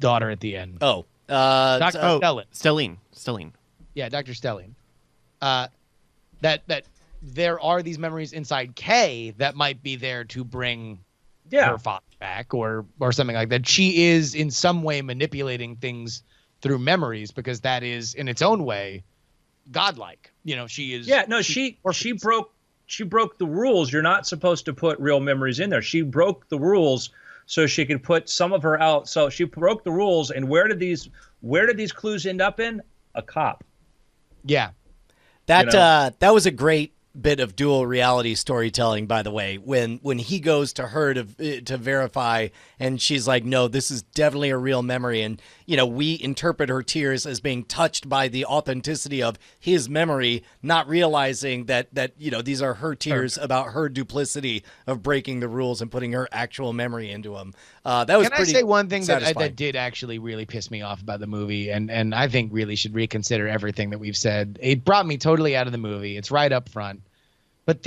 daughter at the end. Oh. Dr. Stelling. Stelline. Yeah, Dr. Stelling. That there are these memories inside Kay that might be there to bring her father back or something like that. She is in some way manipulating things through memories because that is in its own way godlike. You know, she is. Yeah, no, she broke the rules. You're not supposed to put real memories in there. She broke the rules so she could put some of her out. So she broke the rules, and where did these clues end up in? A cop. Yeah. That was a great bit of dual reality storytelling, by the way, when he goes to her to verify, and she's like, no, this is definitely a real memory, and we interpret her tears as being touched by the authenticity of his memory, not realizing that these are her tears about her duplicity of breaking the rules and putting her actual memory into them. That was. Can I say one thing that did actually really piss me off about the movie, and I think really should reconsider everything that we've said. It brought me totally out of the movie. It's right up front. But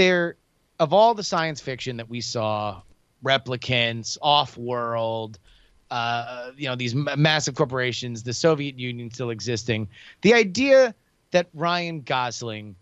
of all the science fiction that we saw, replicants, off-world, these massive corporations, the Soviet Union still existing, the idea that Ryan Gosling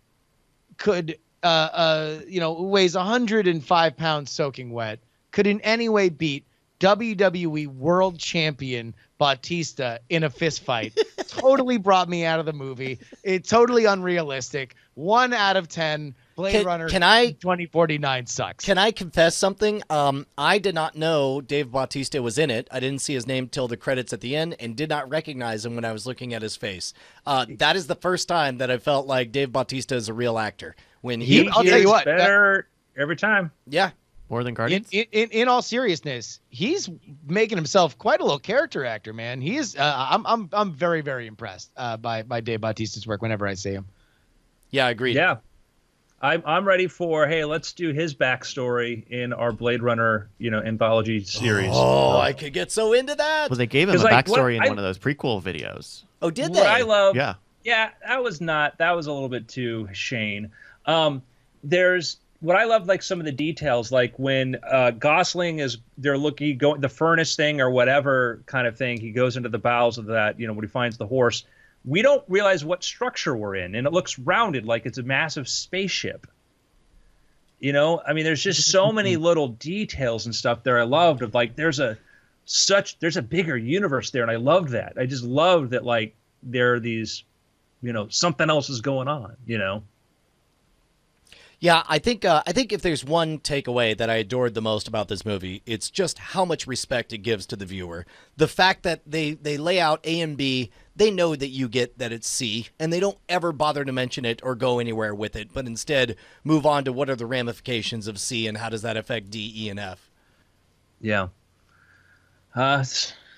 could, weighs 105 pounds soaking wet, could in any way beat WWE World Champion Batista in a fist fight totally brought me out of the movie. It's totally unrealistic. 1 out of 10. Blade Runner 2049 sucks. Can I confess something? I did not know Dave Bautista was in it. I didn't see his name till the credits at the end and did not recognize him when I was looking at his face. That is the first time that I felt like Dave Bautista is a real actor. When I'll tell you what, better every time. Yeah. More than Guardians? In all seriousness, he's making himself quite a little character actor, man. He is. I'm very, very impressed by Dave Bautista's work whenever I see him. Yeah, I agree. Yeah. I'm ready for, hey, let's do his backstory in our Blade Runner, anthology series. Oh, I could get so into that. Well, they gave him a backstory in one of those prequel videos. Oh, did they? What I love, yeah, that was a little bit too Shane. There's what I love, like some of the details, like when Gosling the furnace thing or whatever kind of thing, he goes into the bowels of that, when he finds the horse. We don't realize what structure we're in, and it looks rounded like it's a massive spaceship. There's just so many little details and stuff there I loved of like there's a bigger universe there, and I loved that. I just loved that like there are these, something else is going on, Yeah, I think if there's one takeaway that I adored the most about this movie, it's just how much respect it gives to the viewer. The fact that they lay out A and B, they know that you get that it's C, and they don't ever bother to mention it or go anywhere with it, but instead move on to what are the ramifications of C and how does that affect D, E, and F. Yeah.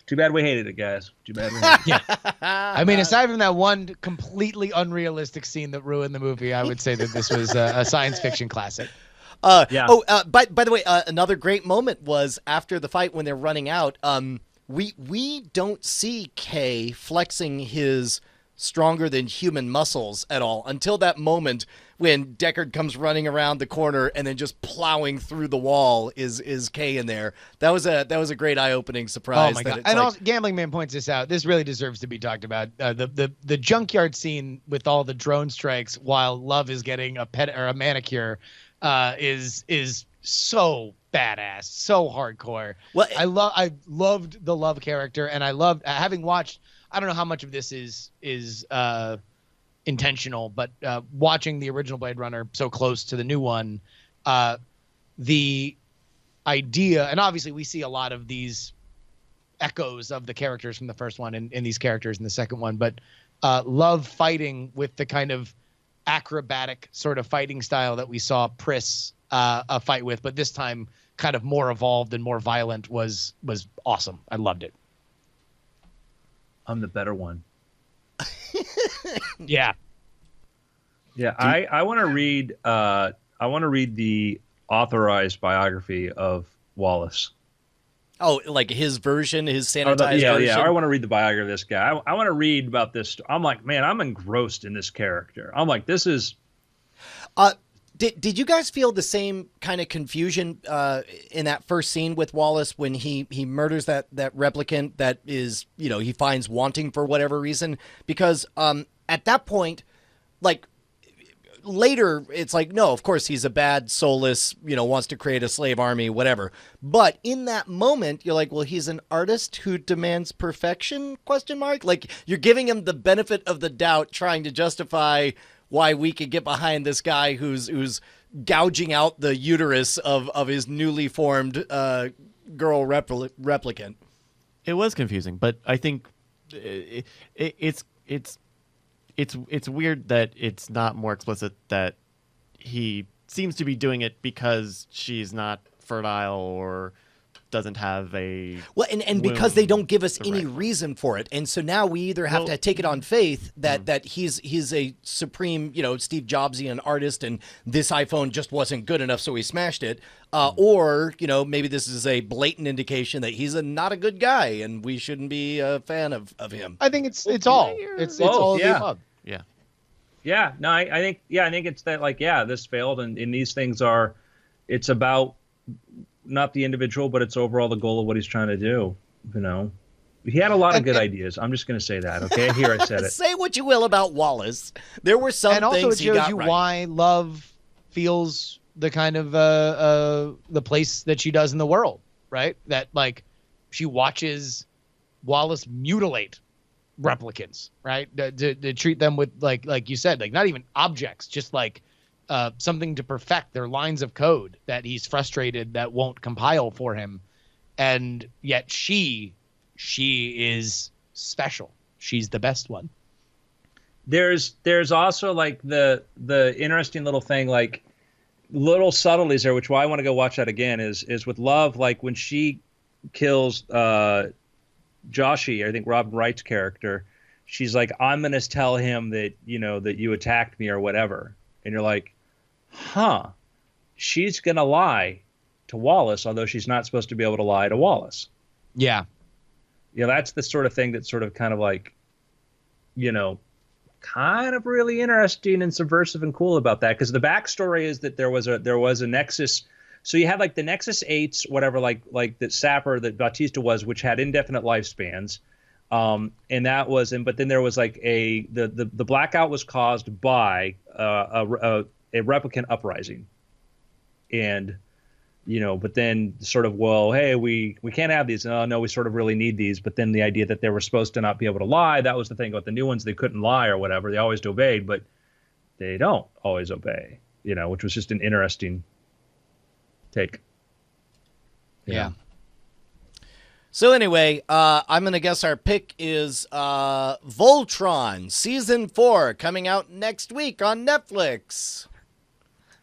Too bad we hated it, guys. Too bad we hated it. Yeah. I mean, aside from that one completely unrealistic scene that ruined the movie, I would say that this was a science fiction classic. Yeah. Oh, by the way, another great moment was after the fight when they're running out. We don't see Kay flexing his stronger than human muscles at all until that moment when Deckard comes running around the corner and then just plowing through the wall is Kay in there. That was a great eye-opening surprise. Oh my god! And also, Gambling Man points this out. This really deserves to be talked about. The junkyard scene with all the drone strikes while Love is getting a pet or a manicure is so badass, so hardcore. Well, I loved the Love character, and I loved having watched. I don't know how much of this is intentional, but watching the original Blade Runner so close to the new one, the idea, and obviously we see a lot of these echoes of the characters from the first one in these characters in the second one, but Love fighting with the kind of acrobatic sort of fighting style that we saw Pris fight with, but this time kind of more evolved and more violent was awesome. I loved it. I'm the better one. Yeah. Yeah, I want to read. I want to read the authorized biography of Wallace. Oh, like his version, his sanitized yeah, version. yeah. I want to read the biography of this guy. I want to read about this. I'm like, man, I'm engrossed in this character. I'm like, this is. Did you guys feel the same kind of confusion in that first scene with Wallace when he murders that replicant that is, you know, he finds wanting for whatever reason? Because at that point, like, later it's like, no, of course he's a bad, soulless, you know, wants to create a slave army, whatever. But in that moment, you're like, well, he's an artist who demands perfection, ? Like, you're giving him the benefit of the doubt, trying to justify why we could get behind this guy who's gouging out the uterus of his newly formed girl replicant. It was confusing, but I think it's weird that it's not more explicit that he seems to be doing it because she's not fertile or doesn't have a and because they don't give us any right. reason for it, and so now we either have to take it on faith that he's a supreme, you know, Steve Jobsian artist, and this iPhone just wasn't good enough, so he smashed it, or, you know, maybe this is a blatant indication that he's not a good guy and we shouldn't be a fan of him. I think it's all. It's all of the above. Yeah. Yeah, no, I think it's that, like, yeah, this failed, and these things are, it's about not the individual, but it's overall the goal of what he's trying to do. You know, he had a lot of good ideas. I'm just going to say that. Okay, here I said it. Say what you will about Wallace. There were some and also things it shows he got you right. why love feels the kind of the place that she does in the world, right? That, like, she watches Wallace mutilate replicants, right? To treat them with, like you said, like, not even objects, just like something to perfect their lines of code that he's frustrated that won't compile for him. And yet she is special. She's the best one. There's also, like, the interesting little thing, like, little subtleties there, which why I want to go watch that again is with Love, like, when she kills Joshi, I think Robin Wright's character, she's like, I'm going to tell him that, you know, that you attacked me or whatever. And you're like, huh, she's going to lie to Wallace, although she's not supposed to be able to lie to Wallace. Yeah. You know, that's the sort of thing that's sort of kind of like, you know, kind of really interesting and subversive and cool about that. Because the backstory is that there was a Nexus. So you had, like, the Nexus 8s, whatever, like that Sapper, that Bautista was, which had indefinite lifespans. And that was, but then there was, like, the blackout was caused by a replicant uprising, and, you know, but then sort of, well, hey, we can't have these. Oh no, we sort of really need these. But then the idea that they were supposed to not be able to lie, that was the thing about the new ones. They couldn't lie or whatever. They always obeyed, but they don't always obey. You know, which was just an interesting take. Yeah. So anyway, I'm going to guess our pick is Voltron Season 4 coming out next week on Netflix.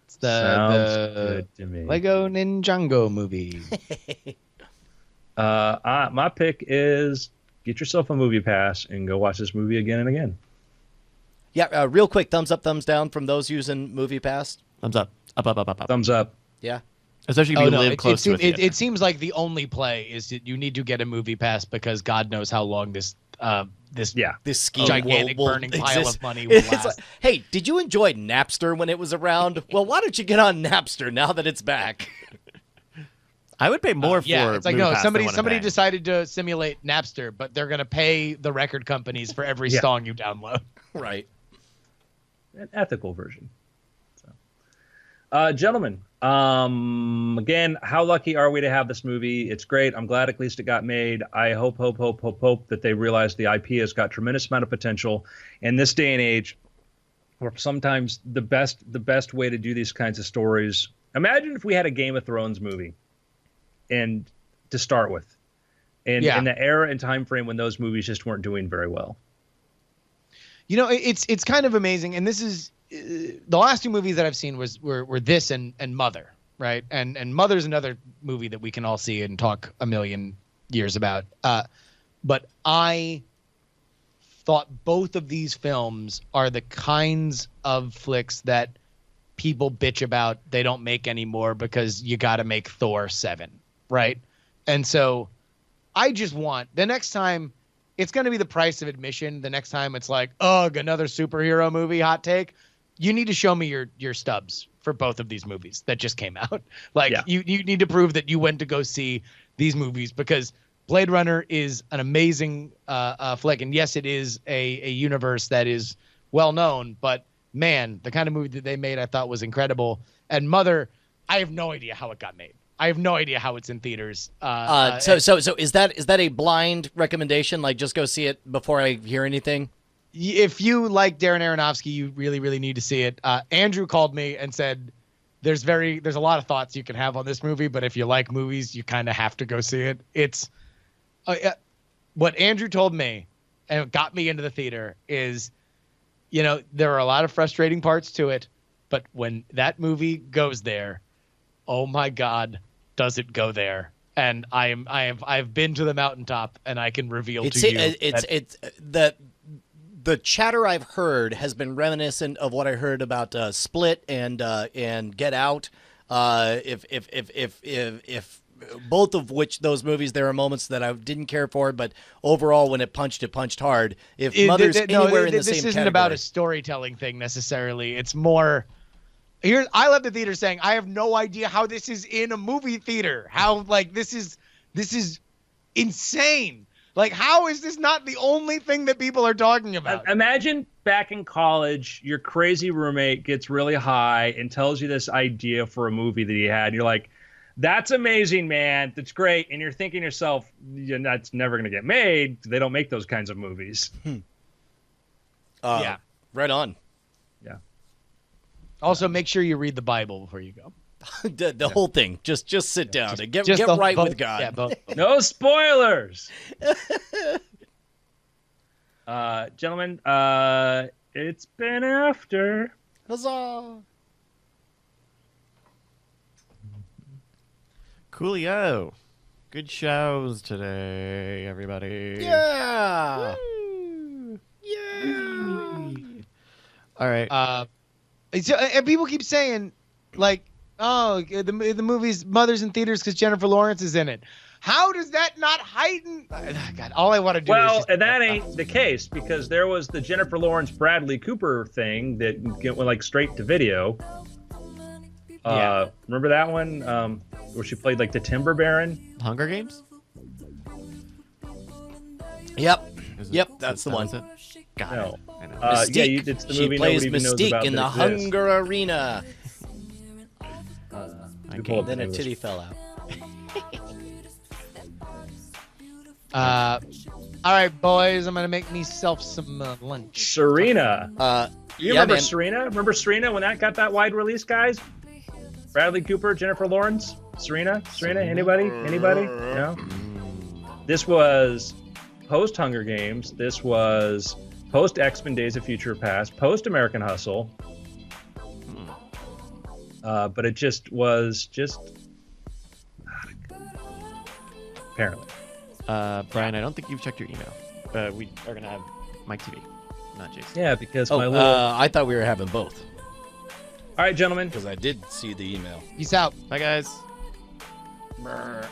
It's Sounds the good to me. Lego Ninjago movie. My pick is get yourself a movie pass and go watch this movie again and again. Yeah, real quick, thumbs up, thumbs down from those using Movie Pass. Thumbs up. Up. Thumbs up. Yeah. Especially if you live close to it seems like the only play is that you need to get a movie pass because God knows how long this scheme gigantic will burning pile exist. of money will It's last. like, hey, did you enjoy Napster when it was around? Well, why don't you get on Napster now that it's back? I would pay more for. Yeah, it's like, Movie no, Pass somebody than what I'm paying. decided to simulate Napster, but they're gonna pay the record companies for every Yeah. song you download. Right. An ethical version. So, gentlemen, again, how lucky are we to have this movie? It's great. I'm glad at least it got made. I hope that they realize the IP has got tremendous amount of potential in this day and age, where sometimes the best way to do these kinds of stories. Imagine if we had a Game of Thrones movie, and to start with, and in the era and time frame when those movies just weren't doing very well. You know, it's kind of amazing, and this is the last two movies that I've seen were this and Mother, right? And Mother's another movie that we can all see and talk a million years about. But I thought both of these films are the kinds of flicks that people bitch about they don't make anymore because you got to make Thor 7, right? And so I just want the next time it's going to be the price of admission. The next time it's like, ugh, another superhero movie, hot take. You need to show me your stubs for both of these movies that just came out. Like you need to prove that you went to go see these movies, because Blade Runner is an amazing flick. And yes, it is a universe that is well known, but man, the kind of movie that they made I thought was incredible. And Mother, I have no idea how it got made. I have no idea how it's in theaters. So is that a blind recommendation? Like, just go see it before I hear anything? If you like Darren Aronofsky, you really, really need to see it. Andrew called me and said, there's a lot of thoughts you can have on this movie, but if you like movies, you kind of have to go see it. It's what Andrew told me and it got me into the theater is, there are a lot of frustrating parts to it, but when that movie goes there, oh my God, does it go there? And I've been to the mountaintop, and I can reveal to you the chatter I've heard has been reminiscent of what I heard about Split and Get Out. If both of which those movies, there are moments that I didn't care for, but overall, when it punched hard. If Mother's anywhere in the same this isn't category. about a storytelling thing necessarily. It's more. I left the theater saying, I have no idea how this is in a movie theater. How, this is insane. Like, how is this not the only thing that people are talking about? Imagine back in college, your crazy roommate gets really high and tells you this idea for a movie that he had. And you're like, that's amazing, man. That's great. And you're thinking to yourself, that's never going to get made. They don't make those kinds of movies. Yeah. Right on. Yeah. Also, make sure you read the Bible before you go. the whole thing. Just sit down and get the right both, with God. Yeah, both. No spoilers. Gentlemen, it's been after. Huzzah! Coolio. Good shows today, everybody. Yeah. Woo. Yeah. All right. And people keep saying, like, oh, the movie's Mother's in theaters because Jennifer Lawrence is in it. How does that not heighten? God, all I want to do is. Well, and that ain't the case, because there was the Jennifer Lawrence Bradley Cooper thing that went straight to video. Yeah. Remember that one where she played the Timber Baron? Hunger Games? Yep. Is it- Yep, is that's the that one. it? Got No. it. I know. Mystique. It's the She movie plays nobody even knows Mystique about in the that exists. Hunger Arena. You pull up Then the a newest. titty fell All out. right, boys, I'm gonna make myself some lunch. Serena. You Yeah, remember man. Serena? Remember Serena when that got that wide release, guys? Bradley Cooper, Jennifer Lawrence, Serena. Anybody? No. This was post Hunger Games. This was post X-Men: Days of Future Past. Post American Hustle. But it was apparently. Brian, I don't think you've checked your email. We are going to have Mike TV, not Jason. Yeah, because Oh, my little. I thought we were having both All right, gentlemen. because I did see the email. Peace out. Bye, guys. Brr.